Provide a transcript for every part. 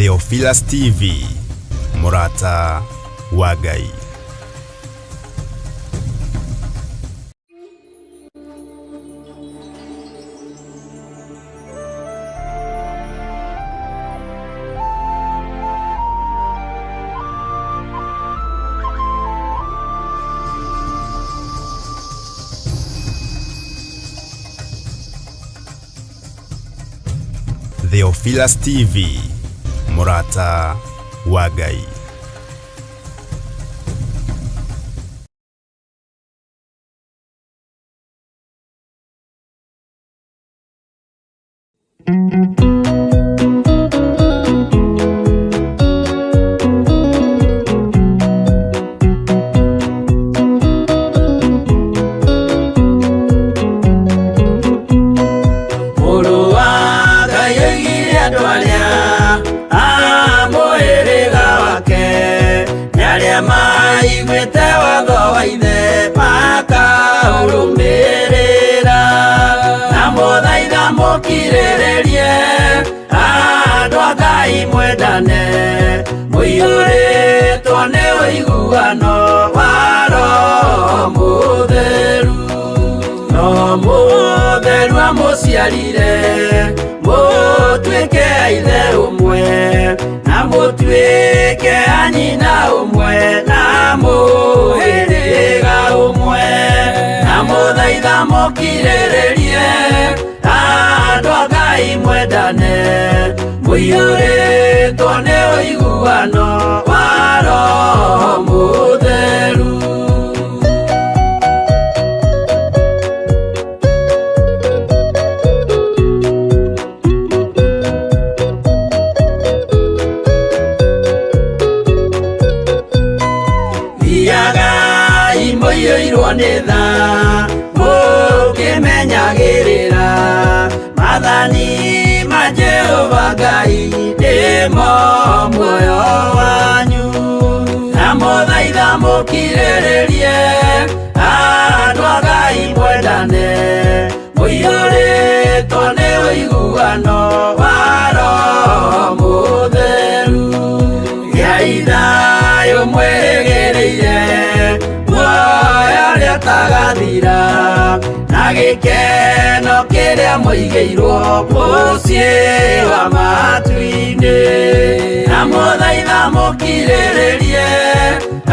Theophilus TV, Murata wa Ngai. Theophilus TV, Murata wa Ngai. Musiarire mutwike aithe umwe na mutwike anyina umwe na muhiriga umwe na muthaitha mukirĩrĩrie andũ a Ngai mwendane mũiyũrĩtwo nĩ ũiguano wa Roho Mũtheru. Nitha mukimenyagirira mathani ma Jehova Ngai ndimo muoyo wanyu na muthaitha mukirĩrĩrie andũ a Ngai mwendane mũiyũrĩtwo nĩ ũiguano wa Roho Mũtheru. Gĩai thayũ mwĩrĩgĩrĩire tagathira na gĩkeno kĩrĩa mũigĩirwo mũciĩ wa matu-inĩ na mũthaitha mũkirĩrĩrie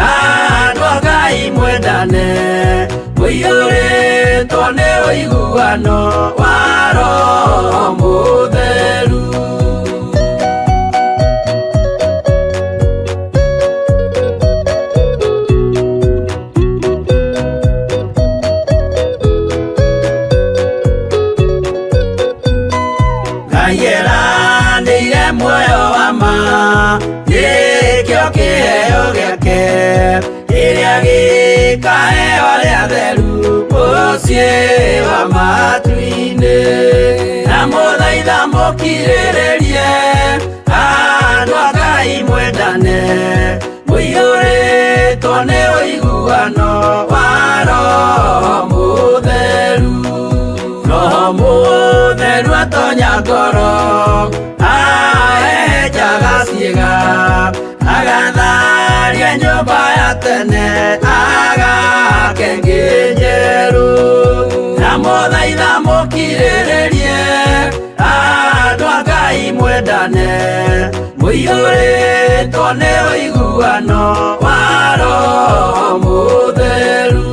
andũ a Ngai mwendane mũiyũrĩtwo nĩ ũiguano wa Roho Mũtheru. Gĩkaheo arĩa atheru mũciĩ wa matu-inĩ na mũthaitha mũkirĩrĩrie andũ a Ngai mwendane mũiyũrĩtwo nĩ ũiguano wa Roho Mũtheru. Roho Mũtheru atonya ngoro ahehenjaga ciĩga agatharia nyũmba ya tene agake njerũ na mũthaitha mũkirĩrĩrie andũ a Ngai mwendane mũiyũrĩtwo nĩ ũiguano wa Roho Mũtheru.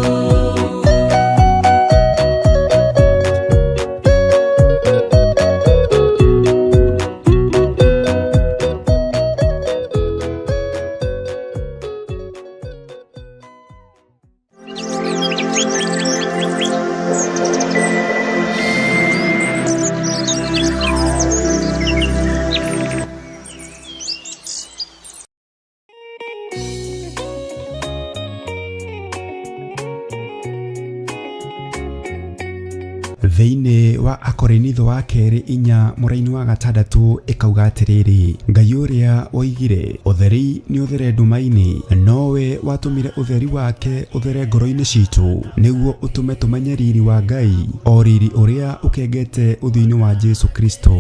Thĩinĩ wa Akorinitho wa kerĩ 4 mũraini wa 6 ikauga atĩrĩrĩ, Ngai ũrĩa woigire ũtheri nĩ ũthere nduma-inĩ, nowe watũmire ũtheri wake ũthere ngoro-inĩ citũ nĩguo ũtũme tũmenye riri wa Ngai, o riri ũrĩa ũkengete ũthiũ-inĩ wa Jesu Kristo.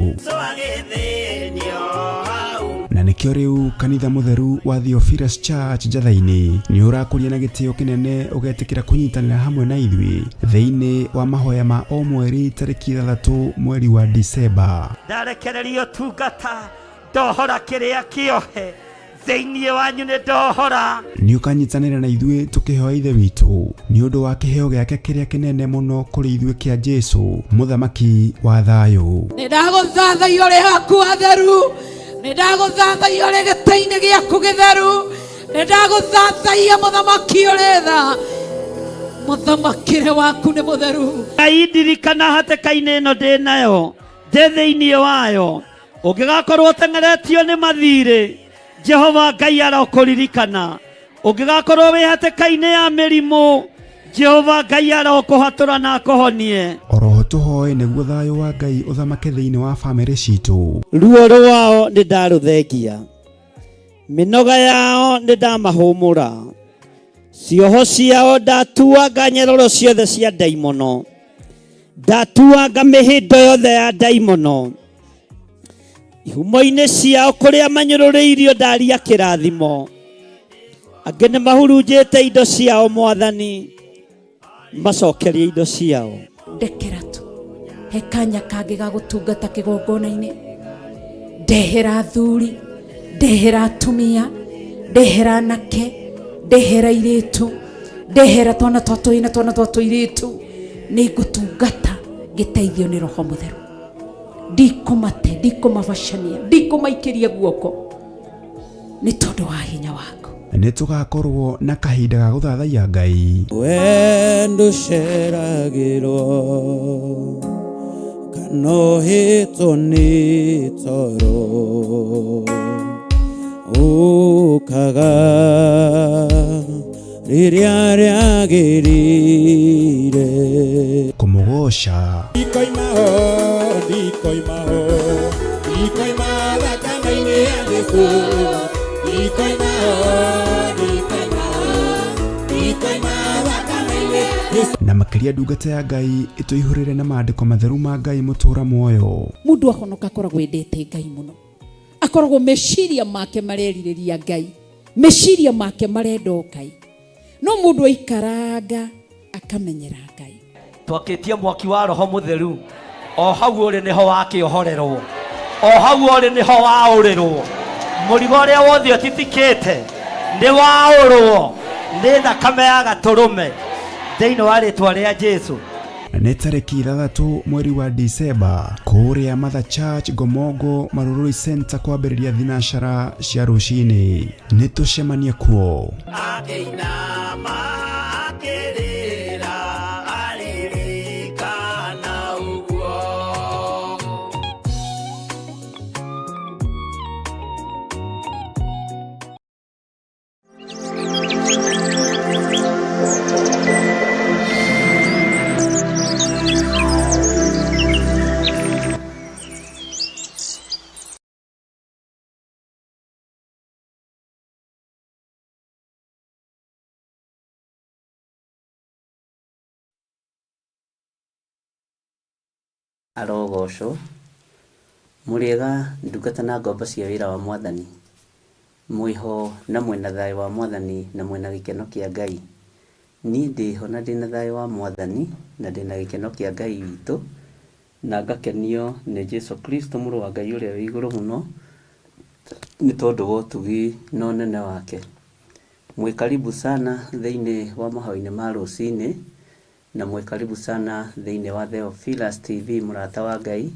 Na nĩ nikio riu kanitha mutheru wa Theophilus Church Njathaini ni urakuria na gitio kinene ugetikira kunyitanira hamwe na ithui thiini wa mahoya ma o mweri tariki 3 mweri wa Disemba. Ndarekererio tungata ndohora kiria kiohe thiini wanyu ni ndohora ni ukanyitanira na ithui tukihoya ithe witu ni undu wa kiheo giake kiria kinene muno kuri ithui kia Jesu muthamaki wa thayu. Nindaguthathaia uri haku atheru, nindaguthathaia uri gitaini giaku githeru, nindaguthathaia muthamaki uri tha, muthamakire waku ni mutheru. Ndirikana hatĩka-inĩ ĩno ndĩ nayo ndĩ thĩinĩ wayo, ũngĩgakorwo ũteng'eretio nĩ mathirĩ Jehova Ngai arokũririkana, ũngĩgakorwo wĩ hatĩka-inĩ ya mĩrimũ Jehova Ngai arokũhatũra na akũhonie. Oroho tuhoe nĩguo thayu wa Ngai uthamake thĩinĩ wa bamĩrĩ citũ. Ruo rwao nĩ ndarũthengia, mĩnoga yao nĩ ndamahũmũra, cioho ciao ndatuanga nyororo ciothe cia ndaimono, ndatuanga mĩhĩndo yothe ya ndaimono, ihumo-inĩ ciao kũrĩa manyũrũrĩirio ndaria kĩrathimo, angĩ nĩ mahurunjĩte indo ciao Mwathani, macokerie indo ciao. Ndekera tu he kanya kangĩ ga gũtungata kĩgongona-inĩ, ndehera athuri, ndehera atumia, ndehera anake, ndehera airĩtu, ndehera twana twa tũi na twana twa tũirĩtu, nĩ ngũtungata ngĩteithio nĩ Roho Mũtheru. Ndikumate, ndikumabacania, ndikumaikĩria guoko nĩ tondũ wa hinya waku. Nĩ tugakorwo na kahinda ga gũthathaia Ngai. We ndũceragĩrwo kana ũhĩtwo nĩ toro, ũkaga rĩrĩa rĩagĩrĩire kũmũgoca. Ndikoima thakame-inĩ ya Jesũ, ndikoima thakame-inĩ ya Jesũ. Na makĩria ndungata ya Ngai ĩtũihũrĩre na maandĩko matheru ma Ngai mũtũra muoyo. Mũndũ ahonoka akoragwo endete Ngai mũno, akoragwo meciria make marerirĩria Ngai, meciria make marenda Ngai, no mũndũ aikaranga akamenyera Ngai. Twakĩtie mwaki wa Roho Mũtheru, o hau ũrĩ nĩho wakĩohorerwo, o hau ũrĩ nĩho waũrĩrwo, mũrigo ũrĩa wothe ũtitikĩte nĩ waũrwo nĩ thakame ya Gatũrũme thĩinĩ wa rĩtwa rĩa Jesu. Nĩ tarĩki 3 mweri wa Disemba kũrĩa Mother Church Gomongo Marurui Center kwambĩrĩria thinacara cia rũcinĩ. Nĩ tũcemanie kuo. Arogoco muriega ndungata na ngombo cia wĩra wa Mwathani, mwiho na mwena thayo wa Mwathani na mwena gĩkeno kĩa Ngai. Niĩ ndĩho na ndĩna thayo wa Mwathani na ndĩna gĩkeno kĩa Ngai witũ, na ngakenio nĩ Jesu Kristo mũrũ wa Ngai ũrĩa wĩ igũrũ mũno nĩ tondũ wa ũtugi na ũnene wake. Mwĩ karibu sana thĩinĩ wa mahoya-inĩ ma rũcinĩ, na mwĩ karibu sana thĩinĩ wa Theophilus TV mũrata wa Ngai,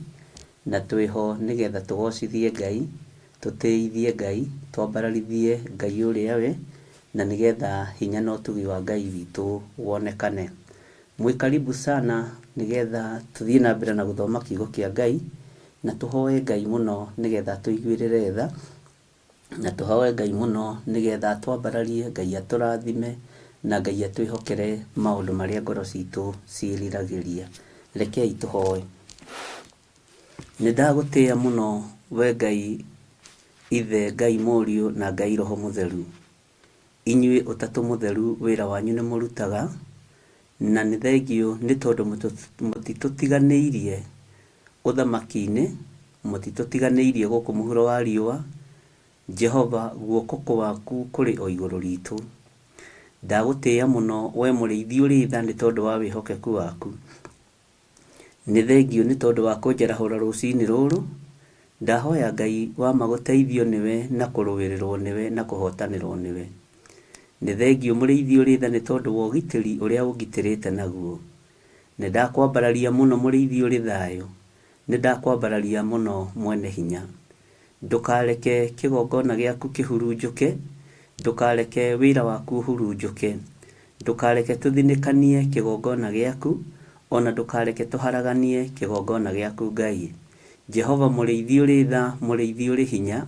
na twĩho nĩgetha tũgocithie Ngai, tũtĩithie Ngai, twambararithie Ngai ũrĩa we, na nĩgetha hinya na ũtugi wa Ngai witũ wonekane. Mwĩ karibu sana nĩgetha tũthiĩ na mbere na gũthoma kiugo kĩa Ngai, na tũhoe Ngai mũno nĩgetha tũiguĩrĩre tha, na tũhoe Ngai mũno nĩgetha twambararie Ngai atũrathime, na Ngai atwĩhokere maũndũ marĩa ngoro citũ ciĩriragĩria. Rekei tũhoe. Nĩndagũtĩĩa mũno we Ngai Ithe, Ngai Mũriũ na Ngai Roho Mũtheru. Inyuĩ ũtatũ mũtheru wĩra wanyu nĩ mũrutaga, na nĩ thengio nĩ tondũ mũtitũtiganĩirie ũthamaki-inĩ, mũtitũtiganĩirie gũkũ mũhuro wa riũa, Jehova guoko gwaku kuri o iguru ritu. Ndagutia muno we muriithi uri tha ni tondu wa wihokeku waku. Ni thengio ni tondu wa kunjerahura rucini ruru. Ndahoya Ngai wa maguteithio niwe na kuruwirirwo niwe na kuhotanirwo niwe. Ni thengio muriithi uri tha ni tondu wa ugitiri uria ugitirite naguo. Ni ndakwambararia muno muriithi uri thayo. Ni ndakwambararia muno mwene hinya. Ndukareke kigongona giaku kihurunjuke. Ndukareke wira waku hurunjuke. Ndukareke tuthinikanie kigongona giaku. Ona ndukareke tuharaganie kigongona giaku Ngai. Jehova muriithi uri tha, muriithi uri hinya.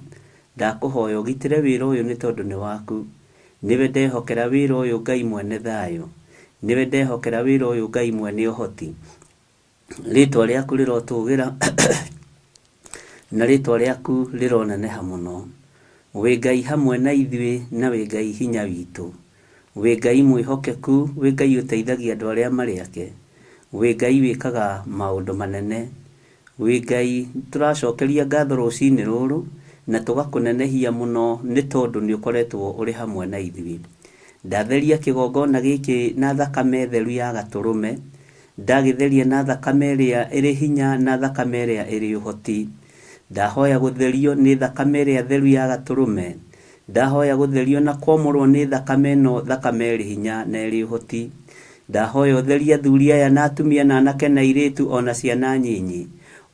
Ndakuhoya ugitire wira uyu ni tondu ni waku. Niwe ndehokera wira uyu Ngai mwene thayo. Niwe ndehokera wira uyu Ngai mwene uhoti. Ritwa riaku rirotugira na ritwa riaku rironeneha muno. Wi Ngai hamwe na ithuĩ na wi Ngai hinya witu. Wi Ngai mwihokeku, wi Ngai uteithagia andu aria mari ake. Wi Ngai wikaga maundu manene. Wi Ngai turacokeria ngatho rucini ruru na tugakunenehia muno ni tondu ni ukoretwo uri hamwe na ithuĩ. Ndatheria kigongona giki na thakame theru ya gaturume. Ndagitheria na thakame iria iri hinya na thakame iria iri uhoti. Ndahoya gutherio ni thakame iria theru ya gaturume. Ndahoya gutherio na kwomorwo ni thakame no thakame iri hinya na iri uhoti. Ndahoya utheria athuri aya na atumia na anake na airitu ona ciana nyinyi.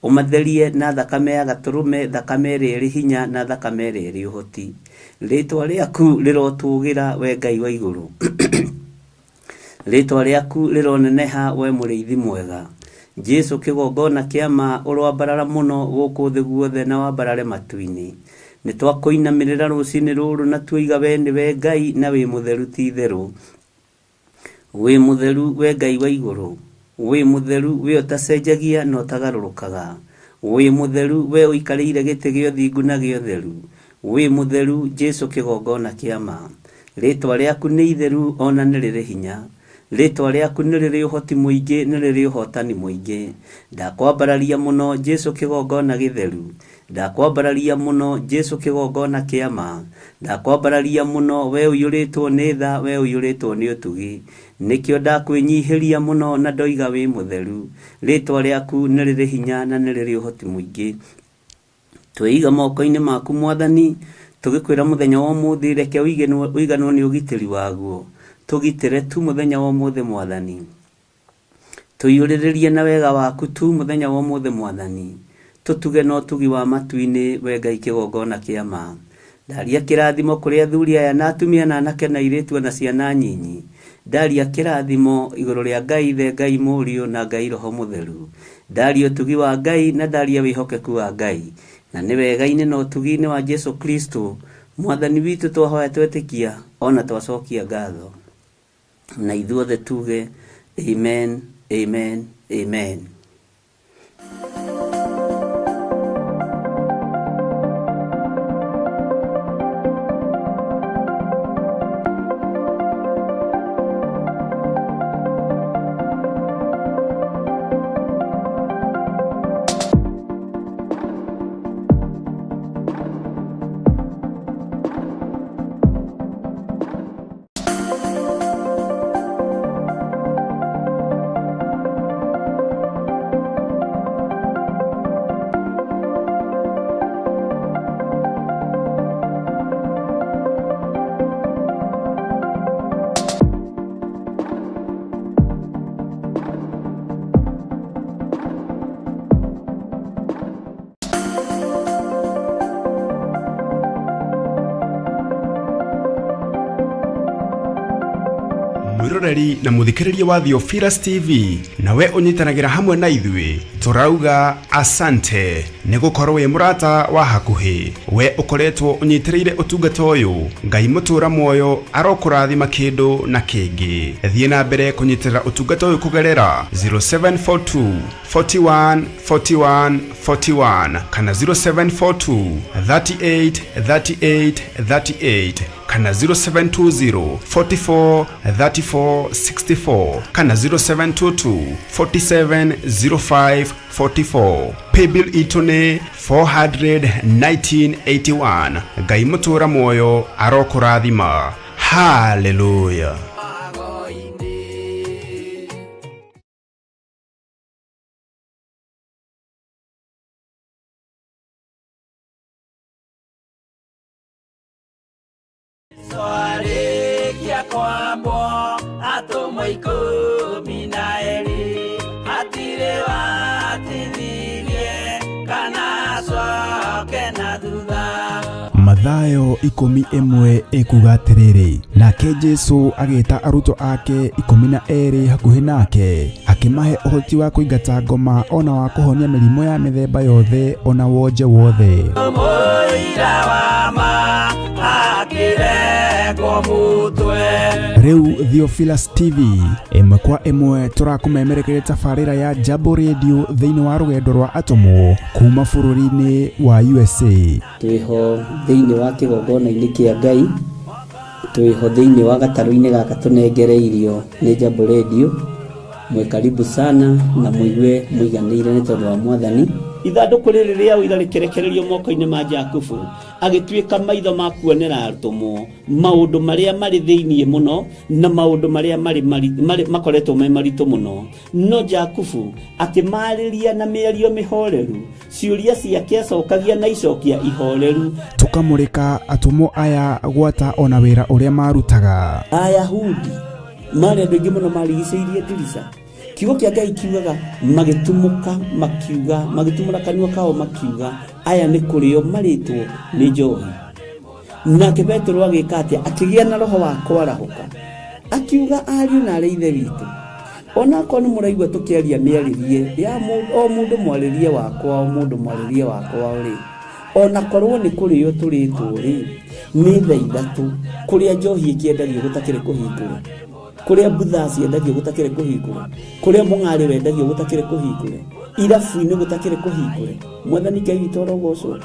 Umatherie na thakame ya gaturume, thakame iri hinya na thakame iri uhoti. Ritwa riaku rirotugira we Ngai wa iguru. Ritwa riaku rironeneha we muriithi mwega. Jesu kigongona kiama urwambarara muno guku thi guothe na wambarare matu-ini. Ni twakuinamirira rucini ruru na tuiga we niwe Ngai na wi mutheru ti theru. Wi mutheru we Ngai wa iguru. Wi mutheru we utacenjagia no tagarurukaga. Wi mutheru we uikarire giti gio thingu na gio theru. Wi mutheru Jesu kigongona kiama. Ritwa riaku ni itheru ona ni riri hinya. Ritwa riaku ni riri uhoti muingi ni riri uhotani muingi. Ndakwambararia muno Jesu kigongona githeru. Ndakwambararia muno Jesu kigongona kiama. Ndakwambararia muno we uyuritwo ni tha, we uyuritwo ni utugi. Nikio ndakwinyihiria muno na ndoiga wi mutheru. Ritwa riaku ni riri hinya na ni riri uhoti muingi. Twiga moko-ini maku Mwathani, tugikwira muthenya wa umuthi reke uiganwo ni ugitiri waguo. Tugitire tu muthenya wa umuthi Mwathani. Tuyuriririe na wega waku tu muthenya wa umuthi Mwathani. Tutuge no tugi wa matu-ini we Ngai kigongona kiama. Ndaria kirathimo kuri athuri aya na atumia na anake na airitu na ciana nyinyi. Ndaria kirathimo iguru ria Ngai the Ngai Murio na Ngai Roho Mutheru. Ndaria tugi wa Ngai na ndaria wihokeku wa Ngai. Na ni wega-ini no tugi-ini wa Jesu Kristo Mwathani witu twahoya twetikia ona twacokia ngatho. Na ithuothe tuge amen, amen, amen. mwiroreri na muthikiriria wa Theophilus TV nawe unyitanagira hamwe na ithui turauga asante ni gukorwo wi murata wa hakuhi we ukoretwo unyitiriire utungata uyu Ngai mutura moyo arokurathima kindu na kingi thie na mbere kunyitirira utungata uyu kugerera 0742 41 41 41 kana 0742 38 38 38 kana 0720 44 34 64 kana 0722 47 05 44. Paybill itone 41981. Ngai mutura moyo arokurathima. Hallelujah. Swarekia kwambo atomwa 12 atire watithirie kana coke na thutha. Mathayo 11 ekuga atiriri, nake Jesu agita aruto ake 12 hakuhi nake akimahe uhoti wa kuingata ngoma ona wa kuhonia mirimo ya mithemba yothe ona wonje wothe. Riu Theophilus TV imwe kwa imwe turakumemerekeria tafarira ya Jambo Radio thiini wa rugendo rwa atomo kuma bururi-ini wa USA. Twiho thiini wa kigongona-ini kia Ngai, twiho thiini wa gataru-ini gaka tunengereirio ni Jambo Radio. Mwe karibu sana na muigue muiganire ni tondu wa Mwathani. Ithanduku riri ria uira rikerekererio moko-ini ma Jakubu agituika maitho ma kuonera arutumo maundu maria mari thiini muno na maundu maria mari makoretwo me maritu muno. No Jakubu akimariria na mĩario mĩhoreru, ciuria ciake acokagia na icokia ihoreru. Tukamurika atumo aya gwata ona wira uria marutaga. Ayahudi mari andu aingi muno marigicĩirie ndirica. Kiugo kia Ngai kiugaga magitumuka makiuga, magitumura kanua kao makiuga aya ni kurio maritwo ni njohi. Nake Petro agika atia akigia na roho wa kwarahuka akiuga ariu na ari ithe witu, ona ko ni muraigwa tukiaria miaririe ya o mundu mwaririe wakwa, o mundu mwaririe wakwa uri ona korwo ni kurio turitwo ri ni thaa ithatu kuria njohi ikiendagio gutakire kuhingura, kuria butha ciendagio gutakire kuhingure, kuria mung'ari wendagio gutakire kuhingure, irabu-ini gutakire kuhingure. Mwathani Ngai witũ arogocwo.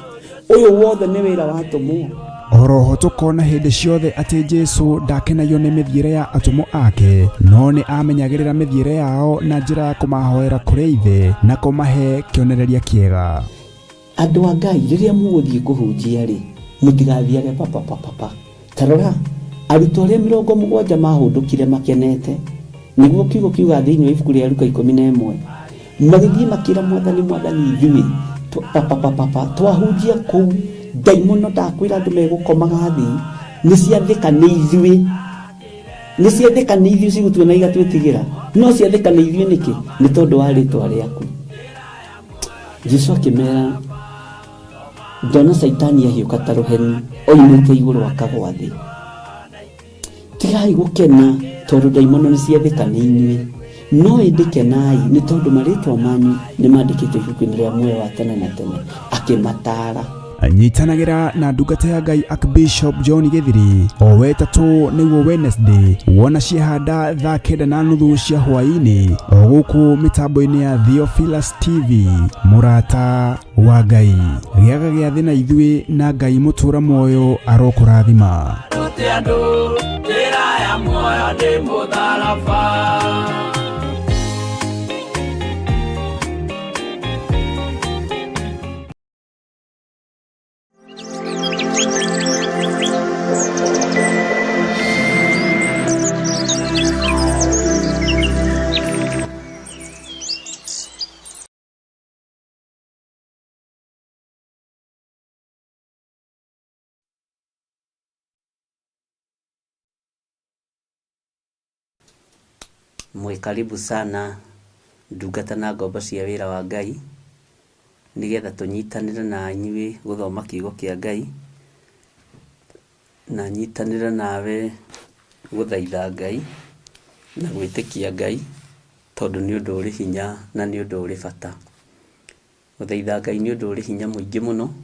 Uyu wothe ni wira wa atomo. Oroho tukona hindi ciothe ati Jesu ndakenagio ni mithiire ya atomo ake, no ni amenyagirira mithiire yao na njira ya kumahoera kuri ithe na kumahe kionereria kiega. Andu a Ngai riria muguthie kuhunjia ri mutigathiage papa. Tarora arutwo aria 70 mahundukire makenete, niguo kiugo kiuga thiini wa ibuku ria Luka 11 magithie makira Mwathani ithuĩ papa twahunjia kuu daimono ndakwira andu megukomaga thi ni ciathika ni ithuĩ cigutue na igatwitigira, no ciathika ni ithuĩ niki? Ni tondu wa ritwa riaku. Jesu akimera ndona Saitani ahiuka ta ruheni oimite iguru akagwa thi. Tigai gukena tondu daimono ni ciathika ni inyuĩ, no indikenai ni tondu maritwa manyu ni mandikitwo ibuku-ini ria muoyo wa tene na tene. Akimatara nyitanagira na ndungata ya Ngai Archbishop John Githiri o wetatu niguo Wednesday wona ciehanda thaa 9:30 cia hwaini o guku mitambo-ini ya Theophilus TV. Murata wa Ngai giaga gia thi na ithuĩ na Ngai mutura moyo arokurathima. Mwe karibu sana ndungata na ngombo cia wira wa Ngai, nigetha tunyitanire na inyuĩ guthoma kiugo kia Ngai na nyitanire nawe guthaitha Ngai na gwitikia Ngai, tondu ni undu uri hinya na ni undu uri bata. Guthaitha Ngai ni undu uri hinya muingi muno,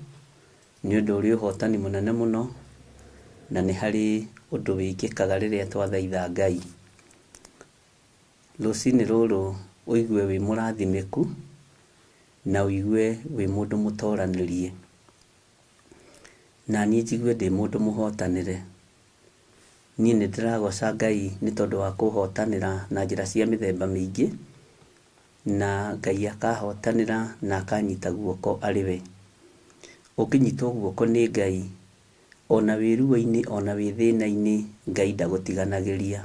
ni undu uri uhotani munene muno, na ni hari undu wikikaga riria twathaitha Ngai. Rũcinĩ rũrũ ũigue wĩ mũrathimĩku na ũigue wĩ mũndũ mũtoranĩrie, na niĩ njigue ndĩ mũndũ mũhotanĩre, niĩ nĩ ndĩragoca Ngai nĩ tondũ wa kũhotanĩra na njĩra cia mĩthemba mĩingĩ, na Ngai akahotanĩra na akanyita guoko arĩ we. Ũkĩnyitwo guoko nĩ Ngai, ona wĩ ruo-inĩ, ona wĩ thĩna-inĩ, Ngai ndagũtiganagĩria.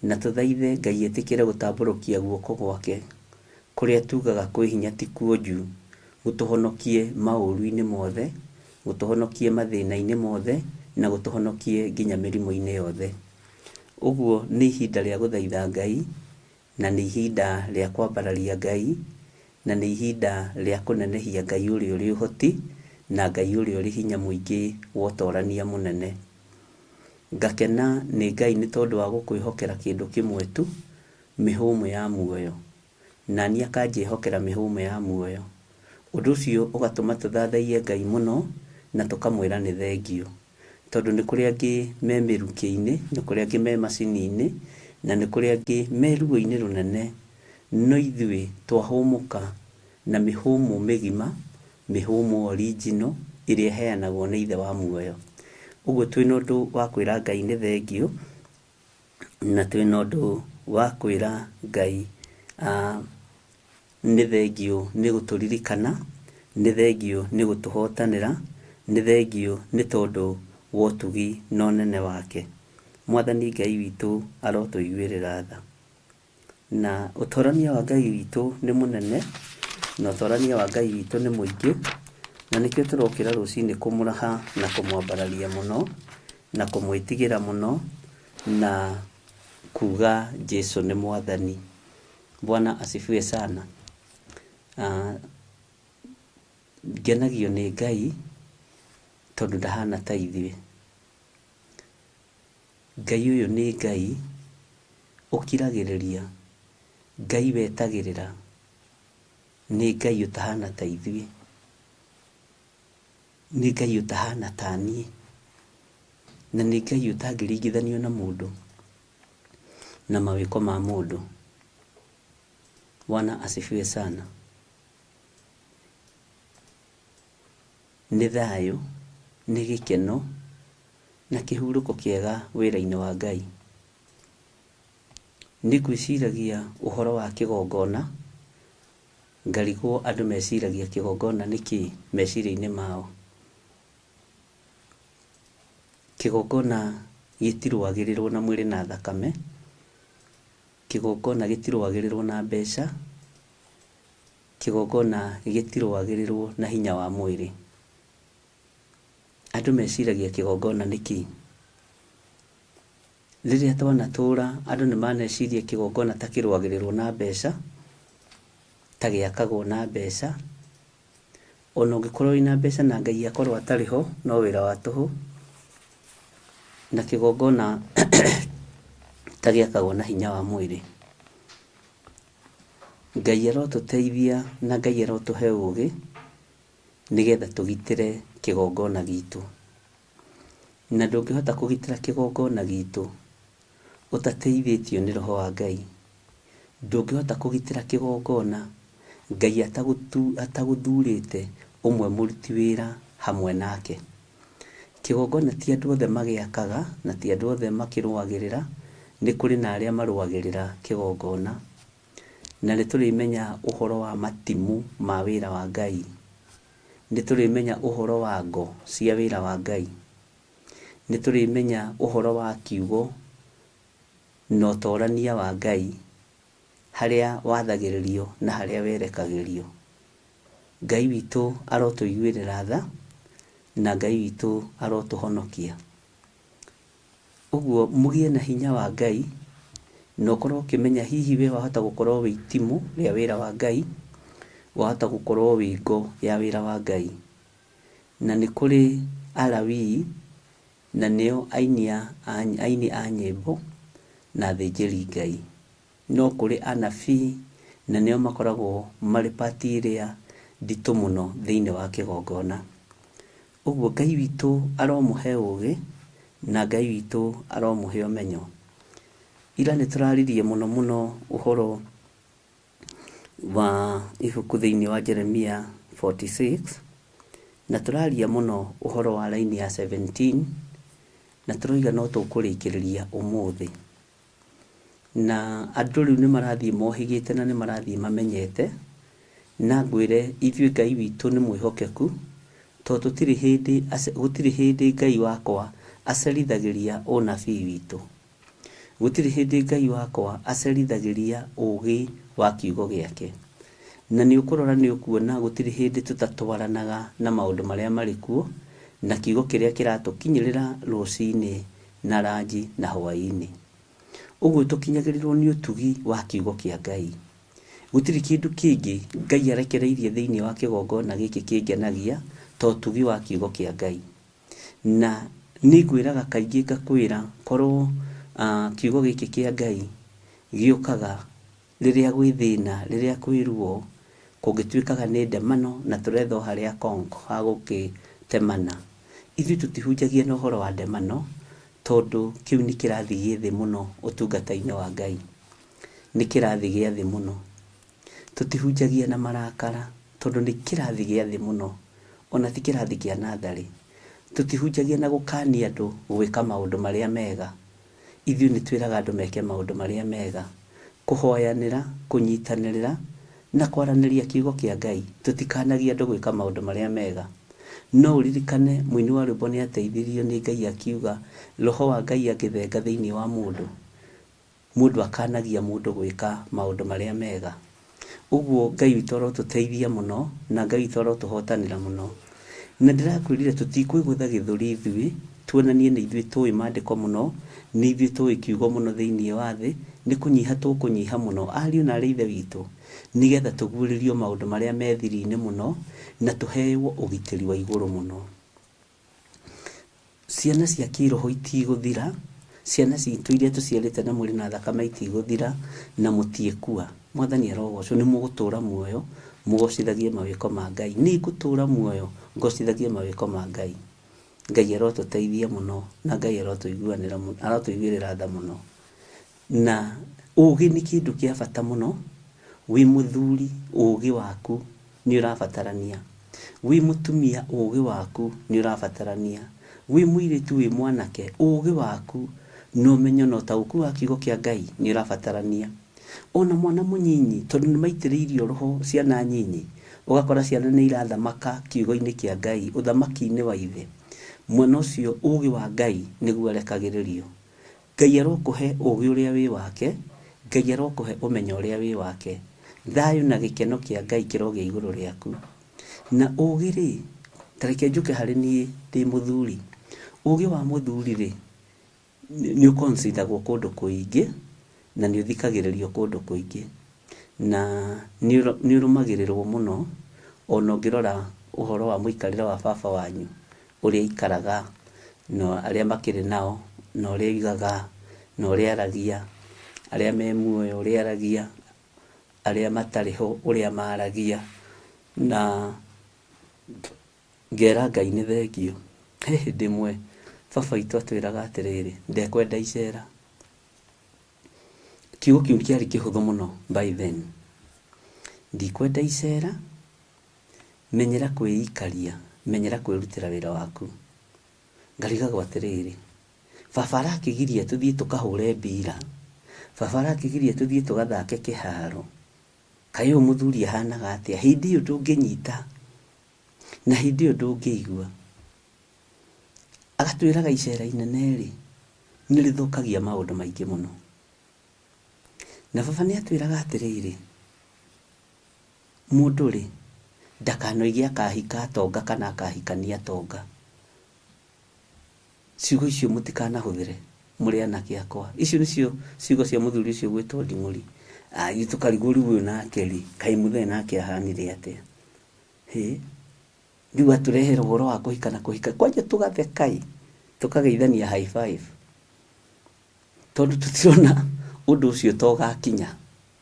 Na tũthaithe Ngai etĩkĩre gũtambũrũkia guoko gwake kũrĩa tugaga kwĩ hinya ti kuonju, gũtũhonokie maũru-inĩ mothe, gũtũhonokie mathĩna-inĩ mothe, na gũtũhonokie nginya mĩrimũ-inĩ yothe. Ũguo nĩ ihinda rĩa gũthaitha Ngai, na nĩ ihinda rĩa kwambararia Ngai, na nĩ ihinda rĩa kũnenehia Ngai ũrĩa ũrĩ ũhoti, na Ngai ũrĩa ũrĩ hinya mũingĩ wa ũtorania mũnene. Ngakena nĩ Ngai nĩ tondũ wa gũkwĩhokera kĩndũ kĩmwe tu, mĩhũmũ ya muoyo, na niĩ akanjĩhokera mĩhũmũ ya muoyo. Ũndũ ũcio ũgatũma tũthathaie Ngai mũno, na tũkamwĩra nĩ thengio, tondũ nĩ kũrĩ angĩ me mĩrukĩ-inĩ, nĩ kũrĩ angĩ me macini-inĩ, na nĩ kũrĩ angĩ me ruo-inĩ rũnene, no ithuĩ twahũmũka na mĩhũmũ mĩgima, mĩhũmũ original ĩrĩa heanagwo nĩ Ithe wa muoyo. Ũguo twĩna ũndũ wa kwĩra Ngai nĩ thengio, na twĩna ũndũ wa kwĩra Ngai nĩ thengio nĩ gũtũririkana, nĩ thengio nĩ gũtũhotanĩra, nĩ thengio nĩ tondũ wa ũtugi na ũnene wake. Mwathani Ngai witũ arotũiguĩrĩra tha. Na ũtorania wa Ngai witũ nĩ mũnene, na ũtorania wa Ngai witũ nĩ mũingĩ, na nĩkĩo tũrokĩra rũcinĩ kũmũraha na kũmwambararia mũno, na kũmwĩtigĩra mũno, na kuga Jesũ nĩ Mwathani. Bwana asifiwe sana. Ngenagio nĩ Ngai tondũ ndahana ta ithuĩ. Ngai ũyũ nĩ Ngai ũkiragĩrĩria, Ngai wetagĩrĩra, nĩ Ngai ũtahana ta ithuĩ, nĩ Ngai ũtahana ta niĩ, na nĩ Ngai ũtangĩringithanio na mũndũ na mawĩko ma mũndũ. Bwana asifiwe sana. Nĩ thayũ, nĩ gĩkeno, na kĩhurũko kĩega wĩra-inĩ wa Ngai. Nĩ gwĩciragia ũhoro wa kĩgongona, ngarigwo andũ meciragia kĩgongona nĩkĩ meciria-inĩ mao. Kĩgongona gĩtirũagĩrĩrwo na mwĩrĩ na thakame, kĩgongona gĩtirũagĩrĩrwo na mbeca, kĩgongona gĩtirũagĩrĩrwo na hinya wa mwĩrĩ. Andũ meciragia kĩgongona nĩkĩ? Rĩrĩa twanatũra andũ nĩ maneciria kĩgongona ta kĩrũagĩrĩrwo na mbeca, ta gĩakagwo na mbeca. Ona ũngĩkorwo wĩna mbeca na Ngai akorwo atarĩ ho, no wĩra wa tũhũ. Na kĩgongona ta gĩakagwo na hinya wa mwĩrĩ. Ngai arotũteithia na Ngai arotũhe ũũgĩ nĩgetha tũgitĩre kĩgongona gitũ. Na ndũngĩhota kũgitĩra kĩgongona gitũ ũtateithĩtio nĩ Roho wa Ngai. Ndũngĩhota kũgitĩra kĩgongona Ngai atagũthurĩte ũmwe mũruti wĩra hamwe nake. Kĩgongona ti andũ othe magĩakaga, na ti andũ othe makĩrũagĩrĩra, nĩ kũrĩ na arĩa marũagĩrĩra kĩgongona. Na nĩ tũrĩmenya ũhoro wa matimũ ma wĩra wa Ngai. Nĩ tũrĩmenya ũhoro wa ngo cia wĩra wa Ngai. Nĩ tũrĩmenya ũhoro wa kiugo na ũtorania wa Ngai, harĩa wathagĩrĩrio na harĩa werekagĩrio. Ngai witũ arotũiguĩrĩra tha, na Ngai witũ arotũhonokia. Ũguo mũgĩe na hinya wa Ngai, na ũkorwo ũkĩmenya hihi we wahota gũkorwo wĩ itimũ rĩa wĩra wa Ngai, wahota gũkorwo wĩ ngo ya wĩra wa Ngai. Na nĩ kũrĩ Alawii, na nĩo aini a nyĩmbo na athĩnjĩri Ngai. No kũrĩ anabii, na nĩo makoragwo marĩ pati ĩrĩa nditũ mũno thĩinĩ wa kĩgongona. Ũguo Ngai witũ aromũhe ũũgĩ, na Ngai witũ aromũhe ũmenyo. Ira nĩ tũraririe mũno mũno ũhoro wa ibuku thĩinĩ wa Jeremia 46, na tũraria mũno ũhoro wa raini ya 17, na tũroiga no tũkũrĩkĩrĩria ũmũthĩ. Na andũ rĩu nĩ marathiĩ mohĩgĩte na nĩ marathiĩ mamenyete, na ngwĩre ithuĩ Ngai witũ nĩ mwĩhokeku, tondũ gũtirĩ hĩndĩ Ngai wakwa acerithagĩria ũnabii witũ. Gũtirĩ hĩndĩ Ngai wakwa acerithagĩria ũũgĩ wa kiugo gĩake. Na nĩ ũkũrora nĩ ũkuona gũtirĩ hĩndĩ tũtatwaranaga na maũndũ marĩa marĩ kuo, na kiugo kĩrĩa kĩratũkinyĩrĩra rũcinĩ na ranji na hwaĩ-inĩ. Ũguo tũkinyagĩrĩrwo nĩ ũtugi wa kiugo kĩa Ngai. Gũtirĩ kĩndũ kĩngĩ Ngai arekereirie thĩinĩ wa kĩgongona gĩkĩ kĩngenagia ta ũtugi wa kiugo kĩa Ngai. Na nĩ ngwĩraga kaingĩ ngakwĩra korwo kiugo gĩkĩ kĩa Ngai gĩũkaga rĩrĩa gwĩ thĩna, rĩrĩa kwĩ ruo, kũngĩtuĩkaga nĩ ndemano na tũretho harĩa kongo ha gũkĩtemana. Ithuĩ tũtihunjagia na ũhoro wa ndemano, tondũ kĩu nĩ kĩrathi gĩ thĩ mũno ũtungata-inĩ wa Ngai. Nĩ kĩrathi gĩa thĩ mũno. Tũtihunjagia na marakara, tondũ nĩ kĩrathi gĩa thĩ mũno, ona ti kĩrathi kĩa natharĩ. Tũtihunjagia na gũkania andũ gwĩka maũndũ marĩa mega. Ithuĩ nĩ twĩraga andũ meke maũndũ marĩa mega, kũhoyanĩra, kũnyitanĩrĩra na kwaranĩria kiugo kĩa Ngai. Tũtikanagia andũ gwĩka maũndũ marĩa mega. No ũririkane mũini wa rwĩmbo nĩ ateithirio nĩ Ngai akiuga, roho wa Ngai angĩthenga thĩinĩ wa mũndũ akanagia mũndũ gwĩka maũndũ marĩa mega. Ũguo Ngai witũ arotũteithia mũno, na Ngai witũ arotũhotanĩra mũno. Na ndĩrakwĩrire tũtikwĩgũtha gĩthũri ithuĩ, tuonanie nĩ ithuĩ tũĩ maandĩko mũno, nĩ ithuĩ tũĩ kiugo mũno thĩinĩ wa thĩ, nĩ kũnyiha tũkũnyiha mũno ariũ na arĩ ithe witũ, nĩgetha tũguũrĩrio maũndũ marĩa me thiri-inĩ mũno, na tũheyo ũgitĩri wa igũrũ mũno. Ciana cia kĩroho itigũthira, ciana citũ iria tũciarĩte na mwĩrĩ na thakame itigũthira, na mũtiĩkua. Mwathani arogocwo, nĩ mũgũtũũra muoyo mũgocithagie mawĩko ma Ngai. Nĩ ngũtũũra muoyo ngocithagie mawĩko ma Ngai. Ngai arotũteithia mũno, na Ngai arotũiguĩrĩra tha mũno. Na ũũgĩ nĩ kĩndũ kĩa bata mũno. Wĩ mũthuri, ũũgĩ waku nĩ ũrabatarania. Wĩ mũtumia, ũũgĩ waku nĩ ũrabatarania. Wĩ mũirĩtu, wĩ mwanake, ũũgĩ waku na ũmenyo na ũtaũku wa kiugo kĩa Ngai nĩ ũrabatarania. Ona mwana mũnyinyi, tondũ nĩ maitĩrĩirio roho ciana nyinyi, ũgakora ciana nĩ irathamaka kiugo-inĩ kĩa Ngai, ũthamaki-inĩ wa ithe. Mwana ũcio ũũgĩ wa Ngai nĩguo arekagĩrĩrio. Ngai arokũhe ũũgĩ ũrĩa wĩ wake, Ngai arokũhe ũmenyo ũrĩa wĩ wake. Thayũ na gĩkeno kĩa Ngai kĩrogĩa igũrũ rĩaku. Na ũũgĩ-rĩ, tareke njũke harĩ niĩ ndĩ mũthuri. Ũũgĩ wa mũthuri-rĩ, nĩ ũkonsithagwo kũndũ kũingĩ, na nĩ ũthikagĩrĩrio kũndũ kũingĩ, na nĩ ũrũmagĩrĩrwo mũno. Ona ũngĩrora ũhoro wa mũikarĩre wa baba wanyu, ũrĩa ikaraga, na arĩa makĩrĩ nao, na ũrĩa igaga, na ũrĩa aragia, arĩa me muoyo ũrĩa aragia, arĩa matarĩ ho ũrĩa maragia. Na ngera Ngai nĩ thengio. He hĩndĩ ĩmwe baba witũ atwĩraga atĩrĩrĩ, ndekwenda icera. Kiugo kĩu kĩarĩ kĩhũthũ mũno by then. Ndikwenda icera, menyera kwĩikaria, menyera kwĩrutĩra wĩra waku. Ngarigagwo atĩrĩrĩ, baba arakĩgiria tũthiĩ tũkahũre mbira, baba arakĩgiria tũthiĩ tũgathake kĩharo. Kaĩ ũyũ mũthuri ahanaga atĩa? Hĩndĩ ĩyo ndũngĩnyita, na hĩndĩ ĩyo ndũngĩigua. Agatwĩraga icera inene-rĩ nĩ rĩthũkagia maũndũ maingĩ mũno. Na baba nĩ atwĩraga atĩrĩrĩ, mũndũ-rĩ ndakanoige akahika atonga kana akahikania atonga. Ciugo icio mũtikanahũthĩre mũrĩ anake akwa. Icio nĩcio ciugo cia mũthuri ũcio gwĩtwo Nding'ũri. Tũkarigwo rĩu ũyũ nake-rĩ, kaĩ mũthee nake ahanire atĩa? Rĩu atũrehera ũhoro wa kũhika na kũhika, kwanja tũgatheka-ĩ, tũkageithania high five, tondũ tũtirona ũndũ ũcio ta ũgakinya.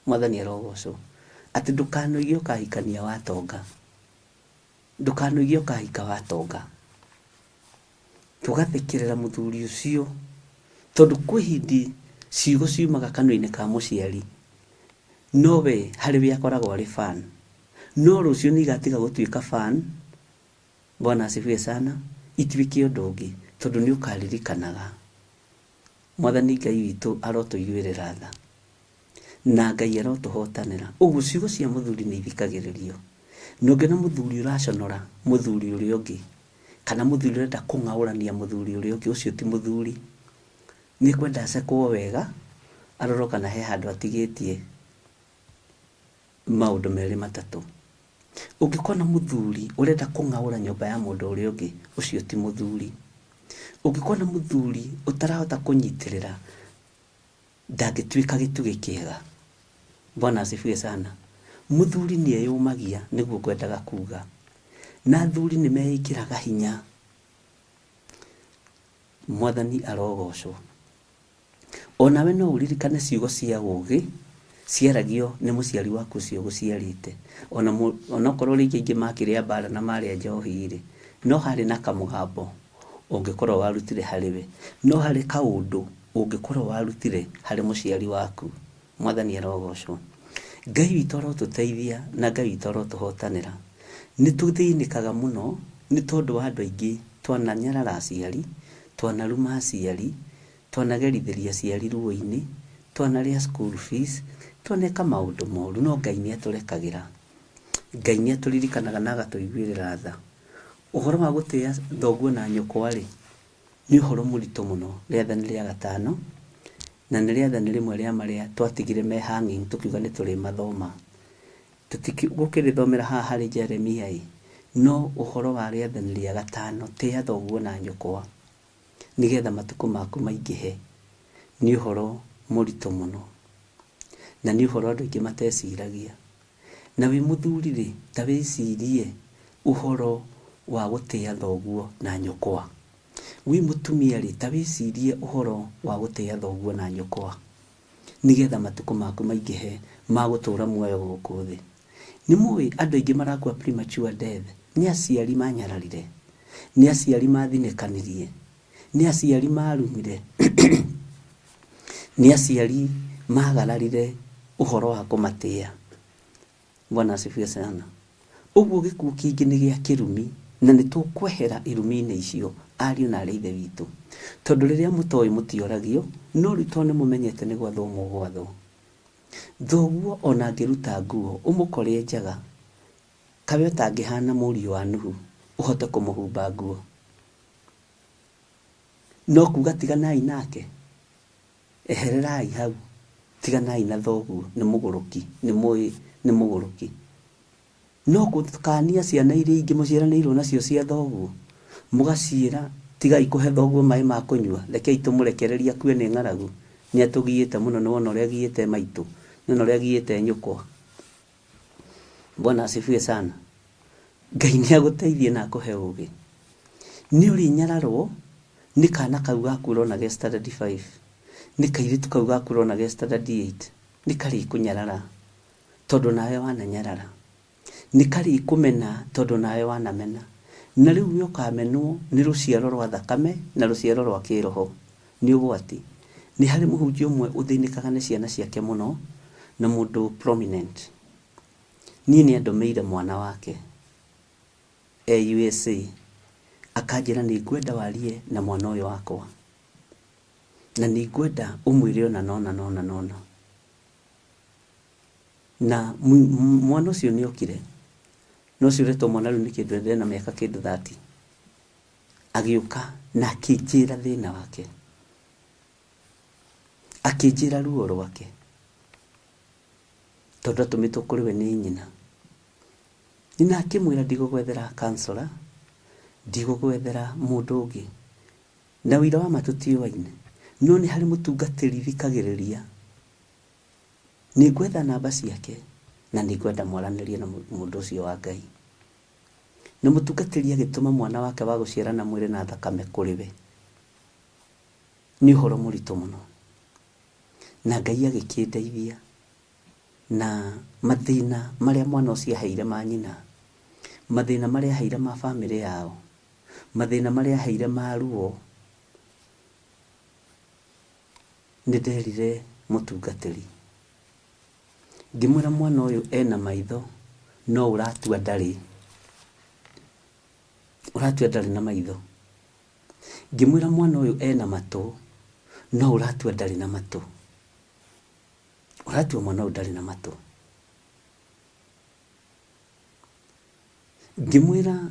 Mwathani arogocwo. Atĩ ndũkanoige ũkahikania watonga, ndũkanoige ũkahika watonga. Tũgathekerera mũthuri ũcio, tondũ kwĩ hĩndĩ ciugo ciumaga kanua-inĩ ka mũciari, no we harĩ we akoragwo arĩ fan, no rũciũ nĩ igatiga gũtuĩka fan. Bwana asifiwe sana. Ituĩke ũndũ ũngĩ. tondu ni ukaririkanaga Mwathani Ngai witũ arotũiguĩrĩra tha na Ngai arotũhotanĩra. Ũguo ciugo cia mũthuri nĩ ithikagĩrĩrio. Nongena mũthuri ũraconora mũthuri ũrĩa ũngĩ, kana mũthuri ũrenda kũng'aũrania mũthuri ũrĩa ũngĩ, ũcio ti mũthuri. Nĩ kwenda acekwo wega, arorwo kana he handũ atigĩtie maũndũ merĩ matatũ. Ũngĩkona mũthuri ũrenda kũng'aũra nyũmba ya mũndũ ũrĩa ũngĩ, ũcio ti mũthuri. Ũngĩkona mũthuri ũtarahota kũnyitĩrĩra, ndangĩtuĩka gĩtugĩ kĩega. Bwana asifiwe sana. Mũthuri nĩ eyũmagia nĩguo kwendaga kuga, na athuri nĩ meĩkĩraga hinya. Mwathani arogocwo. Onawe no ũririkane ciugo cia ũũgĩ ciaragio nĩ mũciari waku ũcio ũgũciarĩte. Onokorwo rĩngĩ aingĩ makĩrĩa mbara na marĩa njohi-rĩ, no harĩ na kamũgambo ũngĩkorwo warutire harĩ we, no harĩ kaũndũ ũngĩkorwo warutire harĩ mũciari waku. Mwathani arogocwo. Ngai witũ arotũteithia na Ngai witũ arotũhotanĩra. Nĩ tũthĩnĩkaga mũno nĩ tondũ wa andũ aingĩ twananyarara aciari, twanaruma aciari, twanagerithĩria aciari ruo-inĩ, twanarĩa school fees, twaneka maũndũ moru, no Ngai nĩ atũrekagĩra. Ngai nĩ atũririkanaga na agatũiguĩrĩra tha. Ũhoro wa gũtĩa thoguo na nyũkwa-rĩ, nĩ ũhoro mũritũ mũno. Rĩathani rĩa gatano, na nĩ rĩathani rĩmwe rĩa marĩa twatigire me hanging tukiuga nĩ tũrĩ mathoma. Gũkĩrĩthomera haha harĩ Jeremia-ĩ, no ũhoro wa rĩathani rĩa gatano, tĩa thoguo na nyũkwa, nĩgetha matukũ maku maingĩhe, nĩ ũhoro mũritũ mũno, na nĩ ũhoro andũ aingĩ mateciragia. Na wĩ mũthuri-rĩ, ta wĩcirie ũhoro wa gũtĩa thoguo na nyũkwa. Wĩ mũtumia-rĩ, ta wĩcirie ũhoro wa gũtĩa thoguo na nyũkwa, nĩgetha matukũ maku maingĩhe ma gũtũũra muoyo gũkũ thĩ. Nĩ mũĩ andũ aingĩ marakua premature death, nĩ aciari manyararire, nĩ aciari mathinĩkanirie, nĩ aciari marumire, nĩ aciari magararire ũhoro wa kũmatĩa. Bwana asifiwe sana. Ũguo gĩkuũ kĩingĩ nĩ gĩa kĩrumi, na nĩ tũkwehera irumi-inĩ icio ariũ na arĩ ithe witũ, tondũ rĩrĩa mũtoĩ mũtioragio, no rĩu tondũ nĩ mũmenyete nĩ gwathwo mũgwathwo. Thoguo ona angĩruta nguo ũmũkore njaga, kawe ũtangĩhana mũriũ wa Nuhu ũhote kũmũhumba nguo, no kuga tiganai nake, ehererai hau, tiganai na thoguo, nĩ mũgũrũki, nĩ mũĩ nĩ mũgũrũki. No gũkania ciana iria ingĩ mũciaranĩirwo nacio cia thoguo, mũgaciĩra tigai kũhe thoguo maĩ ma kũnyua, rekei tũmũrekereria kue nĩ ng'aragu, nĩ atũgiĩte mũno, nĩ wona ũrĩa agiĩte maitũ, nĩ wona ũrĩa agiĩte nyũkwa. Bwana asifiwe sana. Ngai nĩ agũteithie na akũhe ũũgĩ. Nĩ ũrĩnyararwo nĩ kana kau gaku ũrona ge standard 5, nĩ kairĩtu kau gaku ũrona ge standard 8, nĩ karĩkũnyarara tondũ nawe wananyarara, nĩ karĩkũmena tondũ nawe wanamena. Na rĩu nĩ ũkamenwo nĩ rũciaro rwa thakame na rũciaro rwa kĩroho. Nĩ ũgwati. Nĩ harĩ mũhunjia ũmwe ũthĩnĩkaga nĩ ciana ciake mũno, na mũndũ prominent. Niĩ nĩ andũmĩire mwana wake USA, akanjĩra nĩ ngwenda warie na mwana ũyũ wakwa, na nĩ ngwenda ũmwĩre ona nona nona nona. Na mwana ũcio nĩ okire, no ciũrĩtwo mwana rĩu nĩ kĩndũ endere na mĩaka kĩndũ 30, agĩũka na akĩnjĩra thĩna wake, akĩnjĩra ruo rwake, tondũ atũmĩtwo kũrĩ we nĩ nyina. Nyina akĩmwĩra ndigũgwethera counselor, ndigũgwethera mũndũ ũngĩ, na wĩra wa ma tũtiũaine, no nĩ harĩ mũtungatĩri thikagĩrĩria, nĩ ngwetha namba ciake na nĩ ngwenda mwaranĩrie na mũndũ ũcio wa Ngai. Na mũtungatĩri agĩtũma mwana wake wa gũciarana mwĩrĩ na thakame kũrĩ we. Nĩ ũhoro mũritũ mũno, na Ngai agĩkĩndeithia, na mathĩna marĩa mwana ũcio aheire ma nyina, mathĩna marĩa aheire ma bamĩrĩ yao, mathĩna marĩa aheire ma ruo, nĩ nderire mũtungatĩri, ngĩmwĩra mwana ũyũ ena maitho no ũratua ndarĩ na maitho. ngimwira mwana uyu ena matu no uratua ndari na matu, uratua mwana uyu ndari na matu. Ngimwira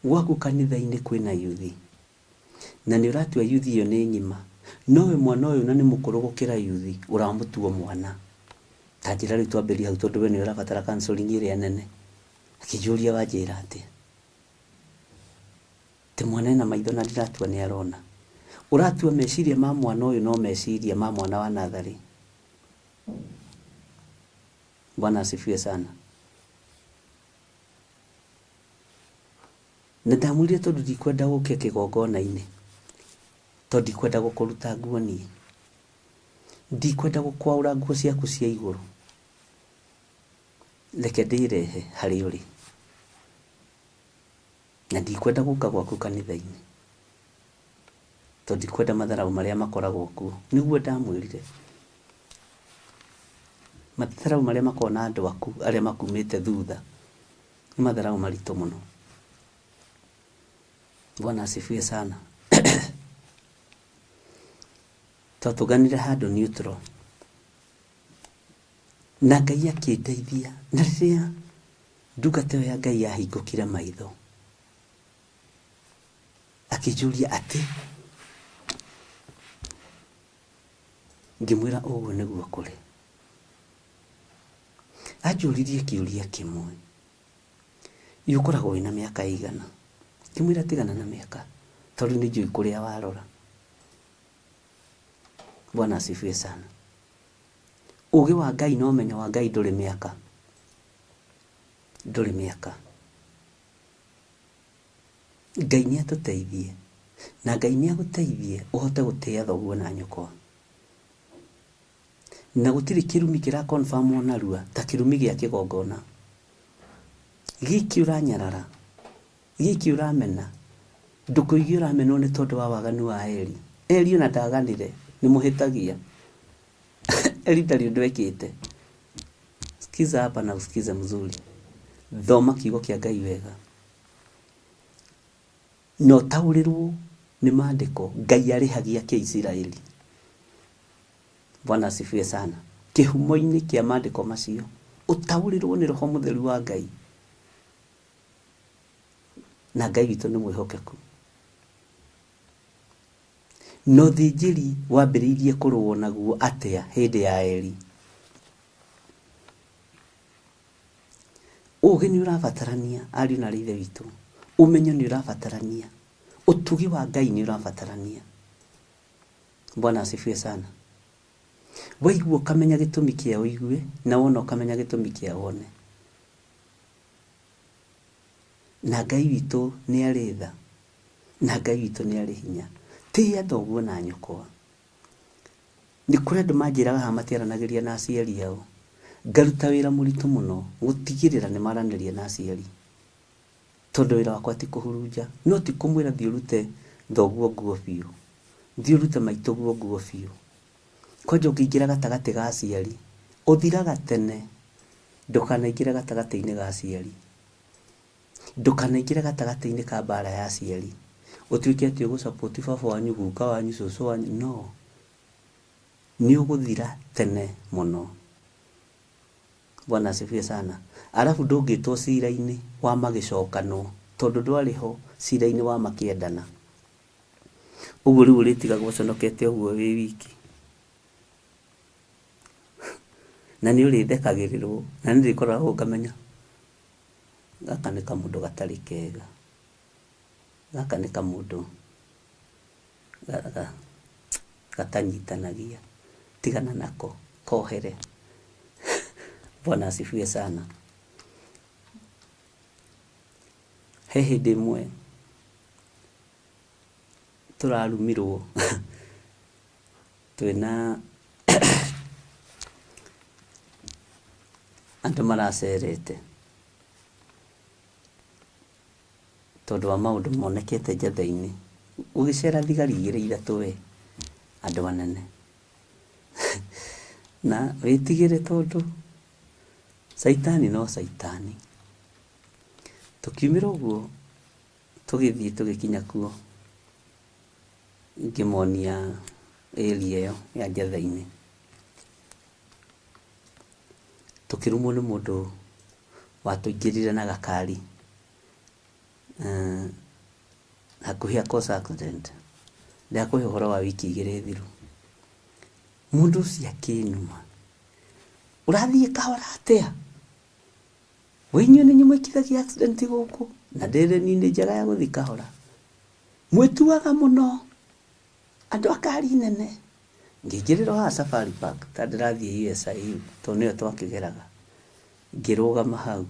gwaku kanitha-ini kwina yuthi na ni uratua yuthi iyo ni ng'ima, nowe mwana uyu na ni mukuru gukira yuthi uramutua mwana. Ta njira riu twambiria hau tondu we ni urabatara counseling iria nene. Akijuria wanjira ati te mwana ena maitho na ndiratua ni arona. Uratua meciria ma mwana uyu no meciria ma mwana wa nathari. Bwana asifiwe sana. Na ndamwĩrire tondu ndikwenda gũkia kĩgongona-inĩ, tondu ndikwenda gũkũruta nguo niĩ, ndikwenda gũkwaũra nguo ciaku cia igũrũ, reke ndĩrehe harĩ ũrĩ, na ndikwenda gũka gwaku kanitha-inĩ, tondu ndikwenda matharaũ marĩa makoragwo kuo. Nĩguo ndamwĩrire matharaũ marĩa makoragwo na andũ aku arĩa makumĩte thutha nĩ matharaũ maritũ mũno. Bwana asifiwe sana. Twatũganire handũ neutral na Ngai akĩndeithia, na rĩrĩa ndungata ya Ngai yahingũkire maitho akĩnjũria atĩ, ngĩmwĩra ũguo nĩguo kũrĩ. Anjũririe kĩũria kĩmwe, ũkoragwo wĩna mĩaka ĩigana? Ngĩmwĩra tigana na mĩaka tondu nĩ njũĩ kũrĩa warora. Bwana asifiwe sana. Ũgĩ wa Ngai na ũmenyo wa Ngai ndũrĩ mĩaka, ndũrĩ mĩaka. Ngai nĩ atũteithie na Ngai nĩ agũteithie ũhote gũtĩa thoguo na nyũkwa, na gũtirĩ kĩrumi kĩra confirm narua ta kĩrumi gĩa kĩgongona gĩkĩ ũranyarara, gĩkĩ ũramena. Ndũkũigua ũramenwo nĩ tondu wa waganu wa Eli. Eli ona ndaganire, nĩ mũhĩtagia. Eli ndarĩ ũndũ ekĩte. Sikiza hapa na usikize mzuri. Thoma kiugo kĩa Ngai wega, no taũrĩrwo nĩ maandĩko. Ngai arĩhagia Kĩisiraeli. Bwana asifiwe sana. Kĩhumo-inĩ kĩa maandĩko macio ũtaũrĩrwo nĩ Roho Mũtheru wa Ngai, na Ngai witũ nĩ mwĩhokeku. No thĩnjĩri wambĩrĩirie kũrũo naguo atĩa hĩndĩ ya Eli? Ũgĩ nĩ ũrabatarania ariũ na ithe witũ, ũmenyo nĩ ũrabatarania, ũtugi wa Ngai nĩ ũrabatarania. Bwana asifiwe sana. Waigua ũkamenya gĩtũmi kĩa ũigue, na wona ũkamenya gĩtũmi kĩa wone. Na Ngai witũ nĩ arĩ tha, na Ngai witũ nĩ arĩ hinya. Tĩa thoguo na nyũkwa. Nĩ kũrĩ andũ manjĩraga haha matiaranagĩria na aciari ao, ngaruta wĩra mũritũ mũno gũtigĩrĩra nĩ maranĩria na aciari, tondu wĩra wakwa ti kũhurunja, no ti kũmwĩra thiĩ ũrute thoguo nguo biũ, thiĩ ũrute maitũguo nguo biũ. Kwanja ũngĩingĩra gatagatĩ ga aciari ũthiraga tene. Ndũkanaingĩre gatagatĩ-inĩ ga aciari, ndũkanaingĩre gatagatĩ-inĩ ka mbara ya aciari ũtuĩke atĩ ũgũsupport baba wanyu, guka wanyu, cũcũ wanyu. No, nĩ ũgũthira tene mũno. Bwana asifiwe sana. Alafu ndũngĩtwo cira-inĩ wa magĩcokanwo tondu ndwarĩ ho cira-inĩ wa makĩendana. Ũguo rĩu ũrĩtigagwo ũconokete ũguo wĩ wiki, na nĩ ũrĩthekagĩrĩrwo, na nĩ ndĩkoragwo ngamenya gaka nĩ kamũndũ gatarĩ kega, gaka nĩ kamũndũ gatanyitanagia, tigana nako, kohere. Bwana asifiwe sana. He hĩndĩ ĩmwe tũrarumirwo twĩna andũ maracerete tondu wa maundu monekete njatha-inĩ. Ũgĩcera thigari igĩrĩ ithatũ we, andũ anene na wĩtigĩre tondu Saitani no Saitani. Tukiumĩra ũguo tũgĩthiĩ tũgĩkinya kuo, ngĩmonia area ĩyo ya Njetha-inĩ. Tũkĩrumwo nĩ mũndũ watũingĩrire na gakari hakuhĩ cause accident. Ndakũhe ũhoro wa wiki 2 thiru. Mũndũ ũcio akĩnuma, ũrathiĩ kahora atĩa? Wĩnyuĩ nĩ nyumĩkithagia accident gũkũ na ndĩreni nĩ njĩra ya gũthiĩ kahora. Mwĩtuaga mũno andũ a kari nene. Ngĩingĩrĩra haha Safari Park ta ndĩrathiĩ USIU tondũ nĩyo twakĩgeraga. Ngĩrũgama hau,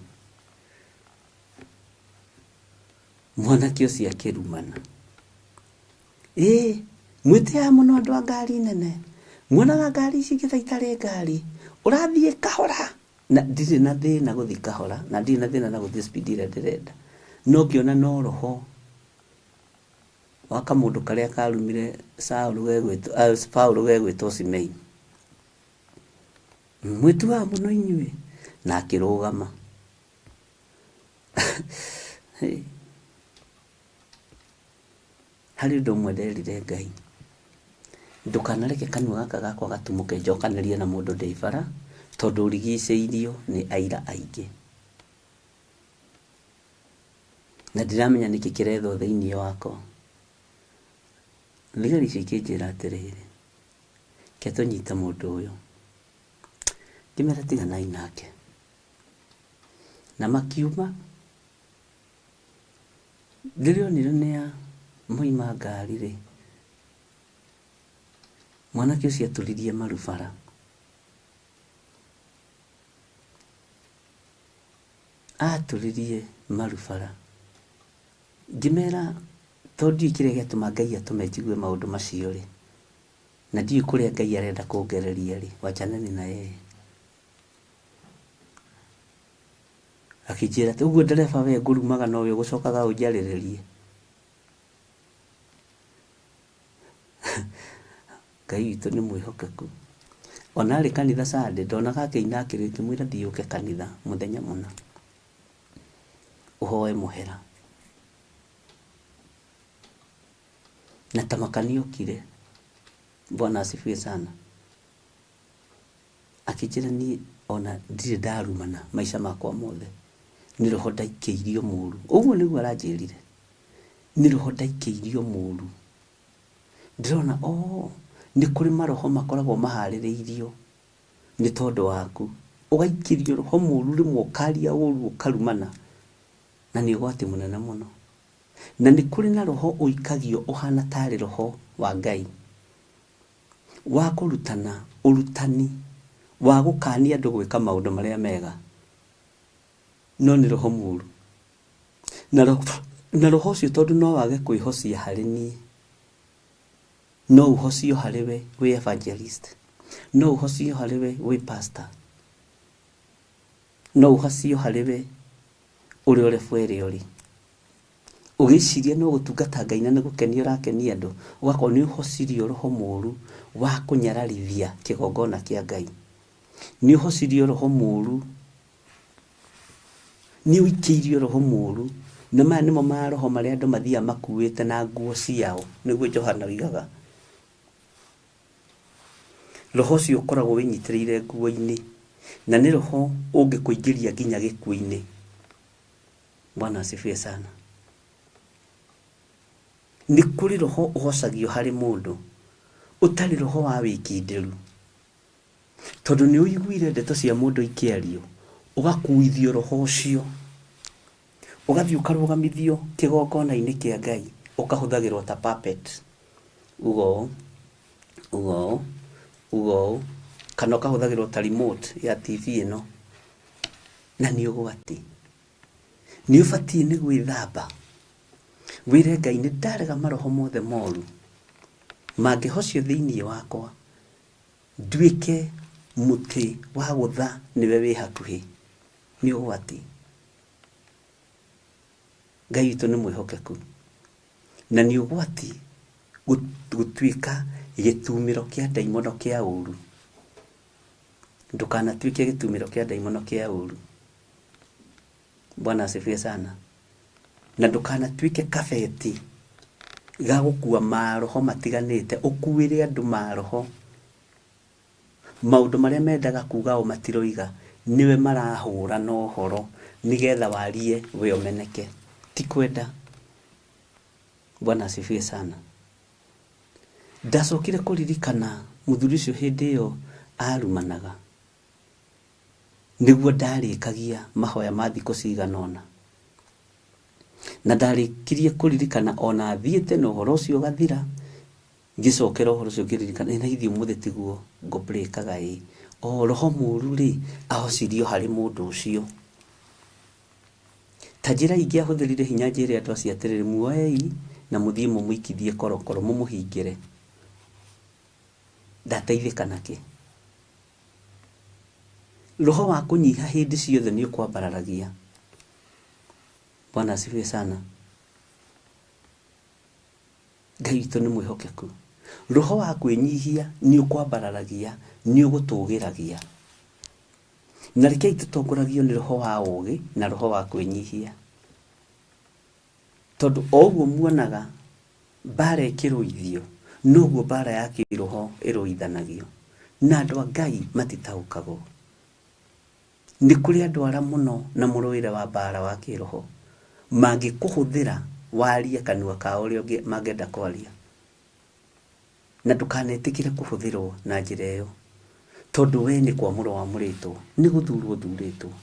mwanake ũcio akĩrumana. Mwĩtĩaga mũno andũ a ngari nene. Muonaga ngari ici gĩtha itarĩ ngari. Ũrathiĩ kahora. Na ndirĩ na thĩna gũthiĩ kahora, na ndirĩ na thĩna na gũthiĩ speed ĩrĩa ndĩrenda. No ngĩona no roho wa kamũndũ karĩa karumire Paul gegwĩtwo Simei. Mwĩtuaga mũno inyuĩ. Na akĩrũgama. Harĩ ũndũ ũmwe nderire Ngai, ndũkanareke kanua gaka gakwa gatumũke njokanĩrie na mũndũ ndĩ bara, tondũ ũrigicĩirio nĩ aira aingĩ. Na ndiramenya nĩkĩ kĩretho thĩinĩ wakwa. Thigari icio ikĩnjĩra atĩrĩrĩ, ke tũnyite mũndũ ũyũ. Ngĩmera tiganai nake. Na makiuma. Ndĩrionire nĩ ya moima ngari rĩ. Mwanake ũcio atũririe marubara. Atũririe marubara. Ngĩmera tondũ ndiũĩ kĩrĩa gĩatũma Ngai atũme njigue maũndũ macio rĩ. Na ndiũĩ kũrĩa Ngai arenda kũngereria rĩ. Wachaneni na yeye. Akĩnjĩra atĩ ũguo ndereba we ngũrumaga no we ũgũcokaga ũnjarĩrĩrie. Ngai witũ nĩ mwĩhokeku. Ona arĩ kanitha Sunday ndonaga akĩina ngĩmwĩra thiĩ ũke kanitha mũthenya mũna. Ũhoe mũhera. Na tamakani okire. Bwana asifiwe sana. Akĩnjĩra niĩ ona ndirĩ ndarumana maica makwa mothe. Nĩ roho ndaikĩirio mũru. Ũguo nĩguo aranjĩrire. Nĩ roho ndaikĩirio mũru. Ndĩrona nĩ kũrĩ maroho makoragwo maharĩrĩirio nĩ tondũ waku. Ũgaikĩrio roho mũru rĩmwe ũkaria ũru ũkarumana. Na nĩ ũgwati mũnene mũno. Na nĩ kũrĩ na roho ũikagio ũhana tarĩ roho wa Ngai. Wa kũrutana ũrutani wa gũkania andũ gwĩka maũndũ marĩa mega. No nĩ roho mũru. Na roho ũcio tondũ no wage kwĩhocia harĩ niĩ. No ũhocio harĩ we wĩ evangelist. No ũhocio harĩ we wĩ pastor. No ũhocio harĩ we ũrĩ ũrĩ ũrĩ. Ũgĩciria no gũtungata Ngai na nĩ gũkenia ũrakenia andũ. Ũgakorwo nĩ ũhocirio roho mũru wa kũnyararithia kĩgongona kĩa Ngai. Nĩ ũhocirio roho mũru. Nĩ ũikĩirio roho mũru. Na maya nĩmo maroho marĩa andũ mathiaga makuĩte na nguo ciao. Nĩguo Johana oigaga. Roho ũcio ũkoragwo wĩnyitĩrĩire nguo-inĩ. Na nĩ roho ũngĩkũingĩria nginya gĩkuũ-inĩ. Bwana asifiwe sana. Nĩ kũrĩ roho ũhocagio harĩ mũndũ. Ũtarĩ roho wa wĩkindĩru. Tondũ nĩ ũiguire ndeto cia mũndũ ikĩario. Ũgakuithio roho ũcio. Ũgathiĩ ũkarũgamithio kĩgongona-inĩ kĩa Ngai. Ũkahũthagĩrwo ta puppet. Ugo. Kana ũkahũthagĩrwo ta remote ya TV ĩno. Na nĩ ũgwati. Nĩ ũbatiĩ nĩ gwĩthamba. Wĩre Ngai nĩ ndarega maroho mothe moru. Mangĩhocio thĩinĩ wakwa. Nduĩke mũtĩ wa gũtha nĩwe wĩ hakuhĩ. Nĩ ũgwati. Ngai witũ nĩ mwĩhokeku. Na nĩ ũgwati gũtuĩka gĩtumĩro kĩa ndaimono kĩa ũru. Ndũkanatuĩke gĩtumĩro kĩa ndaimono kĩa ũru. Bwana asifiwe sana. Na ndũkanatuĩke kabeti ga gukua maroho matiganite ukuire andu maroho maundu maria mendaga kuga o matiroiga niwe marahura na uhoro nigetha warie we omeneke ti kwenda. Bwana asifiwe sana. Ndacokire kuririkana muthuri ucio hindi iyo arumanaga niguo ndarikagia mahoya ma thikũ ciganona na ndarikirie kuririkana ona thiete no horo ucio gathira ngicokera horo ucio ngiririkana na ithi umuthi tiguo ngo breakaga o roho muru ri ahocirio hari mundu ucio tajira ingi ahuthirire hinya njire andu aciatirire muoei na muthie mumuikithie korokoro mumuhingire ndateithika nake. Roho wa kunyiha hindi ciothe ni ukwambararagia. Bwana asifiwe sana. Ngai witũ nĩ mwĩhokeku. Roho wa kwĩnyihia ni ukwambararagia ni ugutugiragia. Na reke itutongoragio ni roho wa ũũgĩ na roho wa kwĩnyihia. Tondu oguo muonaga bara ĩkĩrũithio noguo bara ya kĩroho ĩrũithanagio na andũ a Ngai matitaũkagwo. Ni kuri andu ara muno na muruire wa bara wa kiroho mangikuhuthira waria kanua ka urio mangenda kwaria na ndukanetikire kuhuthirwo na njira iyo tondu we ni kwa muro wa muritwo ni guthurwo thuritwo.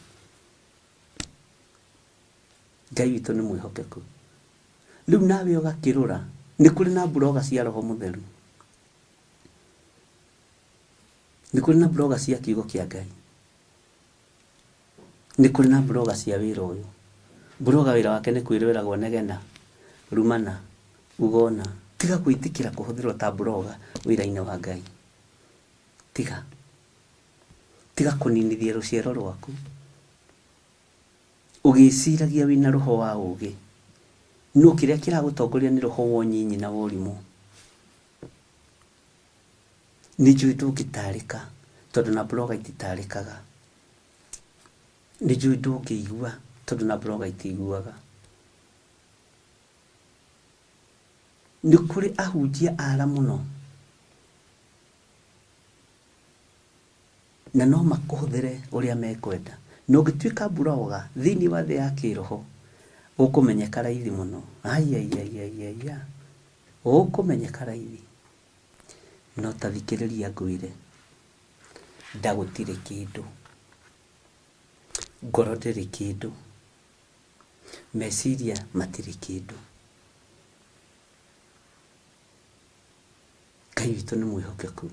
Ngai witũ nĩ mwĩhokeku. Riu nawe ugakirura ni kuri na bloga cia roho mutheru, ni kuri na bloga cia kiugo kia Ngai, ni kuri na bloga cia wira uyu. Bloga wira wake ni kwirwiragwo negena rumana ugona tiga kwitikira kuhuthirwo ta bloga wira-ini wa Ngai. Tiga kuninithia ruciaro rwaku ugiciragia wina roho wa ugi no kiria kiragutongoria ni roho wa nyinyi na worimu. Ni njui ndũngĩtarĩka tondu na bloga ititarĩkaga. Ni njui ndũngĩigua tondu na bloga itiguaga. Ni kuri ahunjia ara muno na no makuhuthire uria mekwenda. No ngĩtuĩka bloga thĩinĩ wa thĩ ya kĩroho ukumenyeka raithi muno. Ukumenyeka raithi. No tathikiriria ngwire ndagutire kindu, ngoro ndiri kindu, meciria matiri kindu. Ngai witũ nĩ mwĩhokeku.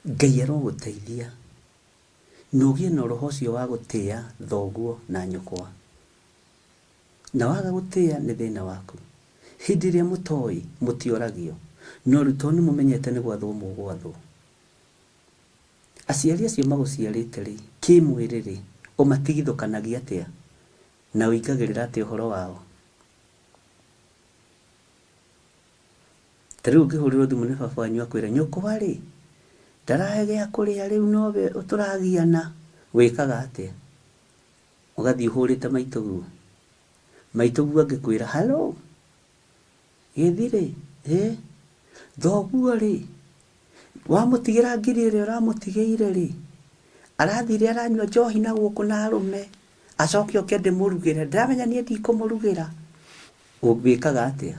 Ngai aroguteithia na ũgĩe na roho ũcio wa gũtĩa thoguo na nyũkwa. Na waga gũtĩa nĩ thĩna waku. Hindi ĩrĩa mũtoi mũtioragio no rĩu tondũ nĩmũmenyete nĩ gwathwo mũgwathwo. Aciari acio magũciarĩte rĩ kĩmwĩrĩ rĩ ũmatigithũkanagia atĩa na ũingagĩrĩra atĩ ũhoro wao. Tarĩu ũngĩhũrĩrwo thimũ nĩ baba wanyu akwĩra nyũkwa rĩ ndarahe gĩa kũrĩa rĩu nowe ũtũragiana wĩkaga atĩa? Ũgathiĩ ũhũrĩte maitũguo. Maitũguo angĩkwĩra halo gĩthirĩ thoguo rĩ wamũtigĩra ngiri ĩrĩa ũramũtigĩire rĩ arathire aranyua njohi na gũkũ na arũme acoke oke ndĩmũrugĩre ndĩramenya niĩ ndikũmũrugĩra. Wĩkaga atĩa?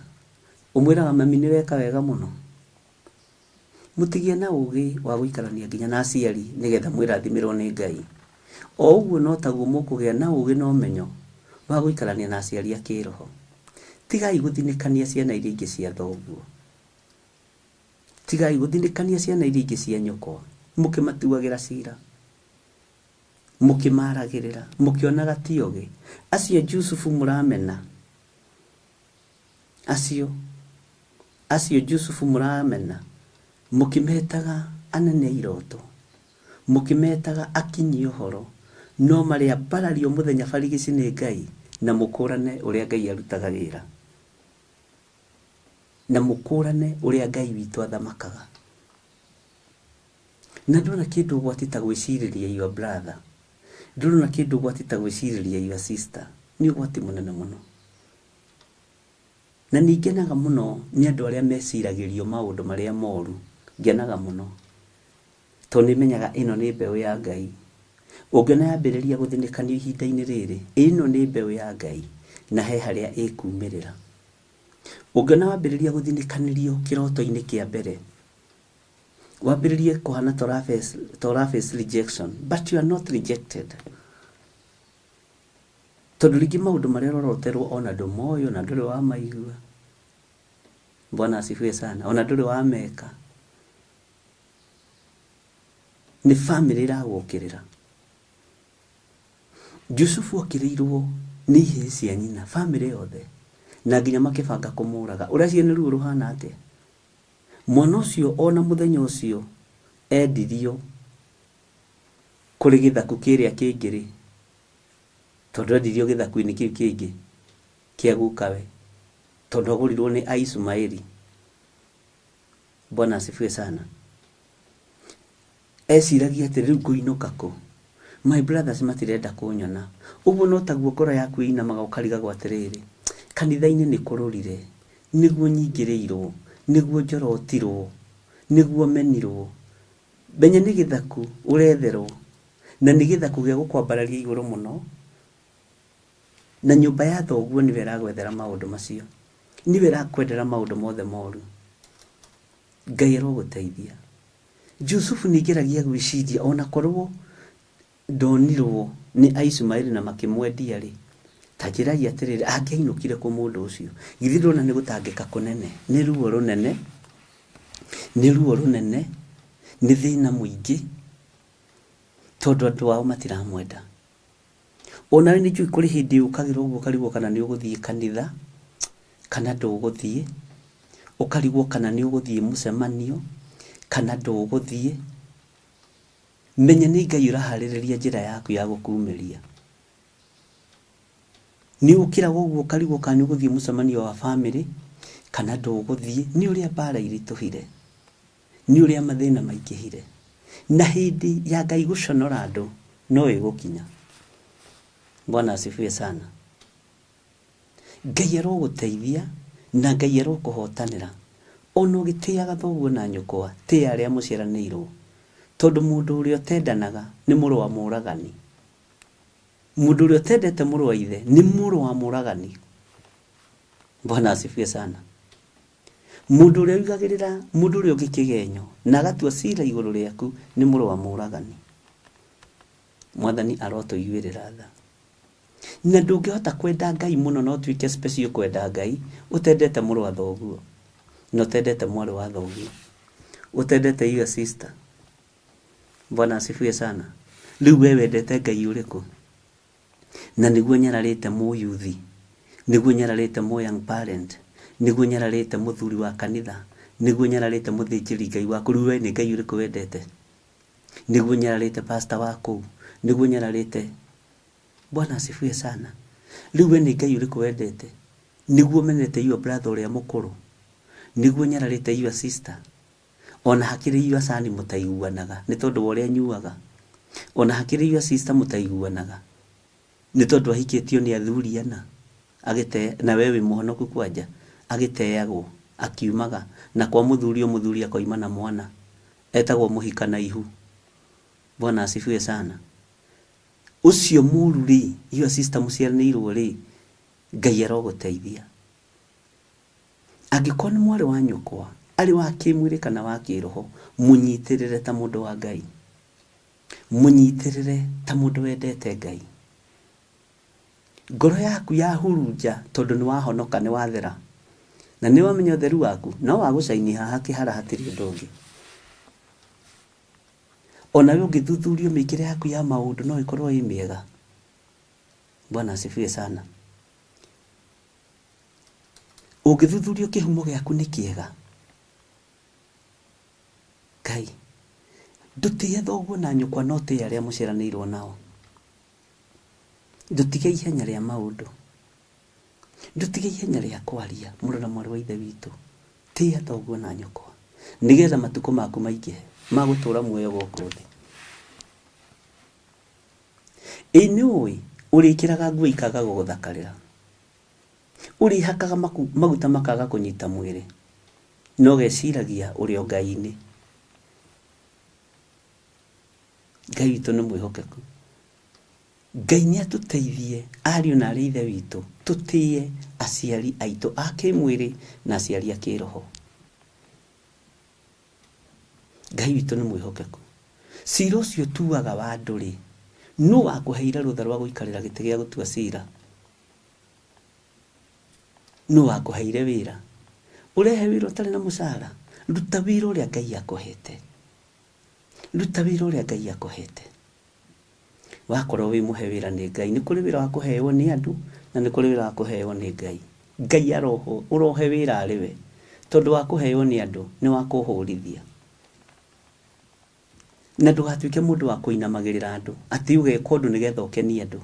Ũmwĩraga mami nĩ weka wega mũno. Mũtigie na ũgĩ wa gũikarania nginya na aciari nĩgetha mwĩrathimirwo nĩ Ngai. O ũguo no taguo mũkũgĩa na ũgĩ na ũmenyo wa gũikarania na aciari a kĩroho. Tigai gũthinĩkania ciana iria ingĩ cia thoguo. Tigai gũthinĩkania ciana iria ingĩ cia nyũkwa mũkĩmatuagĩra cira, mũkĩmaragĩrĩra, mũkĩonaga ti ũgĩ. Acio Jusufu mũramena, acio Jusufu mũramena mũkĩmetaga anene iroto, mũkĩmetaga akinyi ũhoro, no marĩa mbarario mũthenya barigici nĩ Ngai na mũkũrane ũrĩa Ngai arutaga wĩra, na mũkũrane ũrĩa Ngai witũ athamakaga. Na ndona kĩndũ gwatita gwĩcirĩria your brother, ndona kĩndũ gwatita gwĩcirĩria your sister, ni ũgwati mũnene mũno. Na nĩngenaga mũno nĩ andũ arĩa meciragĩrio maũndũ marĩa moru, ngenaga mũno tondũ nĩmenyaga ĩno nĩ mbeũ ya Ngai. Ũngĩona yambĩrĩria gũthinĩkanio ihinda-inĩ rĩrĩ, ĩno nĩ mbeũ ya Ngai na he harĩa ĩkumĩrĩra. Ũngĩona wambĩrĩria gũthinĩkanĩrio kĩroto-inĩ kĩa mbere, wambĩrĩrie kũhana tora face rejection, but you are not rejected. Tondũ rĩngĩ maũndũ marĩa ũroroterwo ona ndũmoĩ, ona ndũrĩ wa maigua. Bwana asifiwe sana. Ona ndũrĩ wa meka. Nĩ family ĩragũkĩrĩra. Jusufu okĩrĩirwo nĩ ihĩĩ cia nyina, family yothe, na nginya makĩbanga kũmũraga. Ũreciria nĩ ruo rũhana atĩa? Mwana ũcio ona mũthenya ũcio endirio kũrĩ gĩthaku kĩrĩa kĩngĩ, tondũ endirio gĩthaku-inĩ kĩu kĩngĩ kĩa gukawe, tondũ agũrirwo nĩ Aismaeli. Bwana asifiwe sana. Eciragia atĩ rĩu ngũinũka kũ? My brothers matirenda kũnyona. Ũguo no taguo ngoro yaku ĩinamaga ũkarigagwo atĩrĩrĩ, kanitha-inĩ nĩ kũrũrire, nĩguo nyingĩrĩirwo, nĩguo njorotirwo, nĩguo menirwo. Menya nĩ gĩthaku ũretherwo, na nĩ gĩthaku gĩa gũkwambararia igũrũ mũno, na nyũmba ya thoguo nĩwe ĩragwethera maũndũ macio, nĩwe ĩrakwendera maũndũ mothe moru. Ngai arogũteithia. Jusufu nĩngeragia gwĩciria ona korwo ndonirwo nĩ Aismaeli na makĩmwendia rĩ, ta njĩragia atĩrĩrĩ, angĩainũkire kũ mũndũ ũcio? Githĩ ndona nĩ gũtangĩka kũnene, nĩ ruo rũnene, nĩ ruo rũnene, nĩ thĩna mũingĩ, tondũ andũ ao matiramwenda. Ona nĩ njũĩ kũrĩ hĩndĩ ũkagĩra ũguo ũkarigwo kana nĩ ũgũthiĩ kanitha kana ndũgũthiĩ, ũkarigwo kana nĩ ũgũthiĩ mũcemanio kana ndũgũthiĩ. Menya nĩ Ngai ũraharĩrĩria njĩra yaku ya gũkumĩria. Nĩ ũkĩraga ũguo ũkarigwo kana nĩ ũgũthiĩ mũcemanio wa family kana ndũgũthiĩ. Nĩ ũrĩa mbara iritũhire, nĩ ũrĩa mathĩna maingĩhire, na hĩndĩ ya Ngai gũconora andũ no ĩgũkinya. Bwana asifiwe sana. Ngai arogũteithia na Ngai arokũhotanĩra. Ona ũgĩtĩaga thoguo na nyũkwa, tĩa arĩa mũciaranĩirwo, tondũ mũndũ ũrĩa ũtendanaga nĩ mũrũ wa mũragani. Mũndũ ũrĩa ũtendete mũrũ wa ithe nĩ mũrũ wa mũragani. Bwana asifiwe sana. Mũndũ ũrĩa wigagĩrĩra mũndũ ũrĩa ũngĩ kĩgenyo na agatua cira igũrũ rĩaku nĩ mũrũ wa mũragani. Mwathani arotũiguĩrĩra tha. Na ndũngĩhota kwenda Ngai mũno no tuĩke special kwenda Ngai ũtendete mũrũ wa thoguo, na ũtendete mwarĩ wa thoguo, ũtendete your sister. Bwana asifiwe sana. Rĩu we wendete Ngai ũrĩkũ? Na nĩguo nyararĩte mũyuthi, nĩguo nyararĩte young parent, nĩguo nyararĩte mũthuri wa kanitha, nĩguo nyararĩte mũthĩnjĩri Ngai waku. Rĩu we nĩ Ngai ũrĩkũ wendete? Nĩguo nyararĩte pastor waku, nĩguo nyararĩte. Bwana asifiwe sana. Rĩu we nĩ Ngai ũrĩkũ wendete? Nĩguo menete your brother ũrĩa mũkũrũ, nĩguo nyararĩte your sister. Ona hakĩrĩ your son mũtaiguanaga nĩ tondũ wa ũrĩa nyuaga. Ona hakĩrĩ your sister mũtaiguanaga nĩ tondũ ahikĩtio nĩ athuri ana, agĩte na wewe mũhonoku kwanja, agĩteagwo akiumaga na kwa mũthuri akoima na mwana, etagwo mũhika na ihu. Bwana asifiwe sana. Ucio mũru rĩ, your sister mũciaranĩirwo rĩ, Ngai arogũteithia. Angĩkorwo nĩ mwarĩ wa nyũkwa, arĩ wa kĩmwĩrĩ kana wa kĩroho, mũnyitĩrĩre ta mũndũ wa Ngai, mũnyitĩrĩre ta mũndũ wendete Ngai. Ngoro yaku yahurunja tondũ nĩ wahonoka, nĩ wathera, na nĩ wamenya ũtheru waku no wagũcaini haha kĩhara hatirĩ ũndũ ũngĩ. Ona we ũngĩthuthurio mĩkĩre yaku ya maũndũ no ĩkorwo ĩ mĩega. Bwana asifiwe sana. Ũngĩthuthurio kĩhumo gĩaku nĩ kĩega, Ngai ndũtige thoguo na nyũkwa no tĩ arĩa mũciaranĩirwo nao. Ndũtige ihenya rĩa maũndũ, ndũtige ihenya rĩa kwaria mũrũ na mwarĩ wa ithe witũ. Tĩa thoguo na nyũkwa nĩgetha matukũ maku maingĩhe magũtũra muoyo gũkũ thĩ. Nĩũĩ urikiraga nguo ikaga guguthakarira, urihakaga maguta makaga kunyita mwiri, no geciragia uri o Ngai-ini. Ngai witũ nĩ mwĩhokeku. Ngai nĩ atuteithie ariũ na arĩ ithe witũ tũtĩe aciari aitũ a kĩmwĩrĩ na aciari a kĩroho. Ngai witũ nĩ mwĩhokeku. Cira ũcio tuaga wa andũ-rĩ, nũ wakũheire rũtha rwa gũikarĩra gĩtĩ gĩa gũtua cira? Nũ wakũheire wĩra? Ũrehe wĩra ũtarĩ na mũcara? Ruta wĩra ũrĩa Ngai akũhete. Ruta wĩra ũrĩa Ngai akũhete. Wakorwo wĩ mũhe wĩra nĩ Ngai, nĩ kũrĩ wĩra wa kũheo nĩ andũ na nĩ kũrĩ wĩra wa kũheo nĩ Ngai. Ngai aroho ũrohe wĩra arĩ we, tondũ wa kũheo nĩ andũ nĩ wa kũhũrithia. Na ndũgatuĩke mũndũ wa kũinamagĩrĩra andũ atĩ ũgeka ũndũ nĩgetha ũkenie andũ.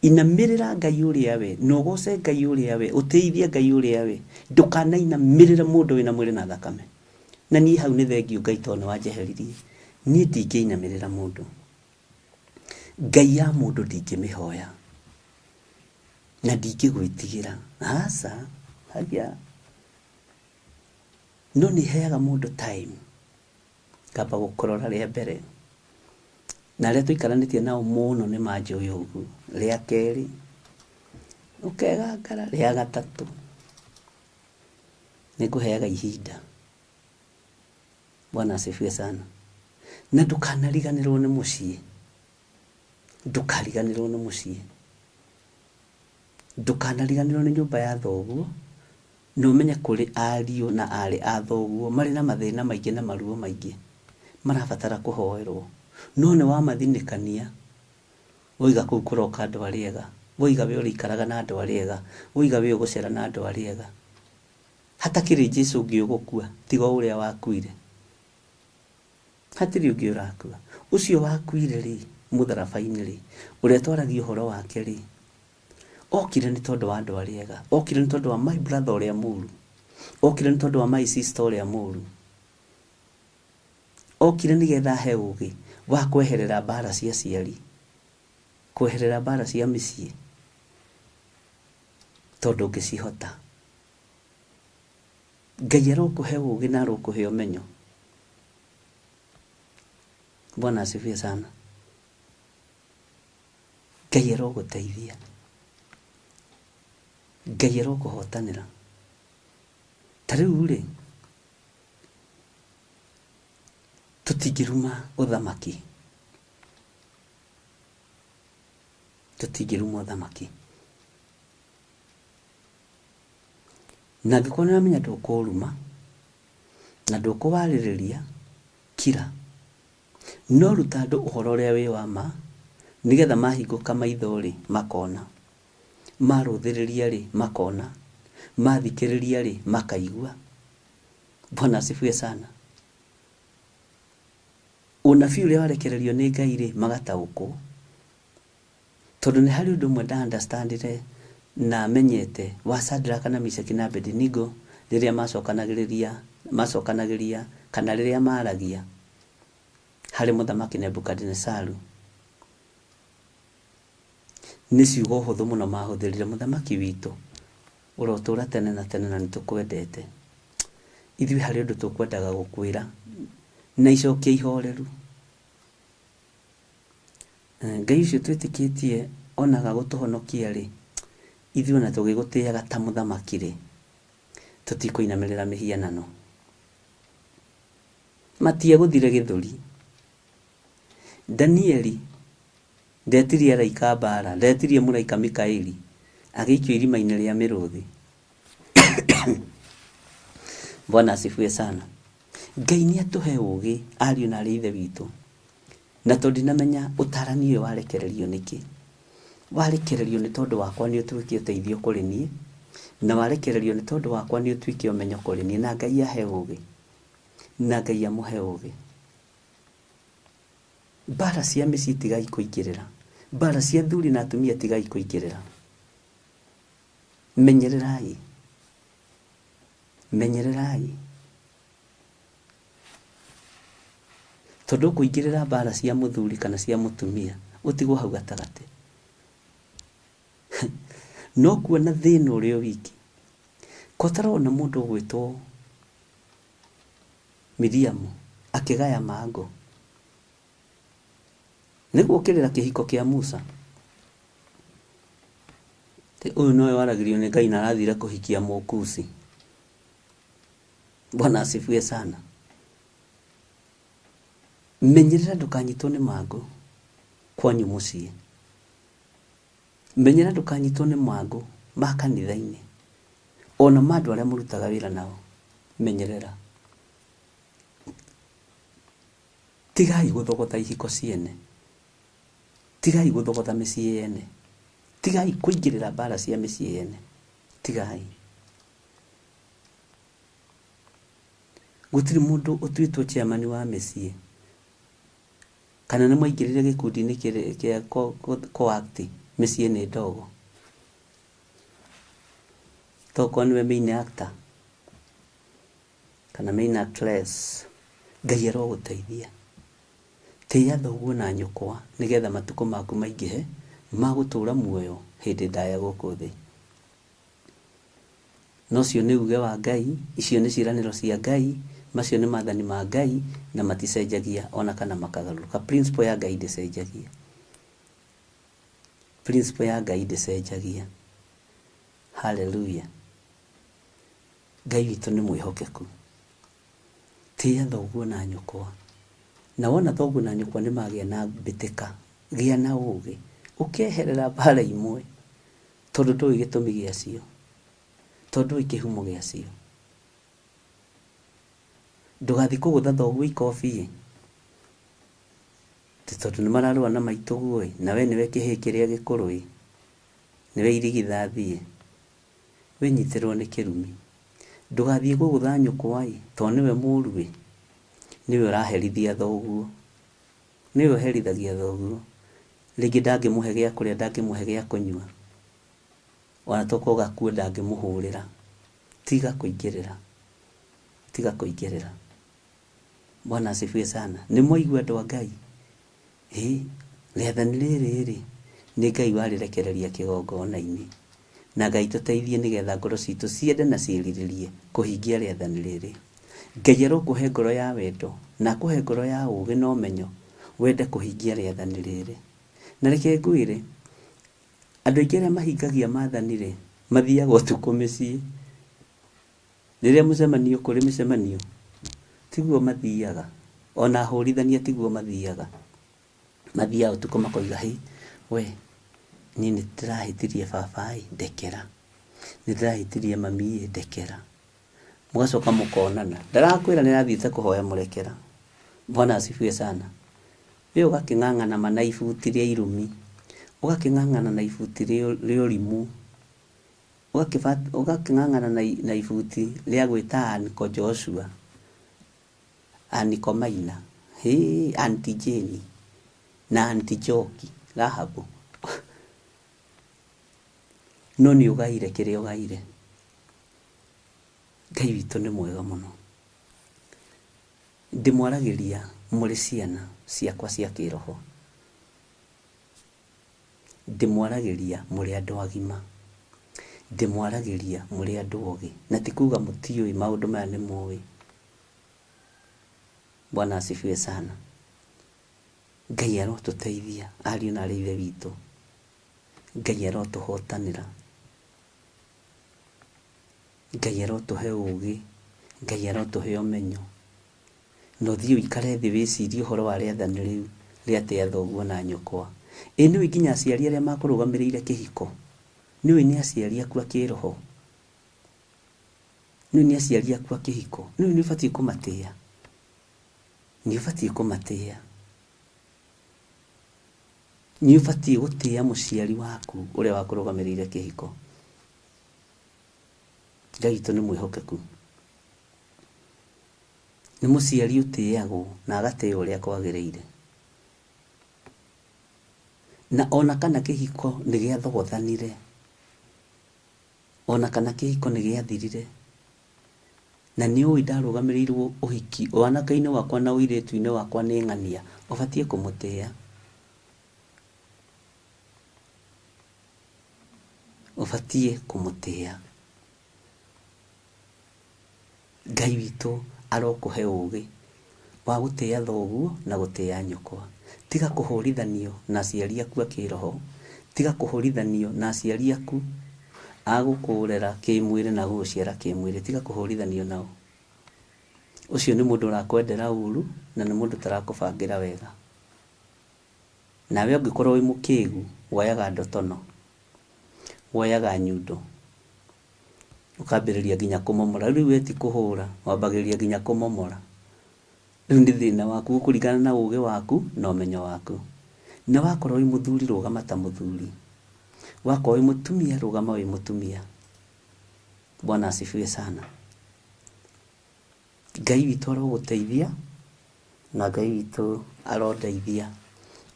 Inamĩrĩra Ngai ũrĩa we, na ũgoce Ngai ũrĩa we, ũteithie Ngai ũrĩa we. Ndũkanainamĩrĩre mũndũ wĩna mwĩrĩ na thakame. Na niĩ hau nĩ thengiũ Ngai tondũ nĩ wanjeheririe. Niĩ ndingĩinamĩrĩra mũndũ. Ngai ya mũndũ ndingĩmĩhoya na ndingĩgwĩtigĩra. Aca, hagia. No nĩ heaga mũndũ time, ngamba gũkorora rĩa mbere. Na arĩa tũikaranĩtie nao mũno nĩ manjũĩ ũguo. Rĩa kerĩ, ũkegangara. Rĩa gatatũ, nĩ ngũheaga ihinda. Bwana asifiwe sana. Na ndũkanariganĩrwo nĩ mũciĩ. Ndũkariganĩrwo nĩ mũciĩ. Ndũkanariganĩrwo nĩ nyũmba ya thoguo. Na ũmenye kũrĩ ariũ na arĩ a thoguo marĩ na mathĩna maingĩ na maruo maingĩ, marabatara kũhoerwo. No nĩ wamathinĩkania, woiga kũu kũroka andũ arĩa ega, woiga we ũrĩikaraga na andũ arĩa ega, woiga we ũgũcera na andũ arĩa ega. Hatakĩrĩ Jesũ ũngĩ ũgũkua tiga ũrĩa wakuire. Hatirĩ ũngĩ ũrakua. Ũcio wakuire rĩ, mũtharaba-inĩ rĩ, ũrĩa twaragia ũhoro wake rĩ, okire nĩ tondũ wa andũ arĩa ega, okire nĩ tondũ wa my brother ũrĩa mũru, okire nĩ tondũ wa my sister ũrĩa mũru, okire nĩgetha ahe ũgĩ wa kweherera mbara cia ciari, kweherera mbara cia mĩciĩ, tondũ ũngĩcihota. Ngai arokũhe ũgĩ na arokũhe ũmenyo. Bwana asifiwe sana. Ngai arogũteithia. Ngai arokũhotanĩra. Ta rĩu rĩ, tũtingĩruma ũthamaki. Tũtingĩruma ũthamaki. Na angĩkorwo nĩwamenya ndũkũruma na ndũkũwarĩrĩria, kira. No ruta andũ ũhoro ũrĩa wĩ wa ma, nĩgetha mahingũka maitho rĩ makona, marũthĩrĩria rĩ makona, mathikĩrĩria rĩ makaigua. Bwana asifiwe sana. Ũnabii ũrĩa warekererio nĩ Ngai rĩ magataũkwo. Tondũ nĩ harĩ ũndũ ũmwe nda-understandire na menyete wa Shadraka na Meshaki na Abednego rĩrĩa macokanagĩria kana rĩrĩa maragia harĩ mũthamaki Nebukadinezaru. Nĩ ciugo hũthũ mũno mahũthĩrire. Mũthamaki witũ ũrotũra tene na tene na nĩtũkwendete. Ithuĩ harĩ ũndũ tũkwendaga gũkwĩra na icokia ihoreru. Ngai ũcio twĩtĩkĩtie onaga gũtũhonokia rĩ, ithuĩ ona tũgĩgũtĩaga ta mũthamaki rĩ, tũtikũinamĩrĩra mĩhianano. Matiegũthire gĩthũri. Danieli ndetirie araika mbara, ndetirie mũraika Mikaeli agĩikio irima-inĩ rĩa mĩrũthi. Bwana asifiwe sana. Ngai nĩ atũhe ũgĩ ariũ na arĩ ithe witũ. Na tondũ ndinamenya ũtarani ũyũ warekererio nĩkĩ. Warekererio nĩ tondũ wakwa nĩ ũtuĩke ũteithio kũrĩ niĩ, na warekererio nĩ tondũ wakwa nĩ ũtuĩke ũmenyo kũrĩ niĩ, na Ngai ahe ũgĩ, na Ngai amũhe ũgĩ. Mbara cia mĩciĩ tigai kũingĩrĩra. Mbara cia athuri na atumia tigai kũingĩrĩra. Menyererai. Menyererai. Tondũ kũingĩrĩra mbara cia mũthuri kana cia mũtumia ũtigwo hau gatagatĩ. no kuona thĩna ũrĩa wiki kotarona mũndũ gwĩtwo Miriamu akĩgaya mango nĩguo kĩrĩra kĩhiko kĩa Musa. Ũyũ nowe waragirio nĩ Ngai na arathire kũhikia Mũkusi. Bwana asifiwe sana. Menyerera ndũkanyitwo nĩ mango kwanyu mũciĩ. Menyerera ndũkanyitwo nĩ mango ma kanitha-inĩ. Ona mandũ arĩa mũrutaga wĩra nao. Menyerera. Tigai gũthogotha ihiko ciene. Tigai gũthogotha mĩciĩ yene. Tigai kũingĩrĩra mbara cia mĩciĩ yene. Tigai. Gũtirĩ mũndũ ũtuĩtwo chairman wa mĩciĩ. Kana nĩ mwaingĩrĩre gĩkundi-inĩ kĩa co-act mĩciĩ nĩ ndogo. Tokorwo nĩwe main actor kana main actress, Ngai arogũteithia. Tĩĩa thoguo na nyũkwa nĩgetha matukũ maku maingĩhe magũtũra muoyo hĩndĩ ndaya gũkũ thĩ. Nocio nĩ uge wa Ngai, icio nĩ ciĩranĩro cia Ngai, macio nĩ maathani ma Ngai na maticenjagia ona kana makagarũrũka. Principle ya Ngai ndĩcenjagia. Principle ya Ngai ndĩcenjagia. Hallelujah. Ngai witũ nĩ mwĩhokeku. Tĩĩa thoguo na nyũkwa. Na wona thoguo na nyũkwa nĩ magĩa na mbĩtĩka, gĩa na ũũgĩ, ũkeherera mbara imwe tondũ ndũĩ gĩtũmi gĩacio, tondũ ndũĩ kĩhumo gĩacio. Ndũgathiĩ kũgũtha thoguo ikobi tondũ nĩ mararũa na maitũguo na we nĩwe kĩhĩĩ kĩrĩa gĩkũrũ nĩwe irigithathi wĩnyitĩrwo nĩ kĩrumi. Ndũgathiĩ kũgũtha nyũkwa tondũ nĩwe mũũru niwe ũraherithia thoguo, niwe ũherithagia thoguo. Rĩngĩ ndangĩmũhe gĩa kũrĩa, ndangĩmũhe gĩa kũnyua, ona toko gakua ndangĩmũhũrĩra. Tiga kũingĩrĩra, tiga kũingĩrĩra. Bwana asifiwe sana. Nĩ mwaigua andũ a Ngai? Rĩathani rĩrĩ nĩ Ngai warĩrekereria kĩgongona-inĩ, na Ngai tũteithie nĩgetha ngoro citũ ciende na ciĩrirĩrie kũhingia rĩathani rĩrĩ. Ngai arokũhe ngoro ya wendo na akũhe ngoro ya ũũgĩ na ũmenyo wende kũhingia rĩathani rĩrĩ. Na reke ngwĩre andũ aingĩ arĩa mahingagia maathani mathiaga ũtukũ mĩciĩ. Rĩrĩa mũcemanio kũrĩ mĩcemanio tiguo mathiaga, ona ahũrithania tiguo mathiaga. Mathiaga ũtukũ makoiga we niĩ nĩ ndĩrahĩtirie baba ndekera, nĩ ndĩrahĩtirie mami ndekera. Mũgacoka mũkonana, ndarakwĩra nĩ arathiĩte kũhoya mũrekera. Bwana asifiwe sana. We ũgakĩng'ang'ana na ibuti rĩa irumi, ũgakĩng'ang'ana na ibuti rĩa ũrimũ, ũgakĩng'ang'ana na ibuti rĩa gwĩta Anko Joshua, Aniko Maina, Aunty Jane na Aunty Joki Rahabu. No nĩ ũgaire kĩrĩa ũgaire. Ngai witũ nĩ mwega mũno. Ndĩmwaragĩria mũrĩ ciana ciakwa cia kĩroho. Ndĩmwaragĩria mũrĩ andũ agima. Ndĩmwaragĩria mũrĩ andũ ogĩ. Na ti kuga mũtiũĩ maũndũ maya nĩ mũĩ. Bwana asifiwe sana. Ngai arotũteithia ariũ na arĩ ithe witũ. Ngai arotũhotanĩra. Ngai arotũhe ũũgĩ, Ngai arotũhe ũmenyo. Na ũthiĩ ũikare thĩ wĩcirie ũhoro wa rĩathani rĩu rĩa tĩa thoguo na nyũkwa. Nĩũĩ nginya aciari arĩa makũrũgamĩrĩire kĩhiko, nĩũĩ nĩ aciari aku a kĩroho, nĩũĩ nĩ aciari aku a kĩhiko, nĩũĩ nĩ ũbatiĩ kũmatĩĩa, nĩ ũbatiĩ kũmatĩĩa, nĩ ũbatiĩ gũtĩĩa mũciari waku ũrĩa wakũrũgamĩrĩire kĩhiko. Ngai witũ nĩ mwĩhokeku. Nĩ mũciari ũtĩĩagwo na agatĩĩa ũrĩa kwagĩrĩire. Na ona kana kĩhiko nĩ gĩathogothanire, ona kana kĩhiko nĩ gĩathirire, na nĩũĩ ndarũgamĩrĩirwo ũhiki wanake-inĩ wakwa na ũirĩtu-inĩ wakwa nĩ ng'ania, ũbatiĩ kũmũtĩĩa. ubatie kumutia. Ngai witũ arokuhe ũũgĩ wa gũtĩa thoguo na gũtĩa nyũkwa. Tiga kũhũrithanio na aciari aku a kĩroho, tiga kũhũrithanio na aciari aku agũkũrera kĩmwĩrĩ na gũgũciara kĩmwĩrĩ, tiga kũhũrithanio nao. Ũcio nĩ mũndũ ũrakwendera ũru na nĩ mũndũ ũtarakũbangĩra wega. Nawe ũngĩkorwo wĩ mũkĩgu, woyaga ndotono, woyaga nyundo, ũkambĩrĩria nginya kũmomora. Rĩu we ti kũhũra, wambagĩrĩria nginya kũmomora. Rĩu nĩ thĩna waku kũringana na ũũgĩ waku na ũmenyo waku. Na wakorwo wĩ mũthuri, rũgama ta mũthuri. Wakorwo wĩ mũtumia, rũgama wĩ mũtumia. Bwana asifiwe sana. Ngai witũ arogũteithia na Ngai witũ arondeithia.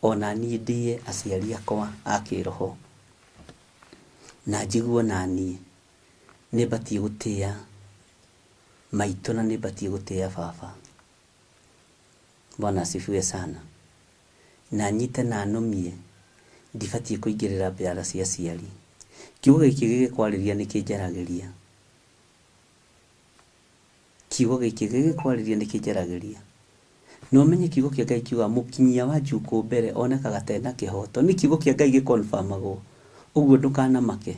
Ona niĩ ndĩe aciari akwa a kĩroho, na njiguo na niĩ nĩ batie gũtĩa maitũ na nĩ batie gũtĩa baba. Bwana asifiwe sana. Na nyite na nomie ndibatie kũingĩrĩra mbĩara cia aciari. Kiugo gĩkĩ gĩgĩkwarĩria nĩ kĩnjaragĩria. Kiugo gĩkĩ gĩgĩkwarĩria nĩ kĩnjaragĩria. No menye kiugo kĩa Ngai kiuga mũkinyia wa njukũ mbere onekaga tena kĩhoto. Nĩ kiugo kĩa Ngai gĩkonfirmagwo. Ũguo ndũkanamake.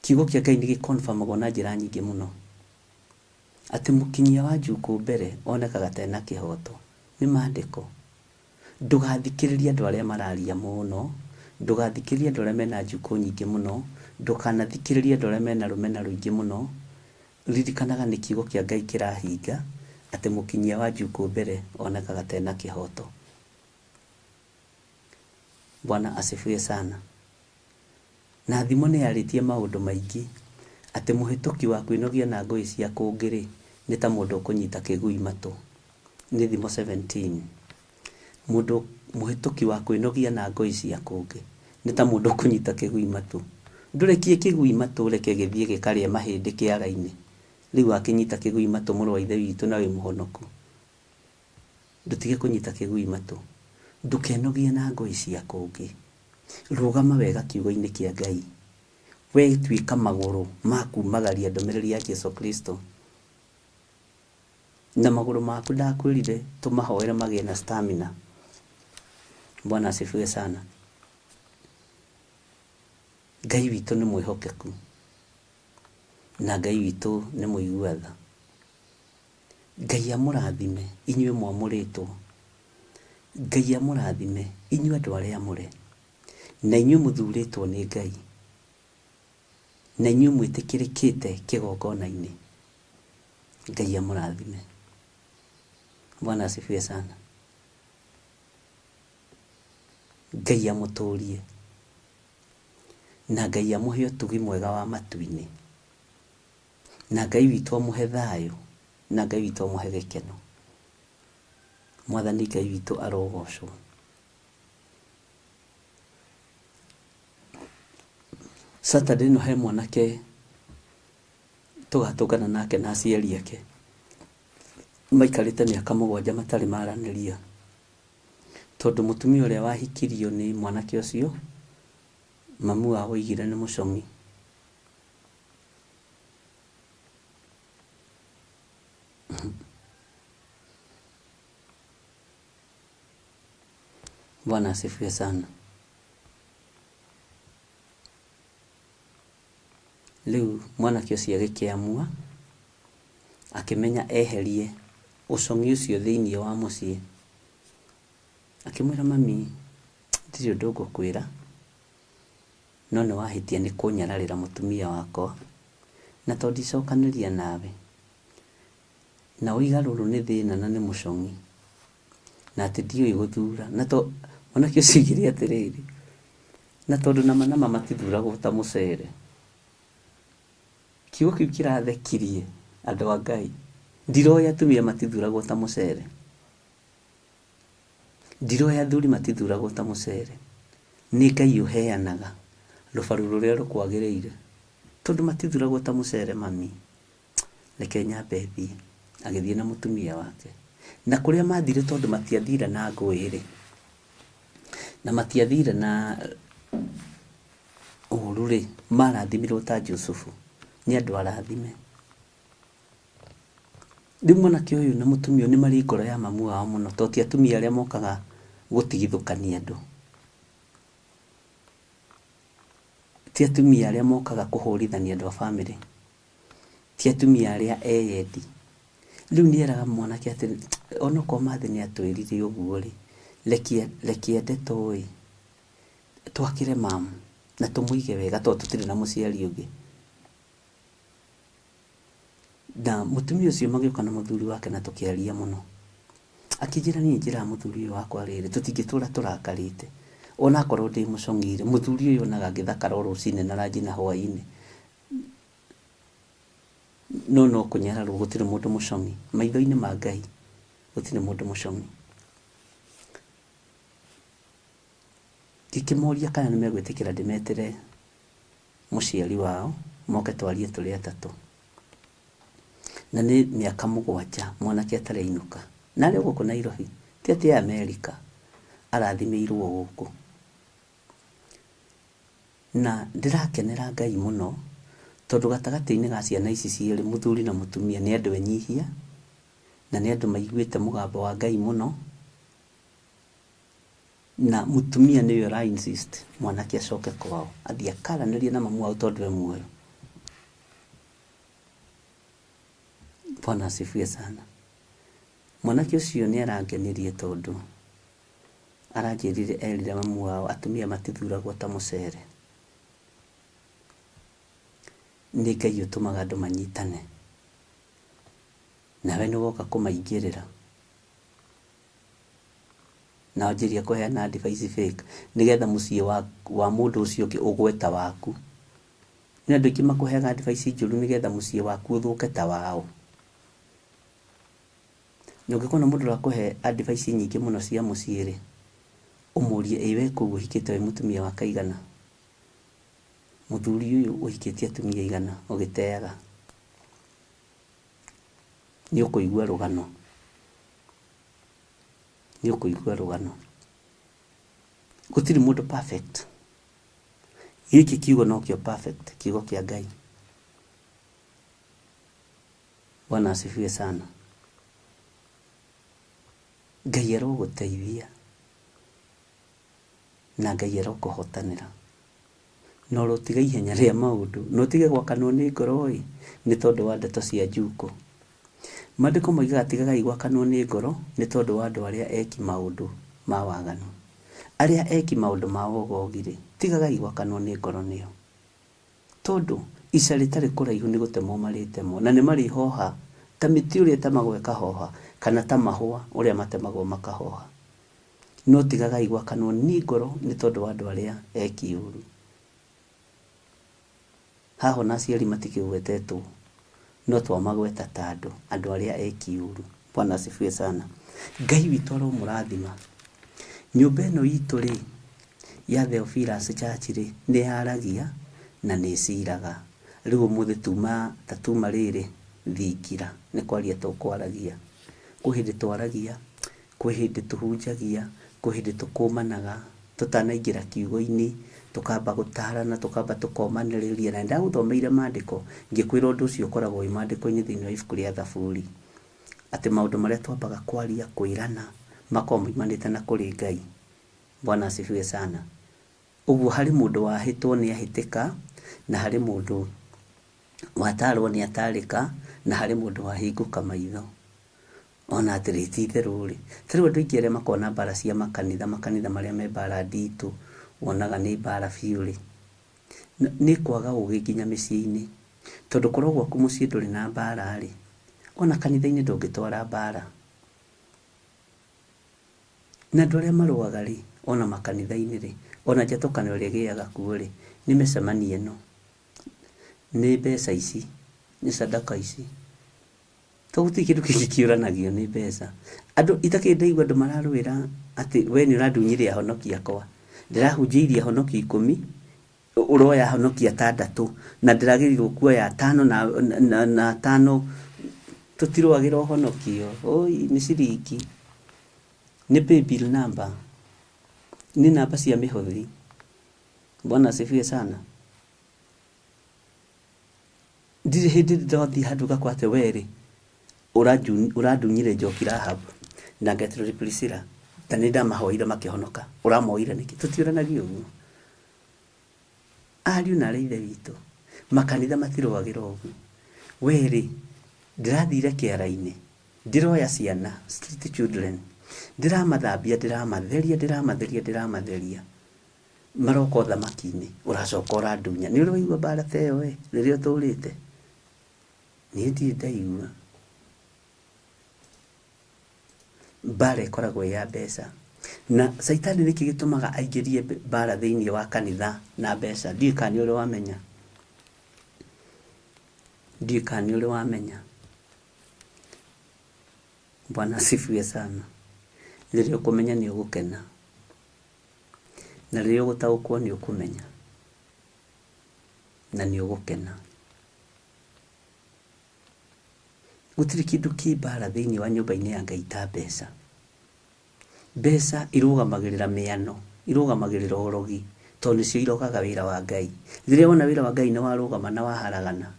Kiugo kĩa Ngai nĩ gĩkonfirmagwo na njĩra nyingĩ mũno. Atĩ mũkinyia wa njukũ mbere onekaga tena kĩhoto. Nĩ maandĩko. Ndũgathikĩrĩria andũ arĩa mararia mũno, ndũgathikĩrĩria andũ arĩa mena njukũ nyingĩ mũno, ndũkanathikĩrĩria andũ arĩa mena rũmena rũingĩ mũno. Ririkanaga nĩ kiugo kĩa Ngai kĩrahinga atĩ mũkinyia wa njukũ mbere onekaga tena kĩhoto. Bwana asifiwe sana. Na thimo nĩ yarĩtie maũndũ maingĩ atĩ mũhĩtũki wa kwĩnogia na ngũĩ cia kũngĩ nĩ ta mũndũ ũkũnyita kĩgui matũ. Nĩ thimo 17. Mũndũ mũhĩtũki wa kwĩnogia na ngũĩ cia kũngĩ nĩ ta mũndũ ũkũnyita kĩgui matũ. Ndũrekie kĩgui matũ, reke gĩthiĩ gĩkarĩe mahĩndĩ kĩara-inĩ. Rĩu akĩnyita kĩgui matũ mũrũ wa ithe witũ na wĩ mũhonoku. Ndũtige kũnyita kĩgui matũ. Ndũkenogie na ngũĩ cia kũngĩ. Rũgama wega kiugo-inĩ kĩa Ngai. We tuĩka magũrũ ma kumagaria ndũmĩrĩri ya Jesũ Kristo. Na magũrũ maku ndakwĩrire tũmahoere magĩe na stamina. Bwana asifiwe sana. Ngai witũ nĩ mwĩhokeku. Na Ngai witũ nĩ mũigua tha. Ngai amũrathime inyuĩ mwamũrĩtwo. Ngai amũrathime inyuĩ andũ arĩa mũre. Na inyuĩ mũthurĩtwo nĩ Ngai. Na inyuĩ mwĩtĩkĩrĩkĩte kĩgongona-inĩ. Ngai amũrathime. Bwana asifiwe sana. Ngai amũtũrie. Na Ngai amũhe ũtugi mwega wa matu-inĩ. Na Ngai witũ amũhe thayũ. Na Ngai witũ amũhe gĩkeno. Mwathani Ngai witũ arogocwo. Saturday no he mwanake tũgatũngana nake na aciari ake. Maikarĩte mĩaka 7 matarĩ maranĩria. Tondũ mũtumia ũrĩa wahikirio nĩ mwanake ũcio, mamu wao oigire nĩ mũcong'i. Bwana asifiwe sana. Rĩu mwanake ũcio agĩkĩamua akĩmenya eherie ũcong'i ũcio thĩinĩ wa mũciĩ. Akĩmwĩra mami, ndirĩ ũndũ ngũkwĩra, no nĩ wahĩtia nĩ kũnyararĩra mũtumia wakwa, na tondũ ndicokanĩria nawe, na ũiga rũrũ nĩ thĩna na nĩ mũcong'i, na atĩ ndiũĩ gũthura. Na to mwanake ũcio oigire atĩrĩrĩ, na tondũ nama matithuragwo ta mũcere. Kiugo kĩu kĩrathekirie andũ a Ngai. Ndiroya atumia matithuragwo ta mũcere. Ndiroya athuri matithuragwo ta mũcere. Nĩ Ngai ũheanaga rũbaru rũrĩa rũkwagĩrĩire. Tondũ matithuragwo ta mũcere mami. Reke nyambe thiĩ. Agĩthiĩ na mũtumia wake. Na kũrĩa mathire tondũ matiathire na ngũĩ-rĩ, na matiathire na ũru-rĩ marathimirwo ta Jusufu nĩ andũ arathime. Rĩu mwanake ũyũ na mũtumia ũyũ nĩ marĩ ngoro ya mamu wao mũno, tondũ ti atumia arĩa mokaga gũtigithũkania andũ, ti atumia arĩa mokaga kũhũrithania andũ a bamĩrĩ, ti atumia arĩa eyendi. Rĩu nĩeraga mwanake atĩ onokorwo mathĩ nĩ atwĩrire ũguo-rĩ, rekia ndeto ĩ twakĩre mamu na tũmũige wega tondũ tũtirĩ na mũciari ũngĩ. Na mũtumia ũcio magĩũka na mũthuri wake na tũkĩaria mũno, akĩnjĩra niĩ njĩra mũthuri ũyũ wakwa rĩrĩ, tũtingĩtũra tũrakarĩte, ona akorwo ndĩ mũcong'i-rĩ, mũthuri ũyũ onaga ngĩthakara o rũcinĩ na ranji na hwaĩ-inĩ, no kũnyararwo gũtirĩ mũndũ mũcong'i maitho-inĩ ma Ngai, gũtirĩ mũndũ mũcong'i. Ngĩkĩmoria kana nĩ megwĩtĩkĩra ndĩmetere mũciari wao moke twarie tũrĩ atatũ. Na nĩ mĩaka 7 mwanake atarainũka, na arĩ gũkũ Nairobi, ti atĩ e Amerika, arathimĩirwo gũkũ. Na ndĩrakenera Ngai mũno tondũ gatagatĩ-inĩ ga ciana ici cierĩ, mũthuri na mũtumia, nĩ andũ enyihia na nĩ andũ maiguĩte mũgambo wa Ngai mũno, na mũtumia nĩwe ũra insist mwanake acoke kwao athiĩ akaranĩrie na mamu wao tondũ we muoyo. Bwana asifiwe sana. Mwanake ũcio nĩ arangenirie tondũ aranjĩrire erire mamu wao atumia matithuragwo ta mũcere, nĩ Ngai ũtũmaga andũ manyitane, nawe nĩ woka kũmaingĩrĩra na wanjĩria kũheana advice fake nĩgetha mũciĩ wa mũndũ ũcio ũngĩ ũgweta waku. Nĩ andũ aingĩ makũheaga advice njũru nĩgetha mũciĩ waku ũthũke ta wao. Na ũngĩkona mũndũ ũrakũhe advice nyingĩ mũno cia mũciĩ-rĩ, ũmũrie ĩwe kũu ũhikĩte wĩ mũtumia wa kaigana, mũthuri ũyũ ũhikĩtie atumia igana ũgĩteaga, nĩ ũkũigua rũgano, nĩ ũkũigua rũgano. Gũtirĩ mũndũ perfect, gĩkĩ kiugo no kĩo perfect, kiugo kĩa Ngai. Bwana asifiwe sana. Ngai arogũteithia na Ngai arokũhotanĩra, no rũtiga ihenya rĩa maũndũ, no tige gwakanwo nĩ ngoro ĩ, nĩ tondũ wa ndeto cia njuko. Maandĩko moigaga tigagai gwakanwo nĩ ngoro nĩ tondũ wa andũ arĩa eki maũndũ ma waganu. Arĩa eki maũndũ ma wogogi-rĩ, tigagai gwakanwo nĩ ngoro nĩo, tondũ ica rĩtarĩ kũraihu nĩ gũtemwo marĩtemwo, na nĩ marĩhoha ta mĩtĩ ũrĩa ĩtemagwo ĩkahoha, kana ta mahũa ũrĩa matemagwo makahoha. No tigagai gwakanwo nĩ ngoro nĩ tondũ wa andũ arĩa eki ũru. Haho na aciari matikĩgwetetwo, no twamagweta ta andũ arĩa eki ũru. Bwana asifiwe sana. Ngai witũ aromũrathima. Nyũmba ĩno itũ-rĩ ya Theophilus Church-rĩ nĩ yaragia na nĩ ĩciraga. Rĩu ũmũthĩ tuma rĩrĩ thingira nĩ kwaria tũkwaragia. Kwĩ hĩndĩ twaragia, kwĩ hĩndĩ tũhunjagia, kwĩ hĩndĩ tũkũmanaga tũtanaingĩra kiugo-inĩ, tukamba gũtarana, tukamba tũkomanĩrĩria. Na ndagũthomeire maandĩko ngĩkwĩra ũndũ ũcio ũkoragwo wĩ maandĩko-inĩ thĩinĩ wa ibuku rĩa Thaburi, atĩ maũndũ marĩa twambaga kwaria, kwĩrana makorwo moimanĩte na kũrĩ Ngai. Bwana asifiwe sana. Ũguo harĩ mũndũ wahĩtwo nĩ ahĩtĩka, na harĩ mũndũ watarwo nĩ atarĩka, na harĩ mũndũ wahingũka maitho. Ona atĩrĩ ti itherũ-rĩ, tarĩu andũ aingĩ arĩa makona mbara cia makanitha marĩa me mbara nditũ, wonaga nĩ mbara biũ-rĩ, nĩ kwaga ũgĩ nginya mĩciĩ-inĩ, tondũ korwo gwaku mũciĩ ndũrĩ na mbara-rĩ, ona kanitha-inĩ ndũngĩtwara mbara. Na andũ arĩa marũaga-rĩ, ona makanitha-inĩ-rĩ, ona njatũkanĩro ĩrĩa ĩgĩaga kuo-rĩ, nĩ mĩcemanio ĩno, nĩ mbeca ici, nĩ sadaka ici, to gũtirĩ kĩndũ kĩngĩ kĩũranagio nĩ mbeca. Andũ itakĩndaigua andũ mararũĩra atĩ we nĩ ũrandunyire ahonoki akwa, ndĩrahunjĩirie ahonoki 10, ũroya ahonoki 6, na ndĩragĩrĩirwo kuoya 5 na 5. Tũtirũagĩra ũhonokio, oi nĩ ciringi, nĩ paybill number, nĩ namba cia mĩhothi. Bwana asifiwe sana. ndire hindi ndothi handu gakwate weri urandunyire njoki Rahab na ngetero Priscilla tani ndamahoire makihonoka uramoire niki tutiuranagia uguo ariu na reithe witu makanitha matirwagira uguo weri ndirathire kiara-ini ndiroya ciana street children ndiramathabia ndiramadheria maroko thamaki-ini uracoka urandunya ni uraigua bara teyo we riria uturite ni ndi ndaigua bara ikoragwo ya mbeca na saitani niki gitumaga aingirie bara thiini wa kanitha na mbeca ndikani uri wamenya Bwana asifiwe sana. Riria ukumenya ni ugukena na riria ugutaukwo ni ukumenya na ni ugukena. Gutiri kindu kibara thiini wa nyumba-ini ya Ngai ta mbeca. Mbeca irugamagirira miano, irugamagirira urogi, tondu cio irogaga wira wa Ngai. Riria wona wira wa Ngai ni warugama na waharagana,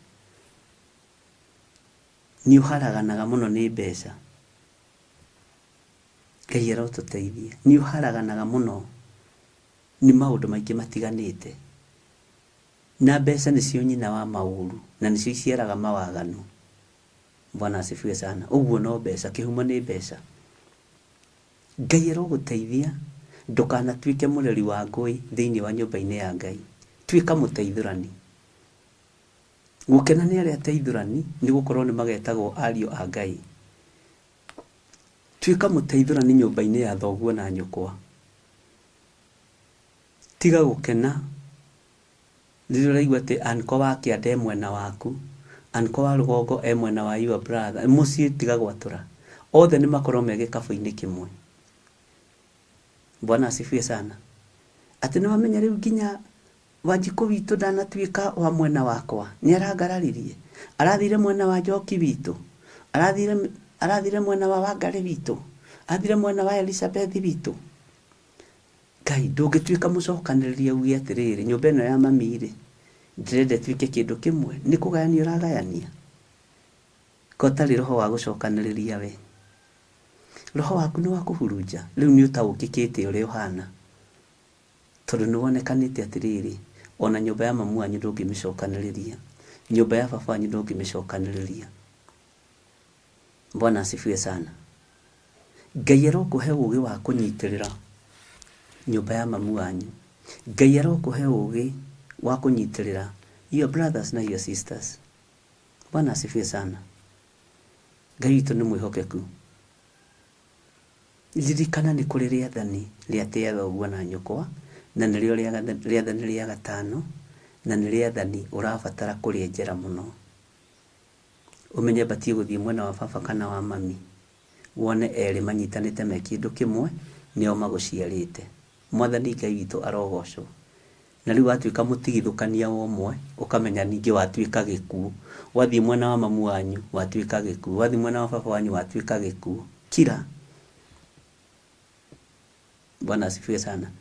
ni uharaganaga muno ni mbeca. Ngai arotuteithia, ni uharaganaga muno ni maundu maingi matiganite. Na mbeca nicio nyina wa mauru na nicio iciaraga mawaganu. Bwana asifiwe sana. Uguo no mbeca, kihumo ni mbeca. Ngai aroguteithia ndukanatuike mureri wa ngui thiini wa nyumba-ini ya Ngai. Tuika muteithurani. Gukena ni aria ateithurani ni gukorwo ni magetagwo ariu a Ngai. Tuika muteithurani nyumba-ini ya thoguo na nyukwa. Tiga gukena riria uraigua ati anko wake ande mwena waku, anko wa rugongo e mwena wa your brother, mucii tiga gwatura. Othe ni makorwo me gikabu-ini kimwe. Bwana asifiwe sana. Ati ni wamenya riu nginya Wanjiku witu ndanatuika wa mwena wakwa ni aragararirie, arathire mwena wa Njoki witu, arathire mwena wa Wangari witu, arathire mwena wa Elizabeth witu. Ngai ndungituika mucokaniriria uge atiriri nyumba ino ya mamiri ndirende tuike kindu kimwe, ni kugayania uragayania. Kotari roho wa gucokaniriria we, roho waku ni wa kuhurunja. Riu ni utaukikite uri uhana tondu ni wonekanite atiriri ona nyumba ya mamu wanyu ndungimicokaniriria, nyumba ya baba wanyu ndungimicokaniriria. Bwana asifiwe sana. Ngai arokuhe ugi wa kunyitirira nyumba ya mamu wanyu. Ngai arokuhe ugi wa kunyitirira your brothers na your sisters. Bwana asifiwe sana. Ngai witu ni mwihokeku. Ririkana ni kuri riathani riatia thoguo na nyukwa na nirio riathani ria gatano na ni riathani urabatara kurienjera muno. Umenye batie guthii mwena wa baba kana wa mami, wone eri manyitanite me kindu kimwe nio maguciarite. Mwathani Ngai witu arogocwo. Na riu watuika mutigithukania omwe ukamenya ningi watuika gikuo. Wathii mwena wa mamu wanyu watuika gikuo, wathii mwena wa baba wanyu watuika gikuo. Kira. Bwana asifiwe sana.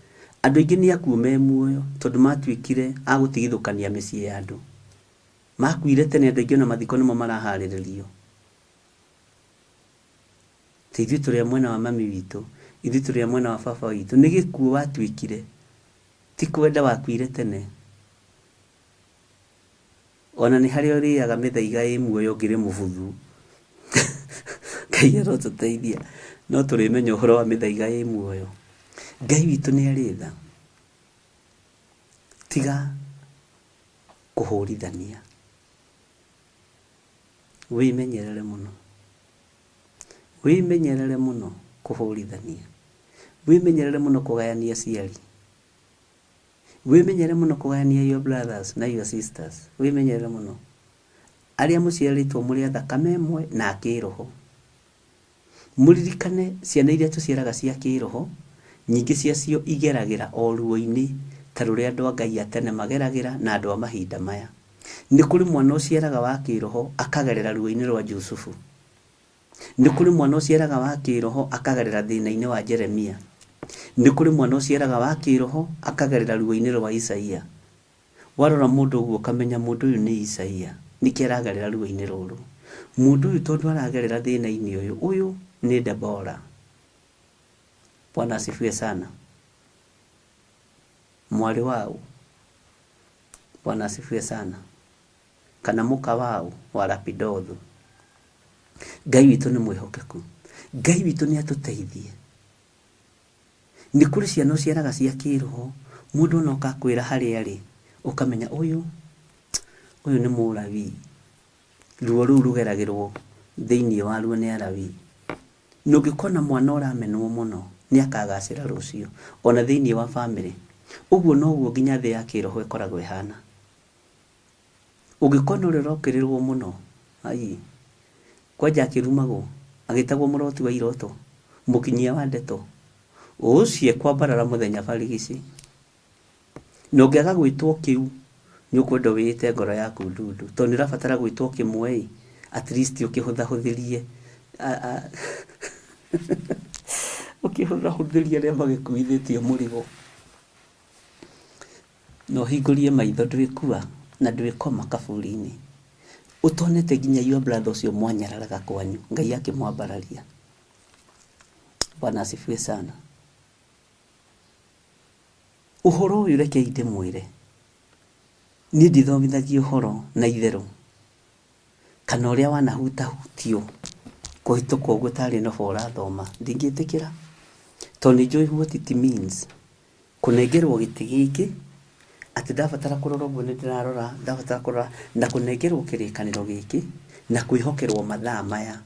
Andu aingi ni akuo me muoyo tondu matuikire agutigithukania micii ya andu. Makuire tene andu aingi ona mathiko nimo marahariririo. Ithuĩ tũrĩ mwena wa mami witũ, ithuĩ tũrĩ mwena wa baba witũ, nĩ gĩkuũ watuĩkire, ti kwenda wakuire tene. Ona nĩ harĩa ũrĩaga mĩthaiga ĩ muoyo ngĩrĩ mũbuthu. Ngai arotũteithia, no tũrĩmenya ũhoro wa mĩthaiga ĩ muoyo. Ngai witũ nĩ arĩ tha. Tiga kũhũrithania. Wĩmenyerere mũno. Wĩmenyerere mũno kũhũrithania. Wĩmenyerere mũno kũgayania aciari. Wĩmenyerere mũno kũgayania your brothers na your sisters. Wĩmenyerere mũno. Arĩa mũciarĩtwo mũrĩ a thakame ĩmwe na kĩroho. Mũririkane ciana iria tũciaraga cia kĩroho, nyingĩ ciacio igeragĩra o ruo-inĩ ta rũrĩa andũ a Ngai a tene mageragĩra na andũ a mahinda maya. Nĩ kũrĩ mwana ũciaraga wa kĩroho akagerera ruo-inĩ rwa Jusufu. Nĩ kũrĩ mwana ũciaraga wa kĩroho akagerera thĩna-inĩ wa Jeremia. Nĩ kũrĩ mwana ũciaraga wa kĩroho akagerera ruo-inĩ rwa Isaia. Warora mũndũ ũguo ũkamenya mũndũ ũyũ nĩ Isaia. nikiragerera ruo-ini ruru mundu uyu tondu aragerera thina-ini uyu ni Debora. Bwana asifiwe sana. Mwari wao, Bwana asifiwe sana, kana muka wao wa Lapidothu. Ngai witu ni mwihokeku, Ngai witu ni atuteithie. Ni kuri ciana uciaraga cia kiroho, mundu no kakwira hari ari ukamenya uyu ni murawi, ruo ruu rugeragirwo thiini wa ruo ni arawi. Nungikona mwana uramenwo muno ni akagacira rucio ona thiini wa family. Uguo noguo nginya thi ya kiroho ikoragwo ihana. Ungikona uri rokirirwo muno ai kwaja akirumagwo agitagwo muroti wa iroto mukinyia wa ndeto ucie kwambarara muthenya barigici nongiaga gwitwo kiu ni ukwenda wite ngoro yaku ndundu to ni rabatara gwitwo kimwe at least ukihutha-huthirie ukihutha-huthirie ria magikuithitio murigo no hingurie maitho ndwikua na ndwikoma kaburi-ini utonete nginya your brother ucio mwanyararaga kwanyu Ngai akimwambararia. Bwana asifiwe sana. Uhoro uyu reke inde mwire ni ndithomithagio uhoro na itheru kana uria wanahutahutio kuhituka uguo tari no bora thoma ndingitikira to ni njui what it means kunengerwo giti giki ati ndabatara kurora uguo ni ndirarora ndabatara kurora na kunengerwo kirikaniro giki na kwihokerwo mathaa maya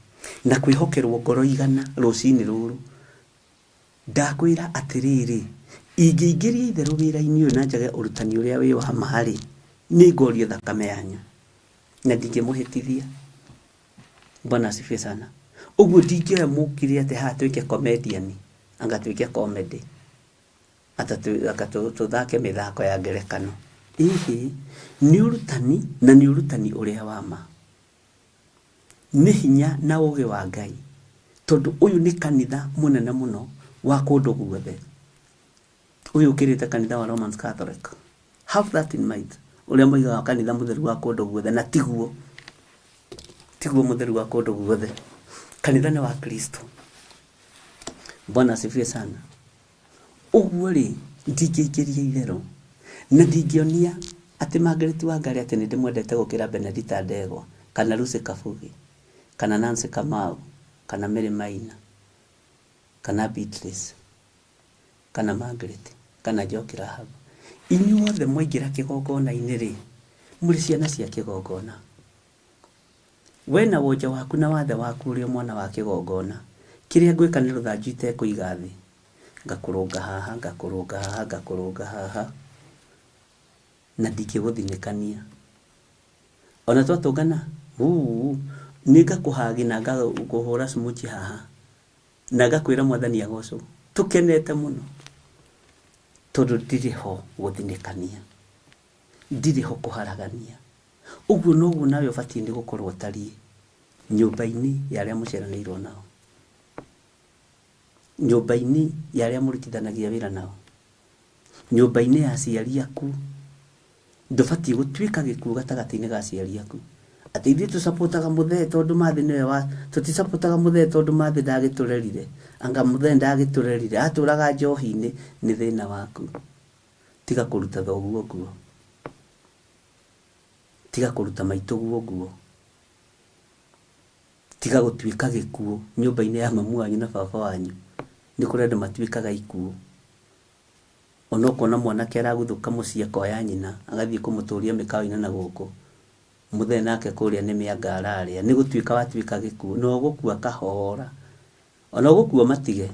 na kwihokerwo ngoro igana rucini ruru. Ndakwira atiriri ingĩingĩria itheru wĩra-inĩ ũyũ na njage ũrutani ũrĩa wĩ wa mahari nĩ ngorio thakame yanyu na ndingĩmũhĩtithia. Bwana asifiwe sana. Ũguo ndingĩoya mũkire atĩ haha twĩke comedian anga twĩke comedy tũthake mĩthako ya ngerekano. Ihi nĩ ũrutani na nĩ ũrutani ũrĩa wa ma, nĩ hinya na ũũgĩ wa Ngai tondũ ũyũ nĩ kanitha mũnene mũno wa kũndũ guothe. Uyu ukirite kanitha wa Roman Catholic, have that in mind. Uria moigaga kanitha mutheru wa kundu guothe na tiguo mutheru wa kundu guothe. Kanitha ni wa Kristo. Bwana asifiwe sana. Uguo ri ndingĩingĩria itheru na ndingĩonia ati Margaret Wangari ati ndimwendete gukira Benedita Ndegwa kana Lucy Kabugi kana Nancy Kamau kana Mary Maina kana Beatrice kana Margaret kana Njoki Rahab. Inyuothe mwaingira kigongona-inĩ ri muri ciana cia kigongona. Wena wonja waku na wathe waku uri mwana wa kigongona. Kiria ngwika ni ruthanju itekũiga thi ngakurunga haha ngakurunga haha ngakurunga haha na ndingĩgũthinĩkania ona twatũngana nĩ ngakũhagi na ngakũhũra smuchi haha na ngakwĩra Mwathani agocwo. Tukenete muno tondu ndirĩ ho gũthinĩkania, ndirĩ ho kũharagania. Ũguo noguo nawe ũbatiĩ nĩ gũkorwo tariĩ nyũmba-inĩ ya arĩa mũceranĩirwo nao, nyũmba-inĩ ya arĩa mũrutithanagia wĩra nao, nyũmba-inĩ ya aciari aku. Ndũbatiĩ gũtuĩka gĩkuũ gatagatĩ-inĩ ga aciari aku atĩ ithuĩ tũsapotaga mũthee tondũ mathi nĩwe wa tũtisapotaga mũthee tondũ mathi ndagĩtũrerire anga mũthee ndagĩtũrerire atũraga njohi-inĩ. Nĩ thĩna waku. Tiga kũruta thoguo nguo, tiga kũruta maitũguo nguo, tiga gũtuĩka gĩkuũ nyũmba-inĩ ya mamu wanyu na baba wanyu. Nĩ kũrĩ andũ matuĩkaga ikuũ. Ona ũkona mwanake aragũthũka mũciĩ akoya nyina agathiĩ kũmũtũria mĩkawa-inĩ na gũkũ mũthee nake kũrĩa nĩ mĩanga ararĩa. Nĩ gũtuĩka watuĩka gĩkuũ na ũgũkua kahora ona ũgũkua matige.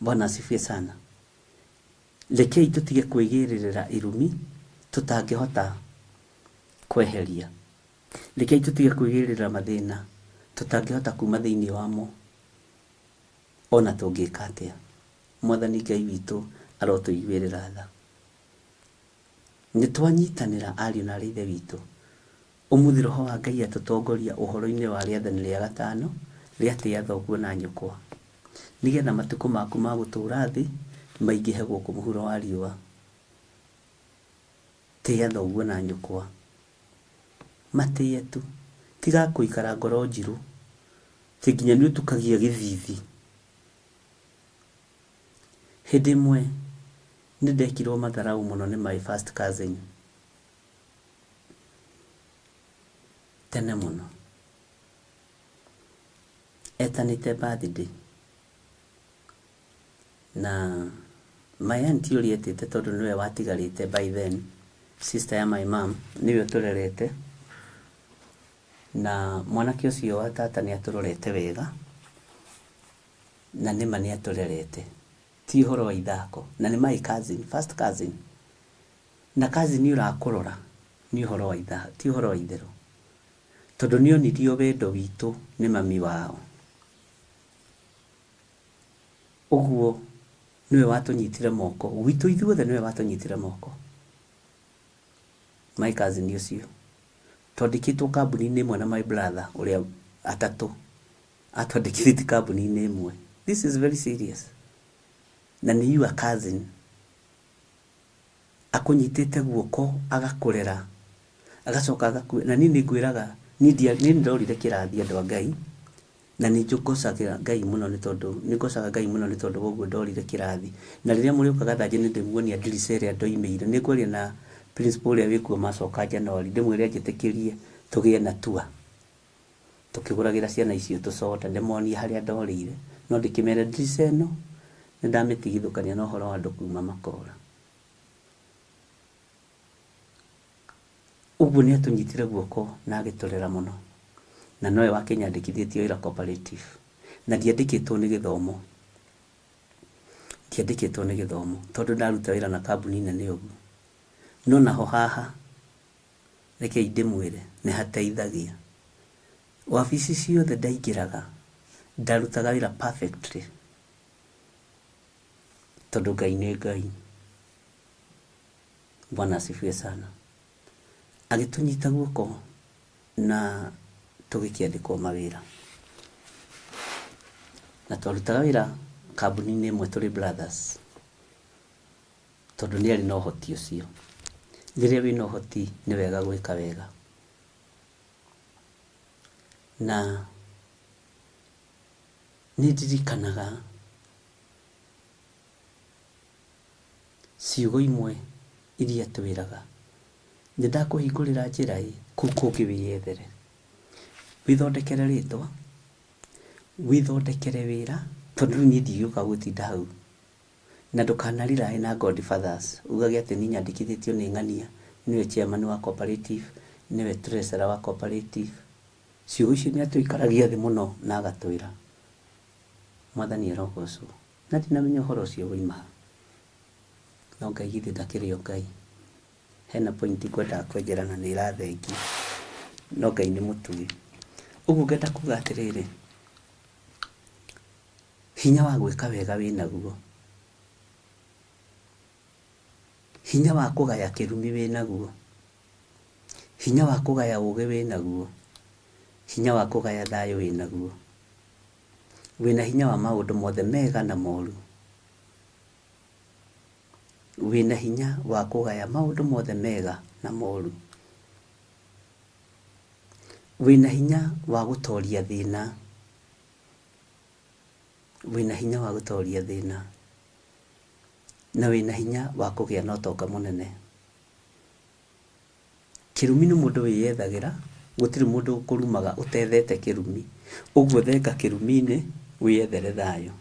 Bwana asifiwe sana. Rekei tutige kwĩgĩrĩrĩra irumi tutangĩhota kweheria. Rekei tutige kwĩgĩrĩrĩra mathĩna tutangĩhota kuma thĩinĩ wamo ona tũngĩka atĩa. Mwathani Ngai witũ arotũiguĩrĩra tha. Nĩ twanyitanĩra ariũ na ithe witũ. Ũmũthĩ Roho wa Ngai atũtongoria ũhoro-inĩ wa rĩathani rĩa gatano rĩa tĩa thoguo na nyũkwa, nĩgetha matukũ maku ma gũtũũra thĩ maingĩhe gũkũ mũhuro wa riũa. Tĩa thoguo na nyũkwa matĩe tu, tiga kũikara ngoro njirũ tĩ nginya nĩ ũtukagia gĩthithi. Hĩndĩ ĩmwe nĩ ndekirwo matharau mũno nĩ my first cousin tene mũno, etanĩte birthday, na my auntie ũrĩa etĩte tondũ nĩwe watigarĩte by then, sister ya my mom, nĩwe ũtũrerete, na mwanake ũcio wa tata nĩ atũrorete wega, na nĩma nĩ atũrerete, ti ũhoro wa ithako, na nĩ my cousin, first cousin, na cousin ũrakũrora nĩ ũhoro wa ithako, ti ũhoro wa itherũ, tondũ nĩ onirio wendo witũ nĩ mami wao. Ũguo nĩwe watũnyitire moko, gwitũ ithuothe nĩwe watũnyitire moko, my cousin ũcio, twandĩkĩtwo kambuni-inĩ ĩmwe na my brother ũrĩa atatũ, atwandĩkithĩtie kambuni-inĩ ĩmwe. This is very serious. Na nĩ your cousin akũnyitĩte guoko agakũrera, agacoka agakuä, na niĩ nĩ ngwĩraga nĩ ndorire kĩrathi andũ a Ngai, na nĩ ngocagĩra Ngai mũno nĩ tondũ woguo ndorire kĩrathi. Na rĩrĩa mũrĩũka gathanjĩ nĩ ndĩmuonia ndirica ĩrĩa ndoimĩire, nĩ ngwaria na principal ũrĩa wĩkuo macoka Januari, ndĩmwĩre njĩtĩkĩrie tũgĩe na tour, tũkĩgũragĩra ciana icio tũcoda, ndĩmonie harĩa ndorĩire, no ndĩkĩmere ndirica ĩno nĩ ndamĩtigithũkania na ũhoro wa andũ kuma Makora. Ũguo nĩ atũnyitire guoko na agĩtũrera mũno, na nowe wakĩnyandĩkithĩtie wĩra cooperative, na ndiandĩkĩtwo nĩ gĩthomo, tondũ ndaruta wĩra na kambuni nene ũguo, no naho haha rekei ndĩmwĩre nĩ hateithagia. Wabici ciothe ndaingĩraga ndarutaga wĩra perfectly, tondũ Ngai nĩ Ngai. Bwana asifiwe sana. Agĩtũnyita guoko na tũgĩkĩandĩkwo mawĩra, na twarutaga wĩra kambuni-inĩ ĩmwe tũrĩ brothers, tondũ nĩ arĩ na ũhoti ũcio. Rĩrĩa wĩna ũhoti nĩ wega gwĩka wega, na nĩ ndirikanaga ciugo imwe iria twĩraga, nĩ ndakũhingũrĩra njĩra kũu kũngĩ wĩyethere, wĩthondekere rĩtwa, wĩthondekere wĩra, tondũ rĩu niĩ ndigĩũka gũtinda hau, na ndũkanarirahe na Godfathers ugage atĩ niĩ nyandĩkithĩtio nĩ ng'ania, nĩwe chairman wa cooperative, nĩwe treasurer wa cooperative. Ciugo icio nĩ atũikaragia thĩ mũno na agatwĩra, Mwathani arogocwo, na ndinamenya ũhoro ũcio woima, no Ngai githĩ ndakĩrĩ o Ngai. Hena point ngwendaga kwenjera na nĩ ĩrathengia, no Ngai nĩ mũtugi. Ũguo ngenda kuga atĩrĩrĩ, hinya wa gwĩka wega wĩnaguo, hinya wa kũgaya kĩrumi wĩnaguo, hinya wa kũgaya ũũgĩ wĩnaguo, hinya wa kũgaya thayũ wĩnaguo, wĩna hinya wa maũndũ mothe mega na moru, wĩna hinya wa kũgaya maũndũ mothe mega na moru, wĩna hinya wa gũtoria thĩna, wĩna hinya wa gũtoria thĩna, na wĩna hinya wa kũgĩa na ũtonga mũnene. Kĩrumi nĩ mũndũ wĩyethagĩra, gũtirĩ mũndũ ũkũrumaga ũtethete kĩrumi, ũguo thenga kĩrumi-inĩ wĩyethere thayũ.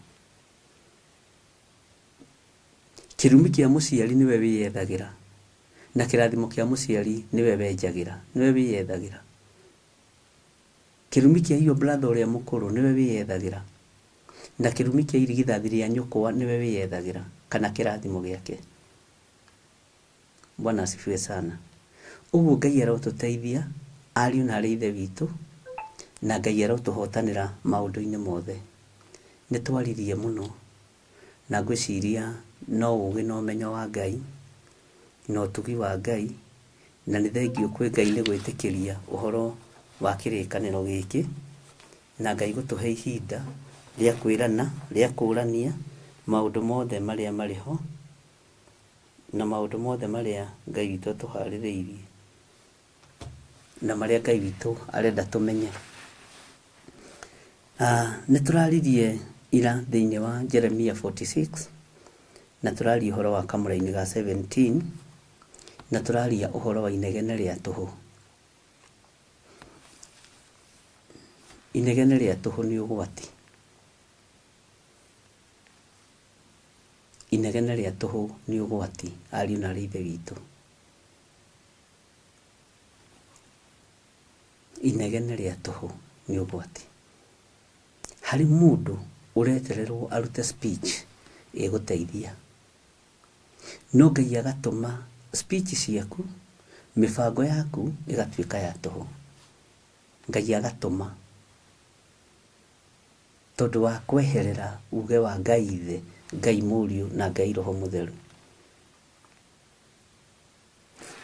Kĩrumi kĩa mũciari nĩwe wĩyethagĩra, na kĩrathimo kĩa mũciari nĩwe wenjagĩra, nĩwe wĩyethagĩra. Kĩrumi kĩa iyo brother ũrĩa mũkũrũ nĩwe wĩyethagĩra, na kĩrumi kĩa irigithathi rĩa nyũkwa nĩwe wĩyethagĩra, kana kĩrathimo gĩake. Bwana asifiwe sana. Ũguo Ngai arotũteithia, ariũ na arĩ ithe witũ, na Ngai arotũhotanĩra maũndũ-inĩ mothe. Nĩ twaririe mũno, na ngwĩciria no ũũgĩ na ũmenyo wa Ngai, na ũtugi wa Ngai, na nĩ thengiũ kwĩ Ngai nĩ gwĩtĩkĩria ũhoro wa kĩrĩkanĩro gĩkĩ, na Ngai gũtũhe ihinda rĩa kwĩrana, rĩa kũrania maũndũ mothe marĩa marĩ ho, na maũndũ mothe marĩa Ngai witũ atũharĩrĩirie. na maria Ngai witũ arenda tũmenye. Nĩ tũraririe ira thĩinĩ wa Jeremia 46 na tũraria ũhoro wa kamũra-inĩ ga 17 na tũraria ũhoro wa inegene rĩa tũhũ. Inegene rĩa tũhũ nĩ ũgwati. Inegene rĩa tũhũ nĩ ũgwati, ariũ na aarĩ a Ithe witũ. Inegene rĩa tũhũ nĩ ũgwati. Harĩ mũndũ ũretererwo arute speech ĩgũteithia, no Ngai agatũma speech ciaku, mĩbango yaku ĩgatuĩka ya tũhũ. Ngai agatũma tondũ wa kweherera uge wa Ngai Ithe, Ngai Mũriũ na Ngai Roho Mũtheru.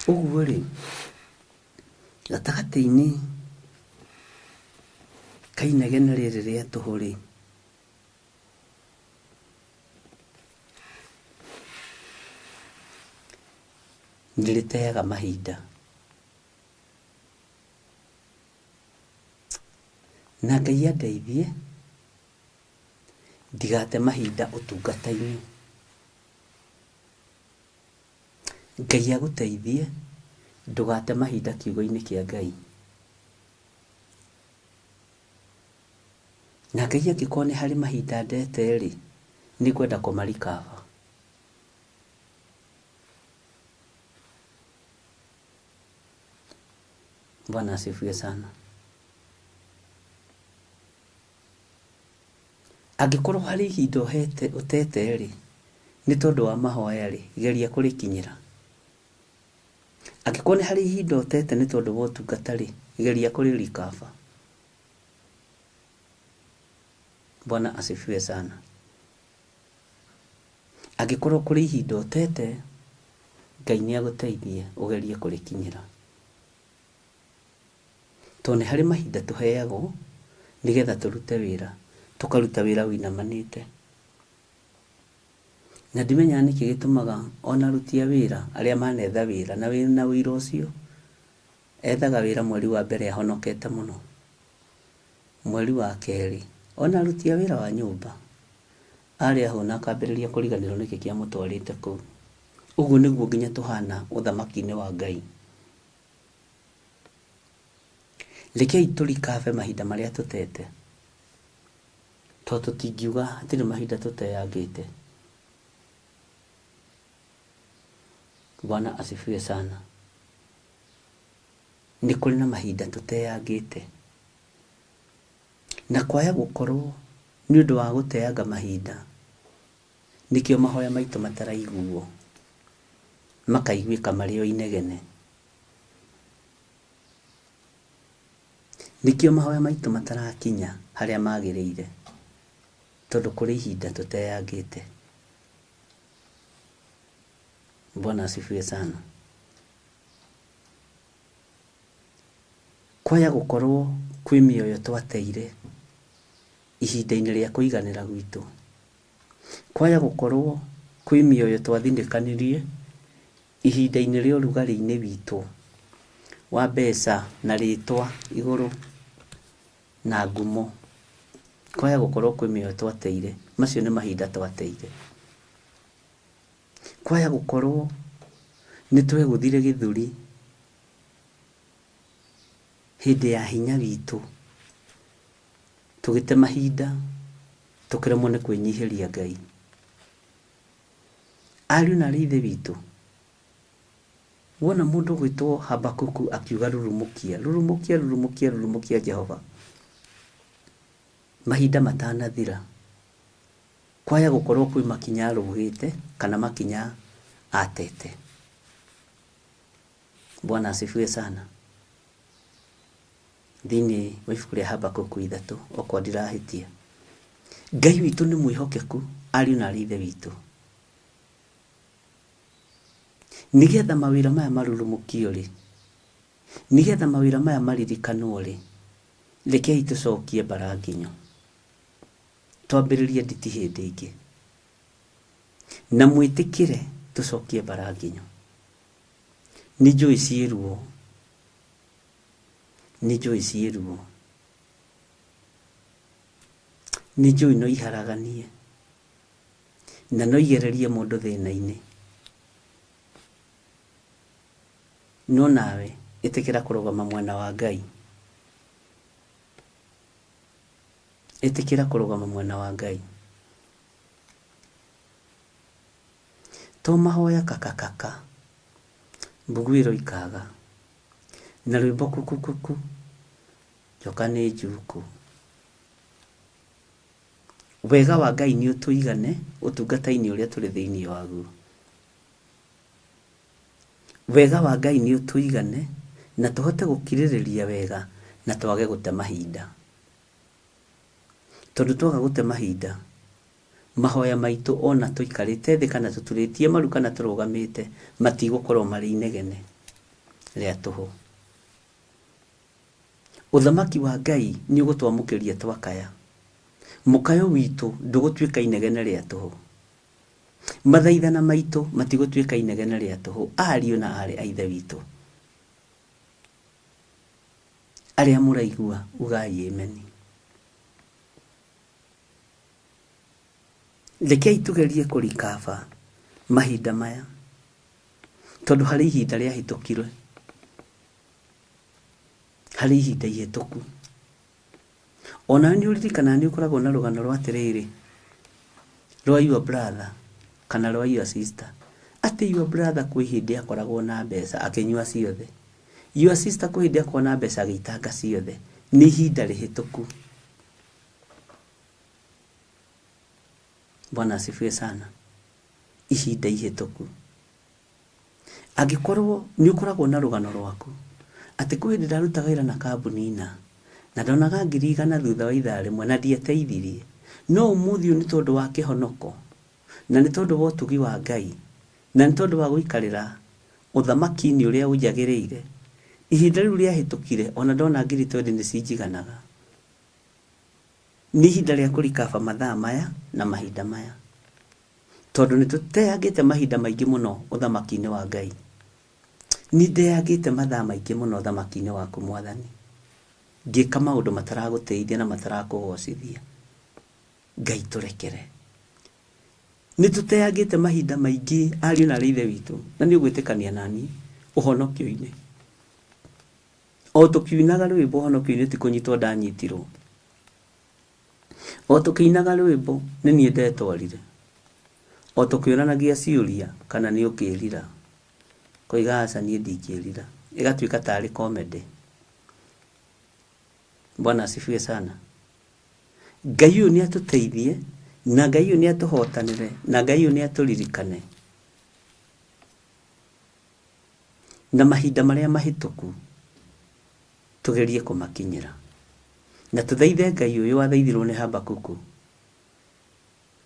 Ũguo rĩ, gatagatĩ-inĩ ka inegene rĩrĩ rĩa tũhũ rĩ, nĩrĩteaga mahinda. Na Ngai andeithie ndigate mahinda ũtungata-inĩ. Ngai agũteithie ndũgate mahinda kiugo-inĩ kĩa Ngai. Na Ngai angĩkorwo nĩ harĩ mahinda ndete rĩ, nĩ kwenda kũmarikaba. Bwana asifiwe sana. Angĩkorwo harĩ ihinda ũtete rĩ, nĩ tondũ wa mahoya rĩ, geria kũrĩkinyĩra. Angĩkorwo nĩ harĩ ihinda ũtete nĩ tondũ wa ũtungata rĩ, geria kũrĩrikaba. Bwana asifiwe sana. Angĩkorwo kũrĩ ihinda ũtete, Ngai nĩ agũteithie ũgerie kũrĩkinyĩra. Tondũ nĩ harĩ mahinda tũheagwo nĩgetha tũrute wĩra, tũkaruta wĩra wĩinamanĩte. Na ndimenya nĩkĩ gĩtũmaga ona aruti a wĩra arĩa manetha wĩra na wĩna wĩra ũcio, ethaga wĩra mweri wa mbere ahonokete mũno. Mweri wa kerĩ, ona aruti a wĩra wa nyũmba arĩa ho na akambĩrĩria kũriganĩrwo nĩkĩ kĩamũtwarĩte kũu. Ũguo nĩguo nginya tũhana ũthamaki-inĩ wa Ngai. Rekei tũrikabe mahinda marĩa tũtete, tondũ tũtingiuga hatirĩ mahinda tũteangĩte. Bwana asifiwe sana. Nĩ kũrĩ na mahinda tũteangĩte, na kwaya gũkorwo nĩ ũndũ wa gũteanga mahinda, nĩkĩo mahoya maitũ mataraiguo, makaiguĩka marĩ o inegene. Nĩkĩo mahoya maitũ matarakinya harĩa magĩrĩire, tondũ kũrĩ ihinda tũteangĩte. Bwana asifiwe sana. Kwaya gũkorwo kwĩ mĩoyo twateire ihinda-inĩ rĩa kũiganĩra gwitũ. Kwaya gũkorwo kwĩ mĩoyo twathinĩkanirie ihinda-inĩ rĩa ũrugarĩ-inĩ witũ wa mbeca na rĩtwa igũrũ na ngumo. Kwaya gũkorwo kwĩ mĩoyo twateire, macio nĩ mahinda twateire. Kwaya gũkorwo nĩ twegũthire gĩthũri hĩndĩ ya hinya witũ, tũgĩte mahinda tũkĩremwo nĩ kwĩnyihĩria Ngai. Ariũ na aarĩ a Ithe witũ, wona mũndũ gwĩtwo Habakuku akiuga rurumukia, rurumukia, rurumukia, rurumukia Jehova, mahinda matanathira, kwaya gũkorwo kwĩ makinya arũgĩte kana makinya atete. Bwana asifiwe sana. Thĩinĩ wa ibuku rĩa Habakuku 3, okorwo ndirahĩtia, Ngai witũ nĩ mwĩhokeku, ariũ na aarĩ a Ithe witũ, nĩgetha mawĩra maya marurumukio rĩ, nĩgetha mawĩra maya maririkanwo rĩ, rekei tũcokie mbaranginyo, twambĩrĩrie nditi hĩndĩ ĩngĩ, na mwĩtĩkĩre tũcokie mbaranginyo. Nĩ njũĩ ciĩrwo nĩ njũĩ ciĩruo, nĩ njũĩ no iharaganie na no igererie mũndũ thĩna-inĩ, no nawe ĩtĩkĩra kũrũgama mwena wa Ngai, ĩtĩkĩra kũrũgama mwena wa Ngai. To mahoya kakakaka mbugwĩro ikaga na rwĩmbo kukukuku njoka nĩ njuku. Wega wa Ngai nĩ ũtũigane ũtungata-inĩ ũrĩa tũrĩ thĩinĩ waguo. Wega wa Ngai nĩ ũtũigane na tũhote gũkirĩrĩria wega na twage gũte mahinda. Tondũ twaga gũte mahinda, mahoya maitũ ona tũikarĩte thĩ kana tũturĩtie maru kana tũrũgamĩte matigũkorwo marĩ inegene rĩa tũhũ. Ũthamaki wa Ngai nĩ ũgũtwamũkĩria twakaya. Mũkayo witũ ndũgũtuĩka inegene rĩa tũhũ. Mathaithana maitũ matigũtuĩka inegene rĩa tũhũ. Ariũ na arĩ a Ithe witũ, arĩa mũraigua ugai ameni. Rekei tugerie kũrikaba mahinda maya, tondũ harĩ ihinda rĩa hĩtũkirwe, harĩ ihinda ihĩtũku. Ona nĩ ũririkana nĩ ũkoragwo na rũgano rwa atĩrĩrĩ, rwa your brother kana rwa your sister. Atĩ your brother kwĩ hĩndĩ akoragwo na mbeca akĩnyua ciothe, your sister kwĩ hĩndĩ akoragwo na mbeca agĩitanga ciothe. Nĩ ihinda rĩhĩtũku. Bwana asifiwe sana. Ihinda ihĩtũku. Angĩkorwo nĩ ũkoragwo na rũgano rwaku atĩ kwĩ hĩndĩ ndarutaga wĩra na kambuni na ndonaga 100,000 thutha wa ithaa rĩmwe na ndiateithirie, no ũmũthĩ nĩ tondũ wa kĩhonoko na nĩ tondũ wa ũtugi wa Ngai na nĩ tondũ wa gũikarĩra ũthamaki-inĩ ũrĩa ũnjagĩrĩire, ihinda rĩu rĩahĩtũkire ona ndona 2020 nĩ cinjiganaga. Nĩ ihinda rĩa kũrikaba mathaa maya na mahinda maya, tondũ nĩ tũteangĩte mahinda maingĩ mũno ũthamaki-inĩ wa Ngai. Nĩ ndeangĩte mathaa maingĩ mũno ũthamaki-inĩ waku Mwathani, ngĩka maũndũ mataragũteithia na matarakũgocithia. Ngai tũrekere. Nĩ tũteangĩte mahinda maingĩ ariũ na arĩ a Ithe witũ, na nĩ ũgwĩtĩkania nani ũhonokio-inĩ. O tũkiunaga rwĩmbo ũhonokio-inĩ ti kũnyitwo ndanyitirwo. O tũkĩinaga rwĩmbo nĩ niĩ ndetwarire. O tũkĩonanagia ciũria kana nĩ ũkĩrira. Koiga aca niĩ ndingĩrira. Ĩgatuĩka tarĩ comedy. Bwana asifiwe sana. Ngai ũyũ nĩ atũteithie na Ngai ũyũ nĩ atũhotanĩre na Ngai ũyũ nĩ atũririkane. Na mahinda marĩa mahĩtũku tugerie kũmakinyĩra. Na tũthaithe Ngai ũyũ wathaithirwo nĩ Habakuku,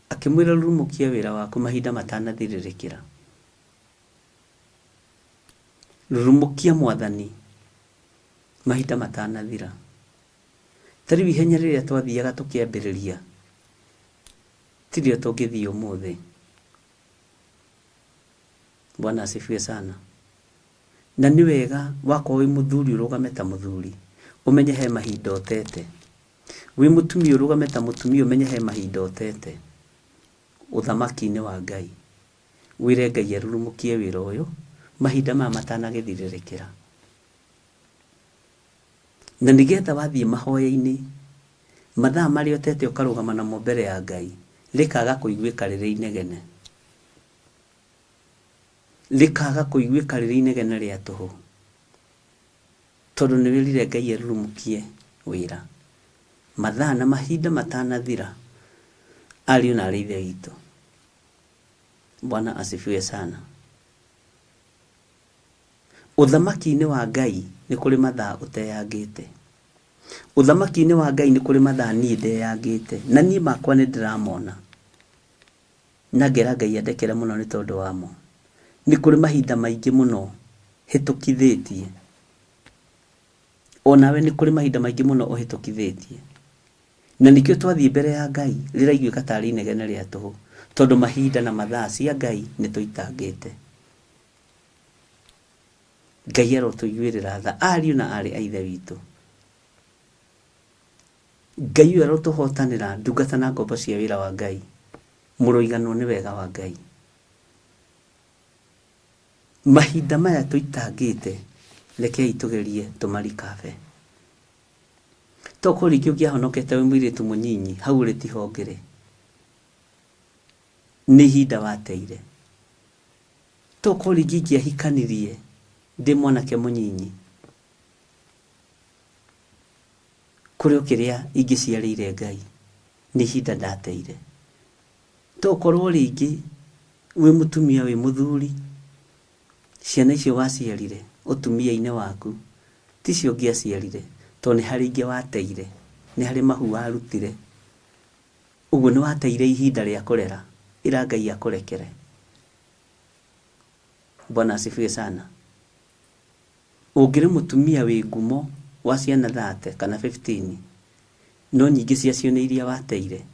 akĩmwĩra rurumũkia wĩra waku mahinda matanathirĩrĩkĩra. Rurumũkia Mwathani mahinda matanathira. Tarĩu ihenya rĩrĩa twathiaga tũkĩambĩrĩria tirĩo tũngĩthiĩ ũmũthĩ. Bwana asifiwe sana. Na nĩ wega wakorwo wĩ mũthuri ũrũgame ta mũthuri, ũmenye he mahinda ũtete. Wĩ mũtumia ũrũgame ta mũtumia, ũmenye he mahinda ũtete ũthamaki-inĩ wa Ngai. Wĩre Ngai arurumũkie wĩra ũyũ mahinda maya matanagĩthirĩrĩkĩra. Na nĩgetha wathiĩ mahoya-inĩ, mathaa marĩa ũtete ũkarũgama namo mbere ya Ngai, rĩkaga kũiguĩka rĩrĩ inegene. Rĩkaga kũiguĩka rĩrĩ inegene rĩa tũhũ. Tondũ nĩ wĩrire Ngai arurumũkie wĩra mathaa na mahinda matanathira ariũ na arĩ a Ithe witũ. Bwana asifiwe sana. Ũthamaki-inĩ wa Ngai nĩ kũrĩ mathaa ũteangĩte. Ũthamaki-inĩ wa Ngai nĩ kũrĩ mathaa niĩ ndeangĩte, na niĩ makwa nĩ ndĩramona. Na ngera Ngai andekere mũno nĩ tondũ wamo. Nĩ kũrĩ mahinda maingĩ mũno hĩtũkithĩtie. Onawe nĩ kũrĩ mahinda maingĩ mũno ũhĩtũkithĩtie. Na nĩkĩo twathiĩ mbere ya Ngai rĩraiguĩka tarĩ inegene rĩa tũhũ, tondũ mahinda na mathaa cia Ngai nĩ tũitangĩte. Ngai arotũiguĩrĩra tha ariũ na arĩ a Ithe witũ. Ngai uyu arotuhotanira ndungata na ngombo cia wira wa Ngai. Muroigano ni wega wa Ngai. Mahinda maya tuitangite rekei tugerie tumarikabe. Toko rikio kia honokete we mwiritu munyinyi hau riti hongere. Ni hinda wateire. Toko rigikia hikanirie ndi mwanake munyinyi. Kurio kiria ingiciarire Ngai ni hinda ndateire. Tokorwo ringi we mutumia we muthuri ciana icio waciarire utumia-ine waku ticio ngiaciarire to ni hari ingi wateire ni hari mahu warutire uguo ni wateire ihinda ria kurera ira Ngai akurekere. Bwana asifiwe sana. Ungire mutumia we ngumo wa ciana 30 kana 15 no nyingi ciacio ni iria wateire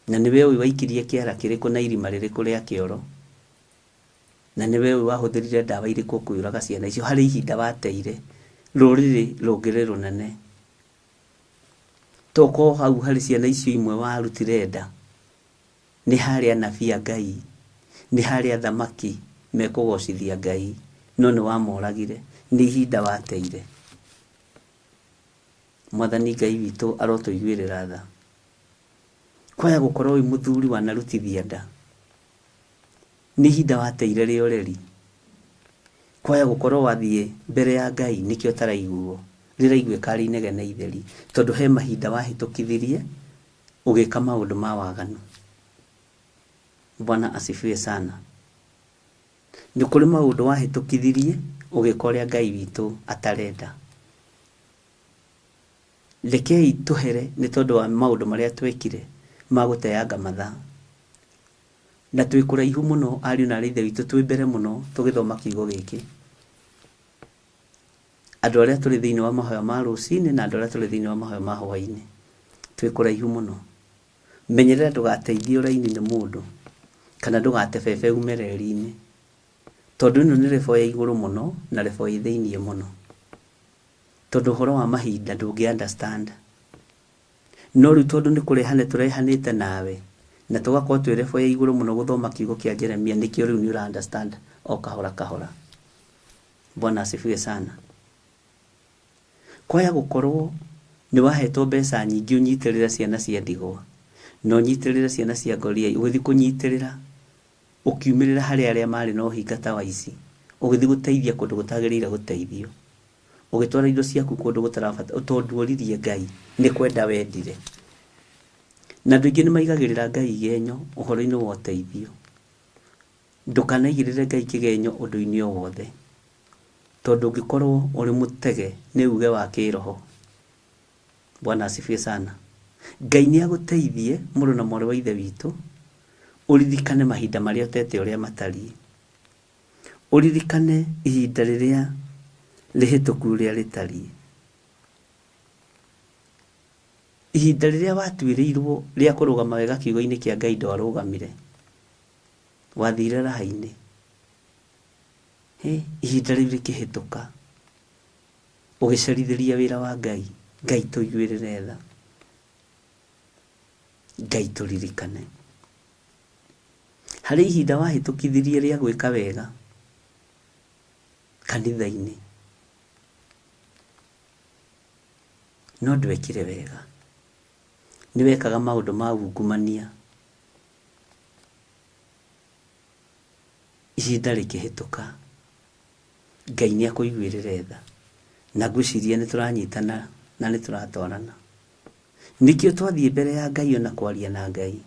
na niwe uyu waikirie kiara kiriku na irima ririku ria kioro na niwe uyu wahuthirire ndawa iriku kuyuraga ciana icio hari ihinda wateire ruriri rungire runene. Toko hau hari ciana icio imwe warutire nda ni hari anabii a Ngai ni hari athamaki mekugocithia Ngai no ni wamoragire ni ihinda wateire. Mwathani Ngai witu arotuiguirira tha. Kwaya gukorwo wi muthuri wanarutithia nda ni ihinda wateire rioreri. Kwaya gukorwo wathie mbere ya Ngai nikio taraiguo riraigwe kari inegene itheri tondu he mahinda wahitukithirie ugika maundu ma waganu. Bwana asifiwe sana. Ni kuri maundu wahitukithirie ugika uria Ngai witu atarenda. Rekei tuhere ni tondu wa maundu maria twekire maguteanga mathaa na twi kuraihu muno ariu na arithe witu twi mbere muno tugithoma kiugo giki. Andu aria turi thiini wa mahoya ma rucini na andu aria turi thiini wa mahoya ma hwaini twi kuraihu muno. Menyerera ndugateithio raini ni mundu kana ndugatebebe umereri-ini tondu ino ni rebo ya iguru muno na rebo ya thiini muno tondu horo wa mahinda ndungi understand. No riu tondu ni kurehane turehanite nawe na tugakorwo twi rebo ya iguru muno guthoma kiugo kia Jeremia nikio riu ni ura understand o kahora kahora. Bwana asifiwe sana. Kwaya gukorwo ni wahetwo mbeca nyingi unyitirira ciana cia ndigwa no nyitirira ciana cia ngoria ugithi kunyitirira ukiumirira hari aria mari no hingata wa ici ugithi guteithia kundu gutagirira guteithio ugitwara indo ciaku kundu gutarabata utonduoririe Ngai ni kwenda wendire na ndingi ni maigagirira Ngai genyo uhoro-ini wa uteithio. Ndukanaigirire Ngai kigenyo undu-ini o wothe tondu ungikorwo uri mutege ni uge wa kiroho. Bwana asifiwe sana. Ngai ni aguteithie muru na mwari wa ithe witu uririkane mahinda maria utete uria matari. Uririkane ihinda riria rihituku ria ritari. Ihinda riria watuirirwo ria kurugama wega kiugo-ini kia Ngai ndwarugamire wathire raha-ini. Ihinda riu rikihituka ugicerithiria wira wa Ngai. Ngai tuiguirire tha. Ngai turirikane. Hari ihinda wahitukithirie ria gwika wega kanitha-ini no ndwekire wega. Ni wekaga maundu ma ungumania. Ihinda rikihituka Ngai ni akuiguirire tha na ngwiciria ni turanyitana na ni turatwarana. Nikio twathie mbere ya Ngai ona kwaria na Ngai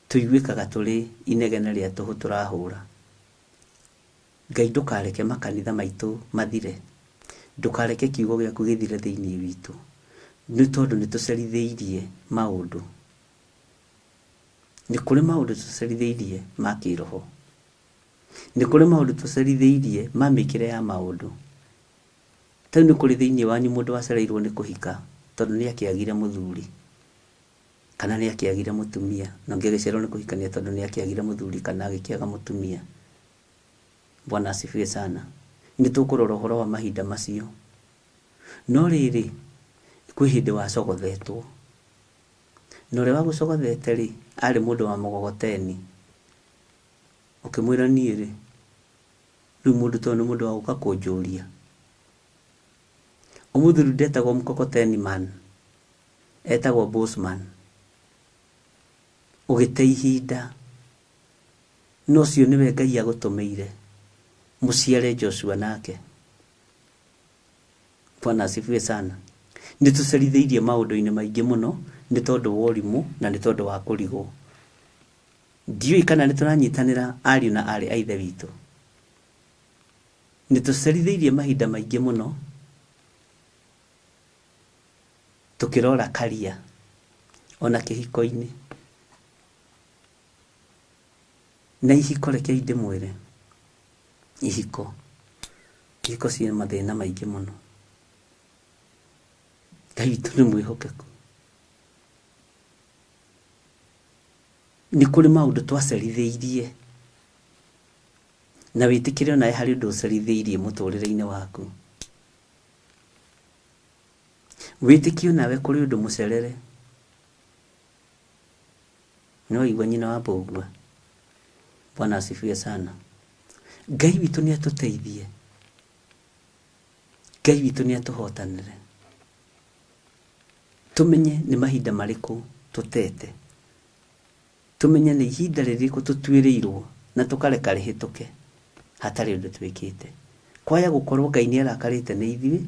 tuiguikaga turi inegene ria tuhu turahura. Ngai ndukareke makanitha maitu mathire. Ndukareke kiugo giaku githire thiini witu ni tondu ni tuceritheirie maundu. Ni kuri maundu tuceritheirie ma kiroho. Ni kuri maundu tuceritheirie ma mikire ya maundu. Tau ni kuri thiini wanyu mundu wacereirwo ni kuhika tondu ni akiagire muthuri kana ni akiagire mutumia no ngigecerwo ni kuhikania tondu ni akiagire muthuri kana agikiaga mutumia. Bwana asifiwe sana. Ni tukurora uhoro wa mahinda macio. No riri kwĩ hĩndĩ wacogothetwo na ũrĩa wagũcogothete rĩ arĩ mũndũ wa mũgogoteni ũkĩmwĩra niĩ rĩ rĩu mũndũ tondũ nĩ mũndũ wa gũka kũnjũria ũmũthĩ rĩu ndetagwo mkokoteni man etagwo bossman ũgĩte ihinda no cio nĩwe Ngai agũtũmĩire mũciare Joshua nake. Bwana asifiwe sana. Nĩtũcerithĩirie maũndũ-inĩ maingĩ mũno nĩ tondũ wa ũrimũ na nĩ tondũ wa kũrigwo. Ndiũĩ kana nĩtũranyitanĩra ariũ na arĩ a ithe witũ. Nĩtũcerithĩirie mahinda maingĩ mũno tukirora karia ona kĩhiko-inĩ na ihiko reke ndĩmwĩre ihiko ciĩ mathĩna maingĩ mũno. Ngai witũ nĩ mwĩhokeku. Nĩ kũrĩ maũndũ twacerithĩirie na wĩtĩkĩre ona harĩ ũndũ ũcerithĩirie mũtũrĩre-inĩ waku. Wĩtĩkio nawe kũrĩ ũndũ mũcerere. No igwa nyina wa mbũgua. Bwana asifiwe sana. Ngai witũ nĩ atũteithie. Ngai witũ nĩ atũhotanĩre. Tumenye nĩ mahinda marĩkũ tũtete. Tumenye nĩ ihinda rĩrĩkũ tũtuĩrĩirwo na tũkareka rĩhĩtũke hatarĩ ũndũ twĩkĩte. Kwaya gũkorwo Ngai nĩ arakarĩte nĩ ithuĩ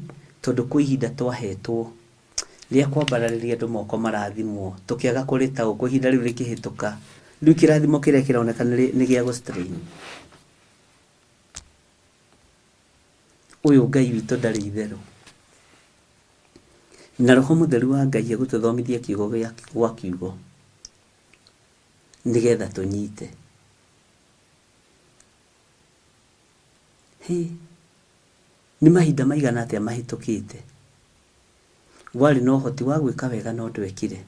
tondũ kwĩ ihinda twahetwo rĩa kwambararĩria andũ moko marathimwo tũkĩaga kũrĩtaũkwo ihinda rĩu rĩkĩhĩtũka. Rĩu kĩrathimo kĩrĩa kĩroneka nĩ gĩa gũstrain. Ũyũ Ngai witũ ndarĩ itherũ. Na Roho Mũtheru wa Ngai agũtũthomithia kiugo gwa kiugo nĩgetha tũnyite. Nĩ mahinda maigana atĩa mahĩtũkĩte warĩ na ũhoti wa gwĩka wega no ndwekire.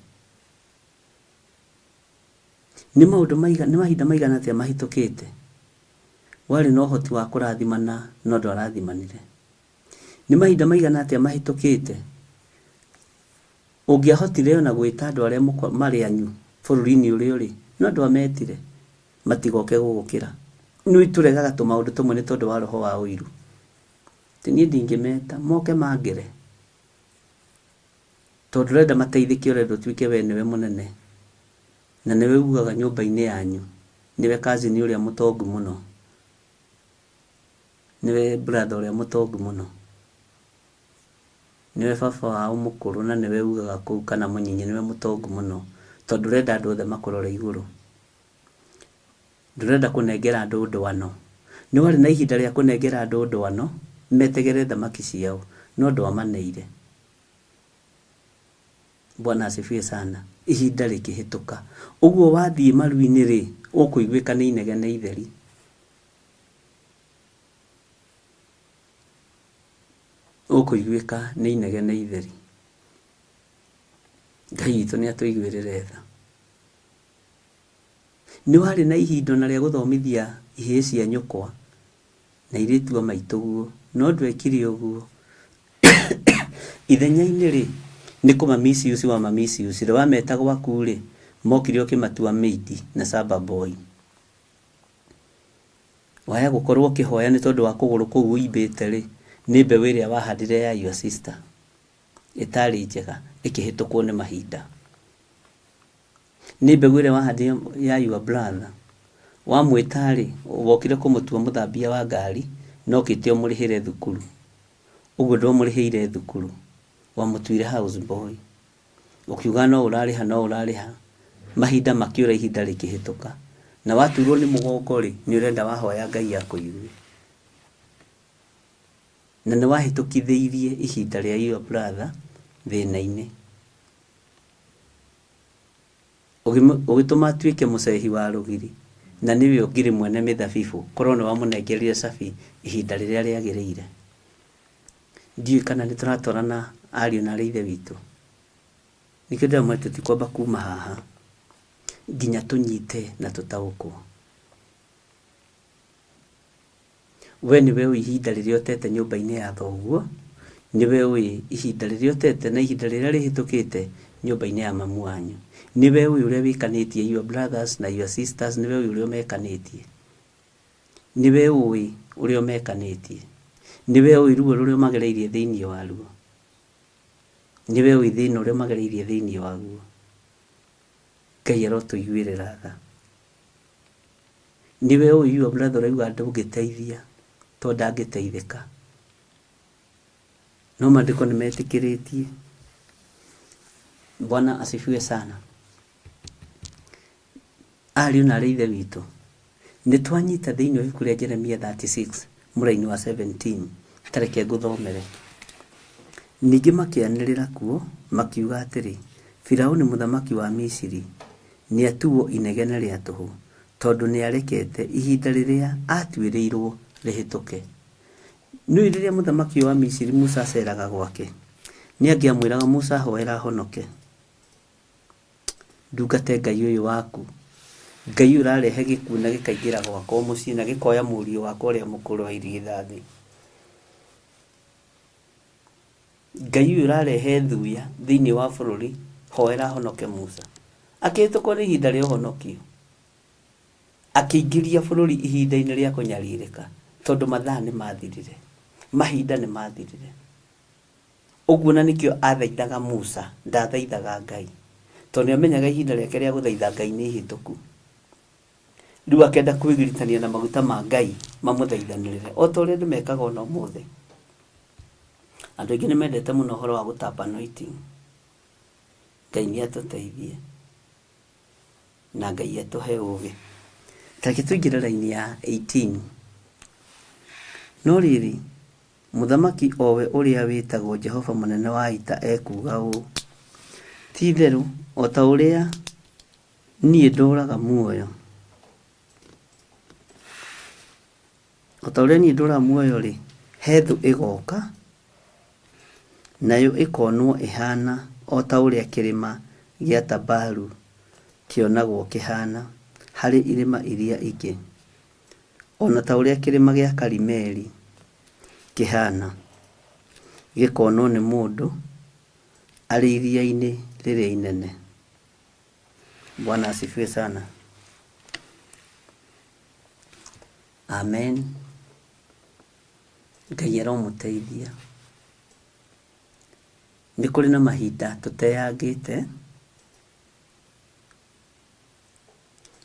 Nĩ mahinda maigana atĩa mahĩtũkĩte warĩ na ũhoti wa kũrathimana no ndwarathimanire. Nĩ mahinda maigana atĩa mahĩtũkĩte ũngĩahotire ona gwĩta andũ arĩa marĩ anyu bũrũri-inĩ ũrĩa ũrĩ no ndwametire matigoke gũgũkĩra. Nĩ tũregaga tũmaũndũ tũmwe nĩ tondũ wa roho wa ũiru. Niĩ ndingĩmeta moke mangere tondũ ũrenda mateithĩke, ũrenda ũtuĩke we nĩwe mũnene na nĩwe ugaga nyũmba-inĩ yanyu nĩwe cousin ũrĩa mũtongu mũno, nĩwe brother ũrĩa mũtongu mũno, nĩwe baba wao mũkũrũ na nĩwe ugaga kũu kana mũnyinyi nĩwe mũtongu mũno tondũ ũrenda andũ othe makũrore igũrũ. Ndũrenda kũnengera andũ ndwano. Nĩ warĩ na ihinda rĩa kũnengera andũ ndwano metegere thamaki ciao no ndwamaneire. Bwana asifiwe sana. Ihinda rĩkĩhĩtũka. Ũguo wathiĩ maru-inĩ rĩ ũkũiguĩka nĩ inegene itheri. Ũkũiguĩka nĩ inegene itheri. Ngai witũ nĩ atũiguĩrĩre tha. Nĩ warĩ na ihinda na rĩa gũthomithia ihĩĩ cia nyũkwa na irĩtua maitũguo no ndwekire ũguo. Ithenya-inĩ rĩ nĩ kũmamisiusi wa mamisiusi. Rĩ wameta gwaku rĩ mokire ũkĩmatua maidi na saba boy. Waya gũkorwo ũkĩhoya nĩ tondũ wa kũgũrũ kũu ũimbĩte rĩ nĩ mbeũ ĩrĩa wahandire ya your sister ĩtarĩ njega ĩkĩhĩtũkwo nĩ mahinda. Nĩ mbeũ ĩrĩa wahandire ya your brother wamwĩta rĩ wokire kũmũtua mũthambia wa ngari no kĩte ũmũrĩhĩre thukuru. Ũguo ndwamũrĩhĩire thukuru wamũtuire house boy. Ũkiuga no ũrarĩha mahinda makĩũra ihinda rĩkĩhĩtũka na waturwo nĩ mũgongo rĩ nĩ ũrenda wahoya Ngai akũigue. Na nĩ wahĩtũkithĩirie ihinda rĩa your brother thĩna-inĩ. Ũgĩtũma atuĩke mũcehi wa rũgiri na nĩwe ũngĩrĩ mwene mĩthabibũ korwo nĩ wamũnengerire cabi ihinda rĩrĩa rĩagĩrĩire. Ndiũĩ kana nĩ tũratwarana ariũ na ithe witũ. Nĩkĩo ndĩramwĩra tũtikwamba kuma haha nginya tũnyite na tũtaũkwo. We nĩwe ihinda rĩrĩa ũtete nyũmba-inĩ ya thoguo niwe ũĩ ihinda rĩrĩa ũtete na ihinda rĩrĩa rĩhĩtũkĩte nyũmba-inĩ ya mamu wanyu. Niwe ũĩ ũrĩa wĩkanĩtie your brothers na your sisters, niwe ũĩ ũrĩa mekanĩtie, niwe ũĩ ũrĩa mekanĩtie, niwe ũĩ ruo rũrĩa magereirie thĩinĩ waruo, niwe ũĩ thĩna ũrĩa magereirie thĩinĩ waguo. Ngai arotũiguĩrĩra tha. Niwe ũĩ your brother ũrauga ndũngĩteithia tondũ ndangĩteithĩka, no maandĩko nĩmetĩkĩrĩtie. Bwana asifiwe sana. Ariũ na arĩ ithe witũ, nĩtwanyita thĩinĩ wa ibuku rĩa Jeremia 36 mũraini wa 17. Tareke ngũthomere. Ningĩ makĩanĩrĩra kuo makiuga atĩrĩ, Firaũni mũthamaki wa Misiri nĩatuo inegene rĩa tũhũ, tondũ nĩarekete ihinda rĩrĩa atuĩrĩirwo rĩhĩtũke. Nĩũĩ rĩrĩa mũthamaki wa Misiri Musa aceraga gwake, nĩangĩamwĩraga Musa hoera honoke. Ndungate Ngai ũyũ waku, Ngai ũrarehe gĩkuũ na gĩkaingĩra gwakwa mũciĩ na gĩkoya mũriũ wakwa ũrĩa mũkũrũ wa irigithathi. Ngai ũyũ ũrarehe thuya thĩinĩ wa bũrũri, hoera honoke Musa. Akĩhĩtũkwo nĩ ihinda rĩa ũhonokio, akĩingĩria bũrũri ihinda-inĩ rĩa kũnyarirĩka, tondũ mathaa nĩmathirire, mahinda nĩmathirire. Ũguo na nĩkĩo athaithaga Musa, ndathaithaga Ngai, tondũ nĩamenyaga ihinda rĩake rĩa gũthaitha Ngai nĩ ihĩtũku. Rĩu akenda kwĩgiritania na maguta ma Ngai mamũthaithanĩrĩre, o ta ũrĩa ndĩmekaga ona ũmũthĩ. Andũ aingĩ nĩmendete mũno ũhoro wa gũtap anointing. Ngai nĩatũteithie na Ngai atũhe ũũgĩ. Tareke tũingĩre raini ya 18. No rĩrĩ, mũthamaki owe ũrĩa wĩtagwo Jehova mũnene wa ita ekuga ũũ, ti itherũ o ta ũrĩa niĩ ndũraga muoyo, o ta ũrĩa niĩ ndũraga muoyo rĩ, he thũ ĩgoka nayo ĩkonwo ĩhana o ta ũrĩa kĩrĩma gĩa Tabaru kĩonagwo kĩhana harĩ irĩma iria ingĩ, ona ta ũrĩa kĩrĩma gĩa Karimeli kĩhana gĩkonwo nĩ mũndũ arĩ iria-inĩ rĩrĩa inene. Bwana asifiwe sana. Amen. Ngai aromũteithia. Nĩ kũrĩ na mahinda tũteyangĩte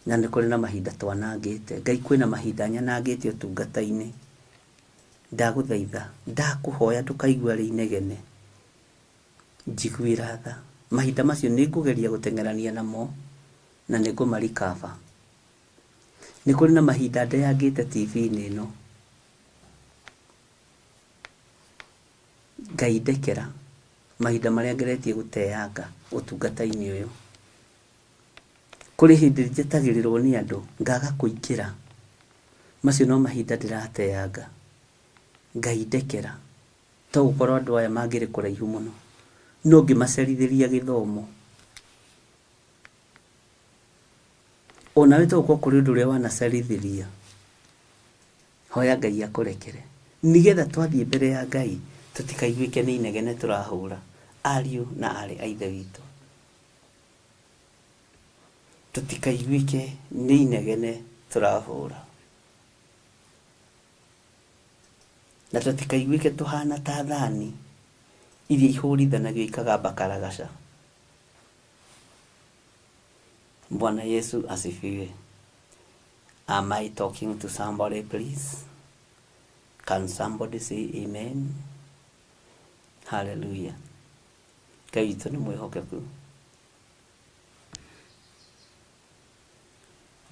na nĩ kũrĩ na mahinda twanangĩte. Ngai kwĩna mahinda nyanangĩte ũtungata-inĩ. Ndagũthaitha, ndakũhoya ndũkaigua rĩ inegene, njiguĩra tha. Mahinda macio nĩ ngũgeria gũteng'erania namo na nĩ ngũmarikaba. Nĩ kũrĩ na mahinda ndeyangĩte TV-inĩ ĩno. Ngai ndekera mahinda marĩa ngeretie gũteyanga ũtungata-inĩ ũyũ. Kũrĩ hĩndĩ njetagĩrĩrwo nĩ andũ ngaga kũingĩra, macio no mahinda ndĩrateyanga. Ngai ndekera, to gũkorwo andũ aya mangĩrĩ kũraihu mũno, no ngĩmacerithĩria gĩthomo. Onawe to gũkorwo kũrĩ ũndũ ũrĩa wanacerithĩria, hoya Ngai akũrekere, nĩgetha twathiĩ mbere ya Ngai tũtikaiguĩke nĩ inegene tũrahũra. Ariũ na arĩ a ithe witũ, tũtikaiguĩke nĩ inegene tũrahũra, na tũtikaiguĩke tũhana ta thani iria ihũrithanagio ikagamba karagaca. Bwana Yesu asifiwe. Am I talking to somebody please? Can somebody say amen? Hallelujah. Ngai witũ nĩ mwĩhokeku.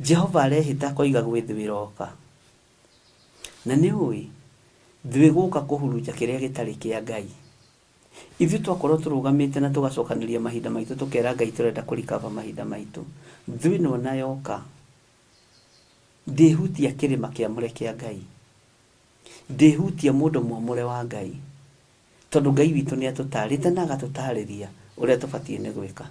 Jehova arehĩta koiga gwĩ thĩ wĩroka, na nĩ ũĩ thĩ gũka kũhurunja kĩrĩa gĩtarĩ kĩa Ngai. Ithuĩ twakorwo tũrũgamĩte na tũgacokanĩria mahinda maitũ tũkera Ngai tũrenda kũrikaba mahinda maitũ, thĩ ĩno na yoka ndĩhutia kĩrĩma kĩamũre kĩa Ngai, ndĩhutia mũndũ mwamũre wa Ngai, tondũ Ngai witũ nĩ atũtarĩte na agatũtarĩria ũrĩa tũbatiĩ nĩ gwĩka.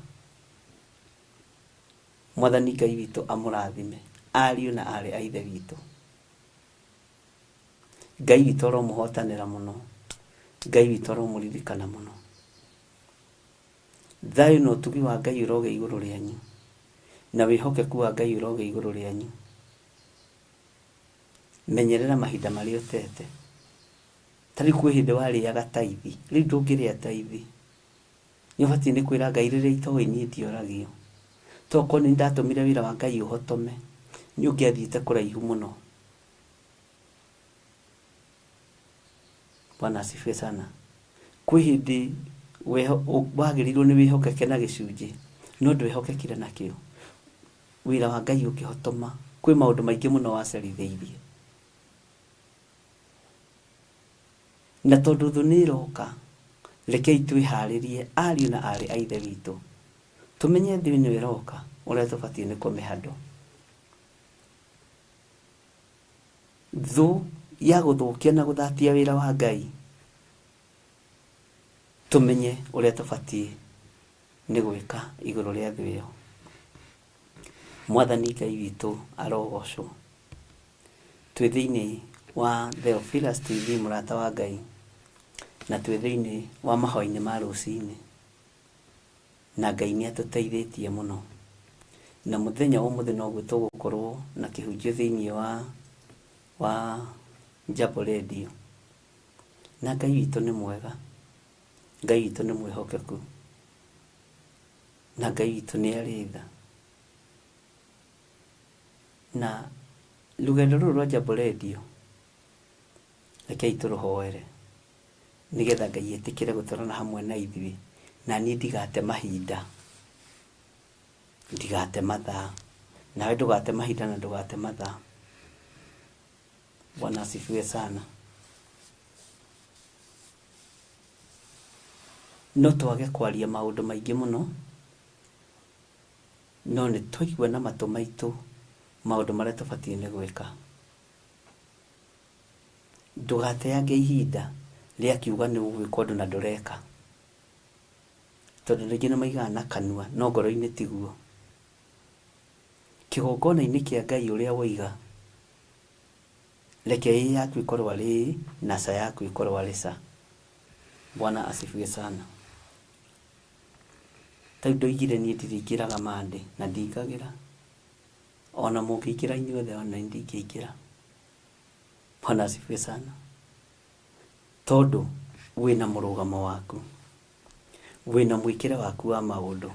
Mwathani Ngai witũ amũrathime ariũ na arĩ a ithe witũ. Ngai witũ aromũhotanĩra mũno, Ngai witũ aromũririkana mũno. Thayũ na ũtugi wa Ngai ũroge igũrũ rĩanyu, na wĩhokeku wa Ngai ũroge igũrũ rĩanyu. Menyerera mahinda marĩa ũtete. Tarĩ kwĩ hĩndĩ warĩaga taithi, rĩu ndũngĩrĩa taithi. Nĩũbatiĩ nĩ kwĩra Ngai rĩrĩa itoĩ niĩ ndioragio. Tokorwo nĩ ndatũmire wĩra wa Ngai ũhotome, nĩ ũngĩathiĩte kũraihu mũno. Bwana asifiwe sana. Kwĩ hĩndĩ wagĩrĩirwo nĩ wĩhokeke na gĩcunjĩ, no ndwĩhokekire nakĩo. Wĩra wa Ngai ũkĩhotoma, kwĩ maũndũ maingĩ mũno wacerithĩirie. Na tondũ thũ nĩ ĩroka, rekei twĩharĩrie ariũ na arĩ a ithe witũ. Tũmenye thĩ ĩno ĩroka, ũrĩa tũbatiĩ nĩ kũmĩhandwo. Thũ ya gũthũkia na gũthatia wĩra wa Ngai, tũmenye ũrĩa tũbatiĩ nĩ gwĩka igũrũ rĩa thũ ĩyo. Mwathani Ngai witũ arogocwo. Twĩ thĩinĩ wa Theophilus TV mũrata wa Ngai, na twĩ thĩinĩ wa mahoya-inĩ ma rũcinĩ, na Ngai nĩ atũteithĩtie mũno. Na mũthenya ũmũthĩ noguo tũgũkorwo na kĩhunjio thĩinĩ wa Jambo Radio. Na Ngai witũ nĩ mwega, Ngai witũ nĩ mwĩhokeku, na Ngai witũ nĩ arĩ tha. Na rũgendo rũrũ rwa Jambo Radio, rekei tũrũhoere nĩgetha Ngai etĩkĩre gũtwarana hamwe na ithuĩ, na niĩ ndigate mahinda, ndigate mathaa, nawe ndũgate mahinda na ndũgate mathaa. Bwana asifiwe sana. No twage kwaria maũndũ maingĩ mũno, no nĩ twaigua na matũ maitũ maũndũ marĩa tũbatiĩ nĩ gwĩka. Ndũgateange ihinda rĩa kiuga nĩ ũgwĩka ũndũ na ndũreka, tondũ rĩngĩ nĩ maigaga na kanua no ngoro-inĩ tiguo. Kĩgongona-inĩ kĩa Ngai ũrĩa woiga, reke ĩĩ yaku ĩkorwo arĩ na ca yaku ĩkorwo arĩ ca. Bwana asifiwe sana. Ta ndoigire niĩ ndiringĩraga mandĩ na ndingagĩra, ona mũngĩingĩra inyuothe ona ndingĩingĩra. Bwana asifiwe sana. Tondũ wĩna mũrũgamo waku, wĩna mwĩkĩre waku wa maũndũ.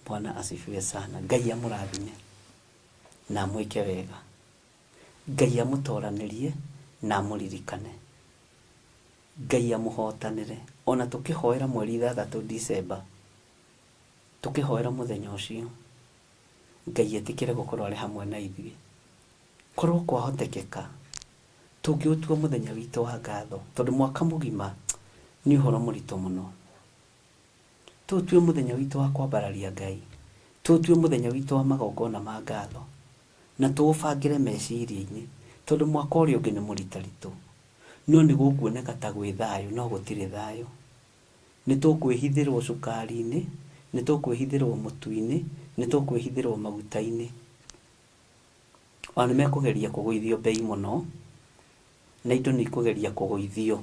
Bwana asifiwe sana. Ngai amũrathime na mwĩke wega. Ngai amũtoranĩrie na amũririkane. Ngai amũhotanĩre. Ona tũkĩhoera mweri 3 December, tũkĩhoera mũthenya ũcio, Ngai etĩkĩre gũkorwo arĩ hamwe na ithuĩ. Korwo kwahotekeka, tũngĩũtua mũthenya witũ wa ngatho, tondũ mwaka mũgima nĩ ũhoro mũritũ mũno. Tũtue mũthenya witũ wa kwambararia Ngai, tũtue mũthenya witũ wa magongona ma ngatho, na tũũbangĩre meciria-inĩ, tondũ mwaka ũrĩa ũngĩ nĩ mũritaritũ. No nĩ gũkuoneka ta gwĩ thayũ, no gũtirĩ thayũ. Nĩ tũkwĩhithĩrwo cukari-inĩ, nĩ tũkwĩhithĩrwo mũtu-inĩ, nĩ tũkwĩhithĩrwo maguta-inĩ. Ona nĩ mekũgeria kũgũithio bei mũno, na indo nĩ ikũgeria kũgũithio.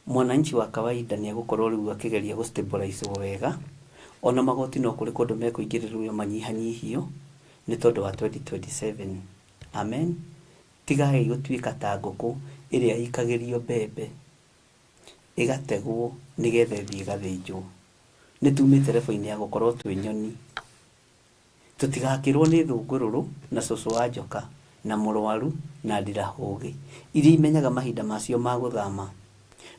Mwananchi wa kawaida nĩ egũkorwo rĩu akĩgeria gũ stabilize wega, ona magoti no kũrĩ kũndũ mekũingĩrĩrwo manyihanyihio nĩ tondũ wa 2027. Amen. Tigai gũtuĩka ta ngũkũ ĩrĩa ikagĩrio mbembe, ĩgategwo nĩgetha ĩthiĩ ĩgathĩnjwo. Nĩ tumĩte rebo-inĩ ya gũkorwo twĩ nyoni. Tũtigakĩrwo nĩ thũngũrũrũ na cũcũ wa njoka na mũrwaru na ndirahũgĩ, iria imenyaga mahinda macio ma gũthama.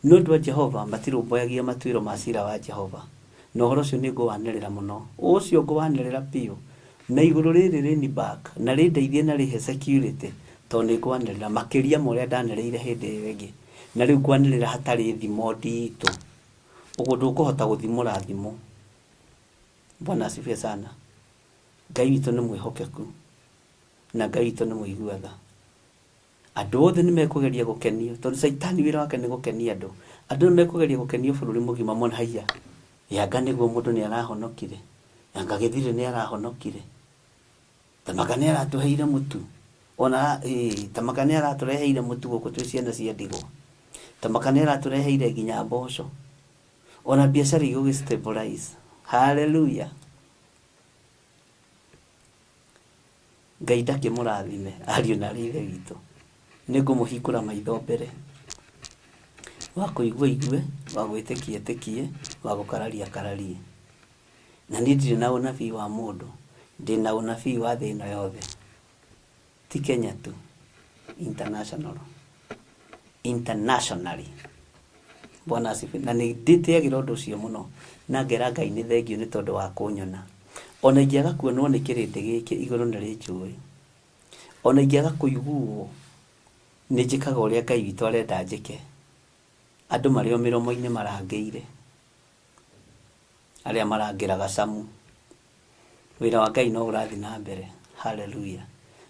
No andũ a Jehova matirũmbũyagia matuĩro ma ciira wa Jehova. Na ũhoro ũcio nĩ ngũwanĩrĩra mũno, ũcio ngũwanĩrĩra piũ, na igũrũ rĩrĩ rĩni back, na rĩndeithie na rĩhe security, tondũ nĩ ngwanĩrĩra makĩria ma ũrĩa ndanĩrĩire hĩndĩ ĩyo ĩngĩ. Na rĩu ngwanĩrĩra hatarĩ thimo nditũ, ũguo ndũkũhota gũthimũra thimo. Bwana asifiwe sana. Ngai witũ nĩ mwĩhokeku, na Ngai witũ nĩ mũigua tha. Andũ othe nĩ mekũgeria gũkenio, tondũ Saitani wĩra wake nĩ gũkenia andũ. Andũ nĩ mekũgeria gũkenio bũrũri mũgima mona haiya. Yanga nĩguo mũndũ nĩ arahonokire, Yanga Gĩthirĩ nĩ arahonokire, Thamaka nĩ aratũheire mũtu, ona Tamaka nĩ aratũreheire mũtu gũkũ twĩ ciana cia ndigwa. Tamaka nĩ aratũreheire nginya mboco, ona biacara igũgĩ-stabilize. Hallelujah. Ngai ndakĩmũrathime ariũ na ithe witũ. Nĩ ngũmũhingũra maitho mbere, wa kũigua igue, wa gwĩtĩkia ĩtĩkie, wa gũkararia kararie. Na niĩ ndirĩ na ũnabii wa mũndũ, ndĩ na ũnabii wa thĩ ĩno yothe, ti Kenya tu, internationally. Bwana asifiwe. Na nĩ ndĩtĩagĩra ũndũ ũcio mũno, na ngera Ngai nĩ thengio nĩ tondũ wa kũnyona. Ona ingĩaga kuonwo nĩ kĩrĩndĩ gĩkĩ igũrũ nĩ rĩnjũĩ, ona ingĩaga kũiguo, nĩ njĩkaga ũrĩa Ngai witũ arenda njĩke. Andũ marĩ o mĩromo-inĩ marangĩire, arĩa marangĩraga camu. Wĩra wa Ngai no ũrathiĩ na mbere. Hallelujah.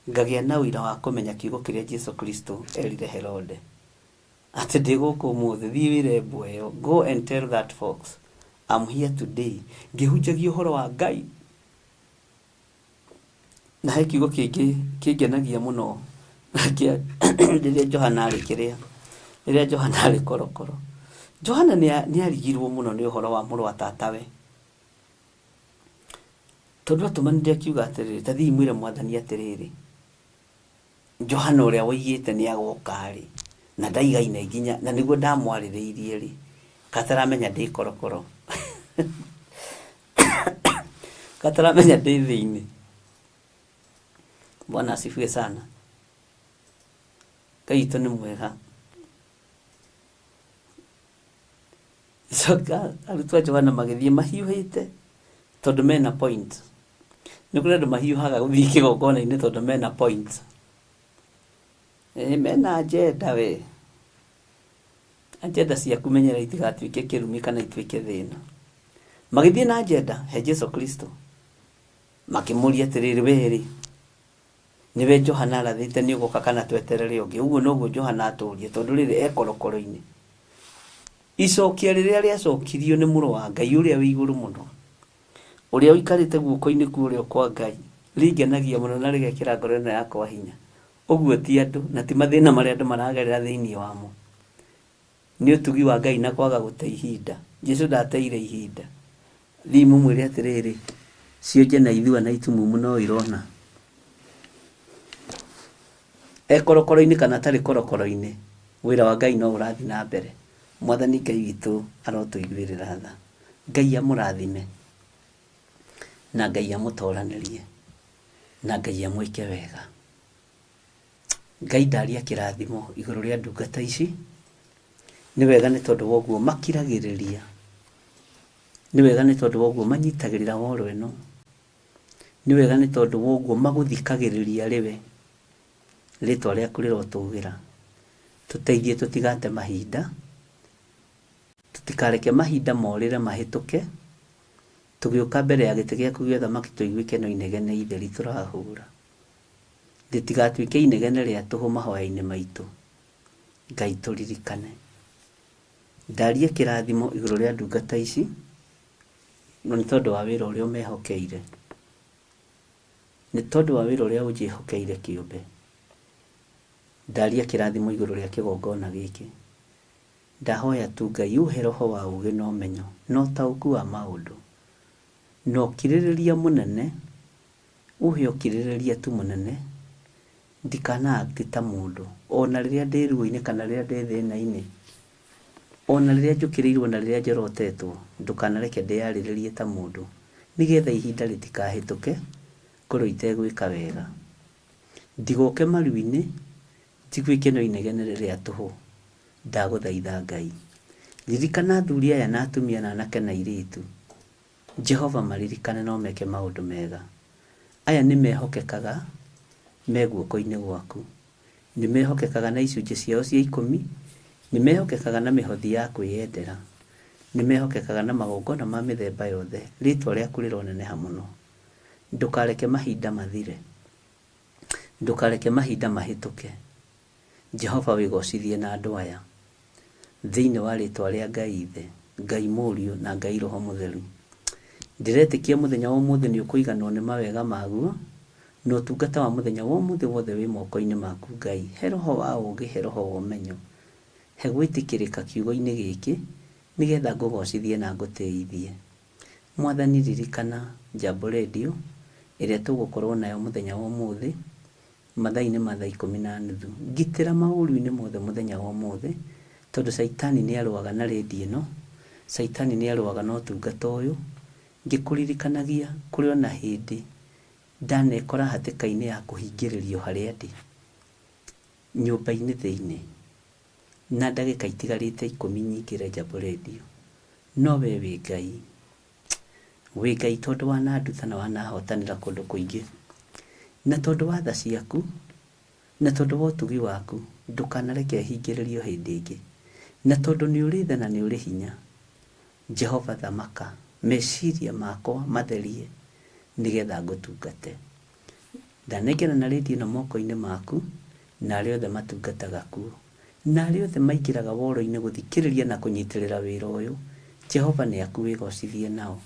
Ngagĩa na ũira wa kũmenya kiugo kĩrĩa Jesu Kristo erire Herode, atĩ ndĩ gũkũ ũmũthĩ, thiĩ wĩre mbwe ĩyo, go and tell that fox I'm here today. Ngĩhunjagia ũhoro wa Ngai. Na he kiugo kĩngĩ kĩngenagia mũno rĩrĩa Johana arĩ kĩrĩa, rĩrĩa Johana arĩ korokoro. Johana nĩ arigirwo mũno nĩ ũhoro wa mũrũ wa tatawe, tondũ atũmanire akiuga atĩrĩrĩ, ta thiĩ mwĩre Mwathani atĩrĩrĩ, Johana ũrĩa woigĩte nĩ agoka-rĩ, na ndaigaine nginya, na nĩguo ndamwarĩrĩirie-rĩ, kataramenya ndĩ korokoro, kataramenya ndĩ thĩinĩ. Bwana asifiwe sana. Ngai witũ nĩ mwega. Coka arutwo a Johana magĩthiĩ mahiũhĩte tondũ mena point. Nĩ kũrĩ andũ mahiũhaga gũthiĩ kĩgongona-inĩ tondũ mena point. Mena agenda we. Agenda ciaku menyera itigatuĩke kĩrumi kana ituĩke thĩna. Magĩthiĩ na agenda he Jesu Kristo, makĩmũria atĩrĩrĩ, we-rĩ, nĩwe Johana arathĩte nĩ ũgũka kana tweterere ũngĩ? Ũguo noguo Johana atũũrie, tondũ rĩrĩ ekorokoro-inĩ. Icokia rĩrĩa rĩacokirio nĩ mũrũ wa Ngai ũrĩa wĩ igũrũ mũno, ũrĩa ũikarĩte guoko-inĩ kũrĩa kwa Ngai, rĩngenagia mũno na rĩgekĩra ngoro ĩno yakwa hinya. Ũguo ti andũ na ti mathĩna marĩa andũ maragerera thĩinĩ wamo, nĩ ũtugi wa Ngai na kwaga gũte ihinda. Jesu ndateire ihinda. Thiĩ mũmwĩre atĩrĩrĩ, cionje na ithua na itumumu no irona. Korokoro-inĩ kana tarĩ korokoro-inĩ, wĩra wa Ngai no ũrathiĩ na mbere. Mwathani Ngai witũ arotũiguĩrĩra tha. Ngai amũrathime, na Ngai amũtoranĩrie, na Ngai amwĩke wega. Ngai ndaria kĩrathimo igũrũ rĩa ndungata ici. Nĩ wega nĩ tondũ woguo makiragĩrĩria, nĩ wega nĩ tondũ woguo manyitagĩrĩra woro ĩno, nĩ wega nĩ tondũ woguo magũthikagĩrĩria rĩwe. Rĩtwa rĩaku rĩrotũgĩra. Tũteithie tũtigate mahinda, tũtikareke mahinda morĩre mahĩtũke, tũgĩũka mbere ya gĩtĩ gĩaku gĩa ũthamaki tũiguĩke no inegene itheri tũrahũra. Rĩtigatuĩke inegene rĩa tũhũ mahoya-inĩ maitũ. Ngai tũririkane. Ndaria kĩrathimo igũrũ rĩa ndungata ici, no nĩ tondũ wa wĩra ũrĩa ũmehokeire, nĩ tondũ wa wĩra ũrĩa ũnjĩhokeire kĩũmbe. Ndaria kĩrathimo igũrũ rĩa kĩgongona gĩkĩ. Ndahoya tu Ngai ũhe roho wa ũũgĩ na ũmenyo na ũtaũku wa maũndũ, na ũkirĩrĩria mũnene, ũhe ũkirĩrĩria tu mũnene, ndikana ta mũndũ, ona rĩrĩa ndĩ ruo-inĩ kana rĩrĩa ndĩ thĩna-inĩ, ona rĩrĩa njũkĩrĩirwo na rĩrĩa njorotetwo, ndũkanareke ndĩyarĩrĩrie ta mũndũ, nĩgetha ihinda rĩtikahĩtũke ngorwo itegwĩka wega. Ndigoke maru-inĩ njiguĩke no inegene rĩrĩa tũhũ. Ndagũthaitha Ngai, ririkana athuri aya na atumia na anake na airĩtu. Jehova maririkane no meke maũndũ mega. Aya nĩ mehokekaga me guoko-inĩ gwaku, nĩ mehokekaga na icunjĩ ciao cia 10, nĩ mehokekaga na mĩhothi ya kwĩyendera, nĩ mehokekaga na magongona ma mĩthemba yothe. Rĩtwa rĩaku rĩroneneha mũno. Ndũkareke mahinda mathire, ndũkareke mahinda mahĩtũke. Jehova wĩgocithie na andũ aya thĩinĩ wa rĩtwa rĩa Ngai Ithe, Ngai Mũriũ na Ngai Roho Mũtheru. Ndĩretĩkia mũthenya wa ũmũthĩ nĩ ũkũiganwo nĩ mawega maguo no tungata wa muthenya wa muthe wothe wi moko-ini maku Ngai. He roho wa ũũgĩ, he roho wa ũmenyo, he gwĩtĩkĩrĩka kiugo-inĩ gĩkĩ nĩgetha ngũgocithie na ngũtĩithie. Mwathani, ririkana Jambo Radio ĩrĩa tũgũkorwo nayo muthenya wa ũmũthĩ mathaa-inĩ ma thaa 10:30. Ngitĩra maũru-inĩ mothe muthenya wa ũmũthĩ, tondũ Saitani nĩ arũaga na redio ĩno, Saitani nĩ arũaga na ũtungata ũyũ. Ngĩkũririkanagia kũrĩ ona hĩndĩ ndanekora hatĩka-inĩ ya kũhingĩrĩrio harĩa ndĩ nyũmba-inĩ thĩinĩ, na ndagĩka itigarĩte 10 nyingĩre Jambo Radio. No we wĩ Ngai, tondũ wananduta na wanahotanĩra kũndũ kũingĩ, na tondũ wa tha ciaku, na tondũ wa ũtugi waku, ndũkanareke hingĩrĩrio hĩndĩ ĩngĩ, na tondũ nĩ ũrĩ tha na nĩ ũrĩ hinya. Jehova, thamaka, meciria makwa matherie nĩgetha ngũtungate. Ndanengera na redio ĩno moko-inĩ maku, na arĩa othe matungataga kuo, na arĩa othe maingĩraga woro-inĩ gũthikĩrĩria na kũnyitĩrĩra wĩra ũyũ. Jehova nĩ aku wĩgocithie nao.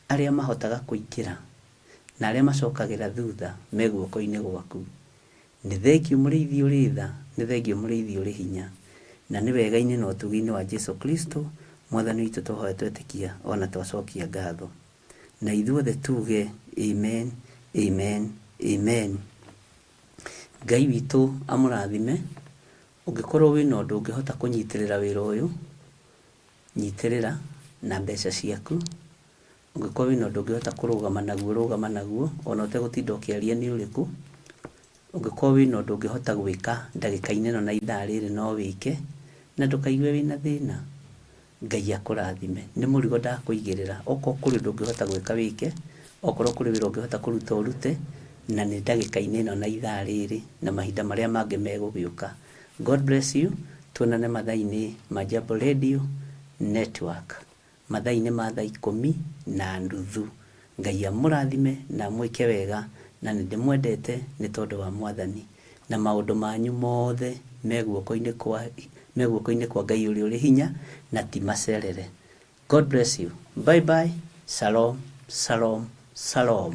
Arĩa mahotaga kũingĩra na arĩa macokagĩra thutha me guoko-inĩ gwaku. Nĩ thengiũ mũrĩithi ũrĩ tha, nĩ thengiũ mũrĩithi ũrĩ hinya, na nĩ wega-inĩ na ũtugi-inĩ wa Jesu Kristo Mwathani witũ tũhoya twetĩkia ona twacokia ngatho. Na ithuothe tuge amen, amen, amen. Ngai witũ amũrathime. Ũngĩkorwo wĩna ũndũ ũngĩhota kũnyitĩrĩra wĩra ũyũ, nyitĩrĩra na mbeca ciaku. Ũngĩkorwo wĩna ũndũ ũngĩhota kũrũgama naguo, rũgama naguo, ona ũtegũtinda ũkĩaria nĩ ũrĩkũ. Ũngĩkorwo wĩna ũndũ ũngĩhota gwĩka ndagĩka-inĩ ĩno na ithaa rĩrĩ, no wĩke, na ndũkaigue wĩna thĩna. Ngai akũrathime. Nĩ mũrigo ndakũigĩrĩra. Okorwo kũrĩ ũndũ ũngĩhota gwĩka wĩke, okorwo kũrĩ wĩra ũngĩhota kũruta ũrute, na nĩ ndagĩka-inĩ ĩno na ithaa rĩrĩ na mahinda marĩa mangĩ megũgĩũka. God bless you. Tuonane mathaa-inĩ ma Jambo Radio Network, mathaa-inĩ ma thaa 10:30. Ngai amũrathime na mwĩke wega, na nĩ ndĩmwendete nĩ tondũ wa Mwathani, na maũndũ manyu mothe me guoko-inĩ kwa Ngai ũrĩa ũrĩ hinya na ti macerere. God bless you. Bye bye. Shalom, shalom, shalom.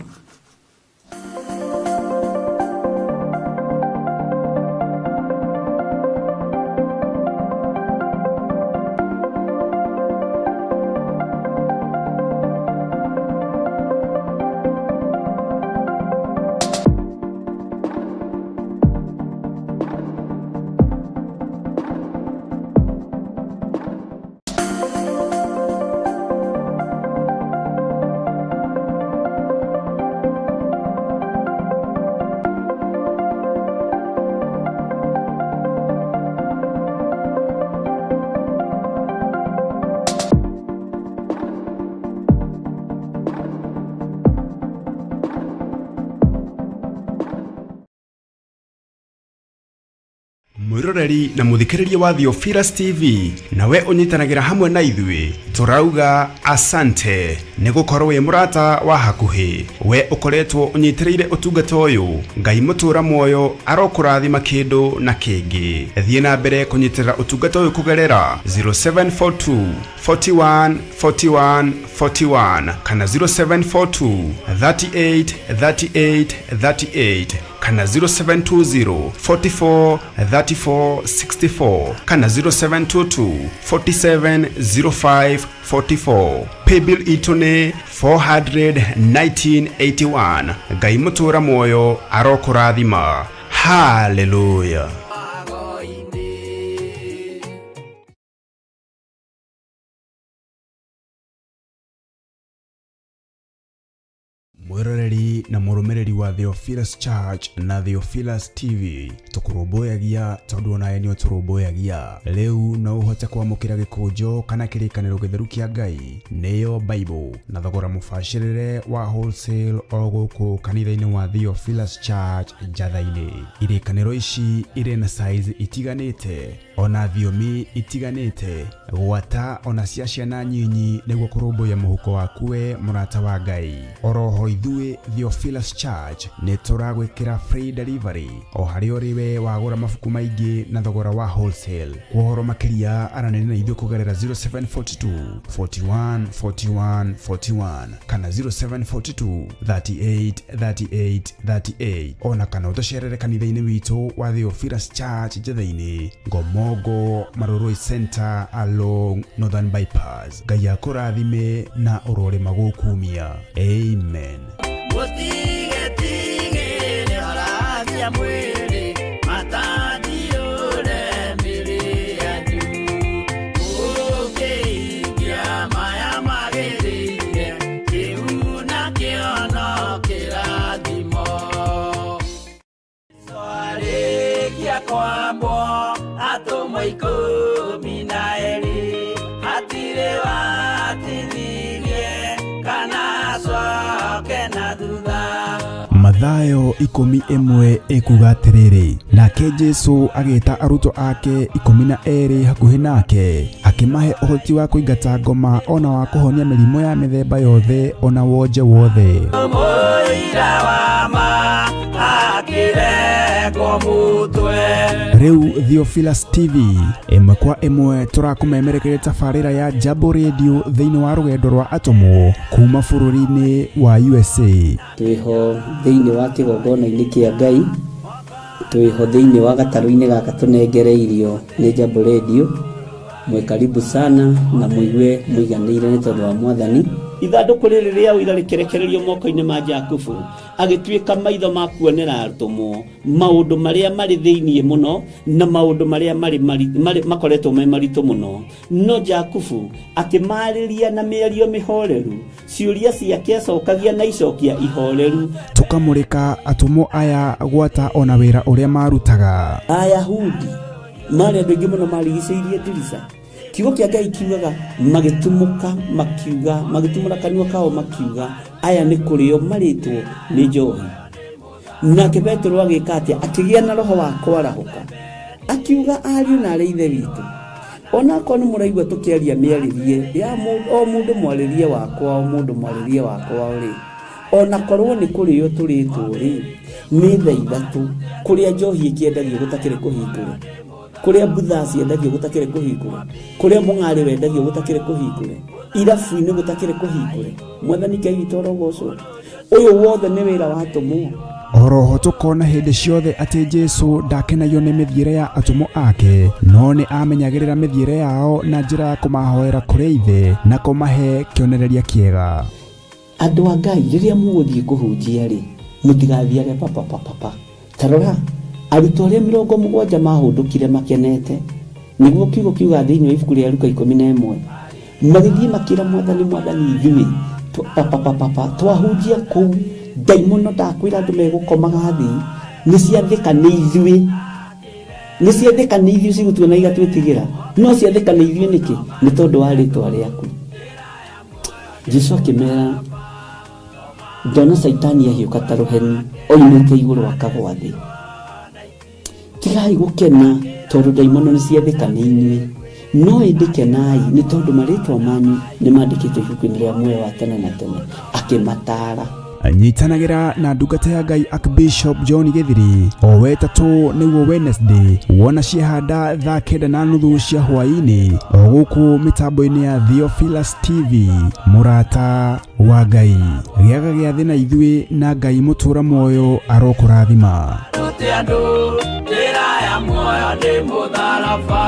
mwiroreri na muthikiriria wa Theophilus TV, nawe unyitanagira hamwe na ithui turauga asante ni gukorwo wi murata wa hakuhi. We ukoretwo unyitireire utungata uyu, Ngai mutura muoyo arokurathima kindu na kingi. Thie na mbere kunyitirira utungata uyu kugerera 0742 41 41 41 kana 0742 38 38 38 kana 0720 44 34 64 kana 0722 47 05 44. Paybill itune 41981. Ngai mutura muoyo arokurathima. Hallelujah. Mwiroreri na murumireri wa Theophilus Church na Theophilus TV, tukurumbuyagia tondu onaye ni uturumbuyagia. Riu no uhote kwamukira gikunjo kana kirikaniro githeru kia Ngai niyo Bible na thogora mubashirire wa wholesale o guku kanitha-ini wa Theophilus Church Njatha-ini. Irikaniro ici ire na size itiganite ona thiomi itiganite gwata ona cia ciana nyinyi niguo kurumbuya muhuko wakuwe murata wa Ngai. Oroho ithuĩ Theophilus Church nĩ tũragwĩkĩra free delivery o harĩ ũrĩwe wagũra mabuku maingĩ na thogora wa wholesale. Kuhoro makĩria aranĩria na ithuĩ kũgerera 0742 41 41 41 kana 0742 38 38 38 ona kana ũtũcerere kanitha-inĩ witũ wa Theophilus Church Njĩthĩ-inĩ Ngomongo Maroroi Center along Northern Bypass. Ngai akũrathime na ũrore magũkumia. Amen. Mathayo 11 ekuga atĩrĩrĩ, nake Jesu agĩta arutwo ake 12 hakuhĩ nake akĩmahe ũhoti wa kũingata ngoma ona wa kũhonia mĩrimũ ya mĩthemba yothe ona wonje wothe. Rĩu Theophilus TV ĩmwe kwa ĩmwe tũrakũmemerekeria tabarĩra ya Jambo Radio thĩinĩ wa rũgendo rwa atũmwo kuma bũrũri-inĩ wa USA. Twĩho thĩinĩ wa kĩgongona-inĩ kĩa Ngai, twĩho thĩinĩ wa gatarũ-inĩ gaka tũnengereirio nĩ Jambo Radio. Mwe karibu sana na muigue muiganĩire nĩ tondũ wa Mwathani. Ithandũkũ rĩrĩ rĩa ũira rĩkĩrekererio moko-inĩ ma Jakubu, agĩtuĩka maitho ma kuonera atũmwo maũndũ marĩa marĩ thĩinĩ mũno na maũndũ marĩa makoretwo me maritũ mũno. No Jakubu akĩmarĩria na mĩario mĩhoreru, ciũria ciake acokagia na icokia ihoreru. Tũkamũrĩka atũmwo aya gwata ona wĩra ũrĩa marutaga. Ayahudi marĩ andũ aingĩ mũno marigicĩirie ndirica. Kiugo kĩa Ngai kiugaga magĩtumũka makiuga, magĩtumũra kanua kao makiuga aya nĩ kũrĩo marĩtwo nĩ njohi. Nake Petero agĩka atĩa? Akĩgĩa na roho wa kwarahũka, akiuga ariũ na arĩ ithe witũ, ona korwo nĩ mũraigua tũkĩaria mĩarĩrie ya o mũndũ mwarĩrie wakwa, o mũndũ mwarĩrie wakwa rĩ, ona korwo nĩ kũrĩo tũrĩtwo rĩ, nĩ thaa ithatũ kũrĩa njohi ĩkĩendagio gũtakĩrĩ kũhingũre, kũrĩa butha ciendagio gũtakĩrĩ kũhingũre, kũrĩa mũng'arĩ wendagio gũtakĩrĩ kũhingũre, irabu-inĩ gũtakĩrĩ kũhingũre. Mwathani Ngai witũ arogocwo. Ũyũ wothe nĩ wĩra wa atũmwo. Oroho tũkona hĩndĩ ciothe atĩ Jesu ndakenagio nĩ mĩthiĩre ya atũmwo ake, no nĩ amenyagĩrĩra mĩthiĩre yao na njĩra ya kũmahoera kũrĩ ithe na kũmahe kĩonereria kĩega. Andũ a Ngai, rĩrĩa mũgũthiĩ kũhunjia rĩ, mũtigathiage papa. Tarora arutwo arĩa 70 mahũndũkire makenete, nĩguo kiugo kiuga thĩinĩ wa ibuku rĩa Luka 11, magĩthiĩ makĩra Mwathani ithuĩ papa twahunjia kũu, ndaimono ndakwĩra andũ megũkomaga thĩ, nĩciathĩka nĩ ithuĩ cigũtuona igatwĩtigĩra, no ciathĩka nĩ ithuĩ nĩkĩ? Nĩ tondũ wa rĩtwa rĩaku. Jesu akĩmera, ndona Saitani ahiũka ta rũheni oimĩte igũrũ akagwa thĩ. Tigai gũkena tondũ ndaimono nĩ ciathĩka nĩ inyuĩ, no ĩndĩkenai nĩ tondũ marĩtwa manyu nĩ mandĩkĩtwo ibuku-inĩ rĩa muoyo wa tene na tene. Akĩmataara. Nyitanagĩra na ndungata ya Ngai Archbishop John Gĩthiri o wetatũ nĩguo Wednesday wona ciehanda thaa 9:30 cia hwaĩ-inĩ o gũkũ mĩtambo-inĩ ya Theophilus TV. Mũrata wa Ngai, gĩaga gĩathĩ na ithuĩ na Ngai mũtũra muoyo arokũrathima. Andũ njĩra ya muoyo nĩ mũtharaba.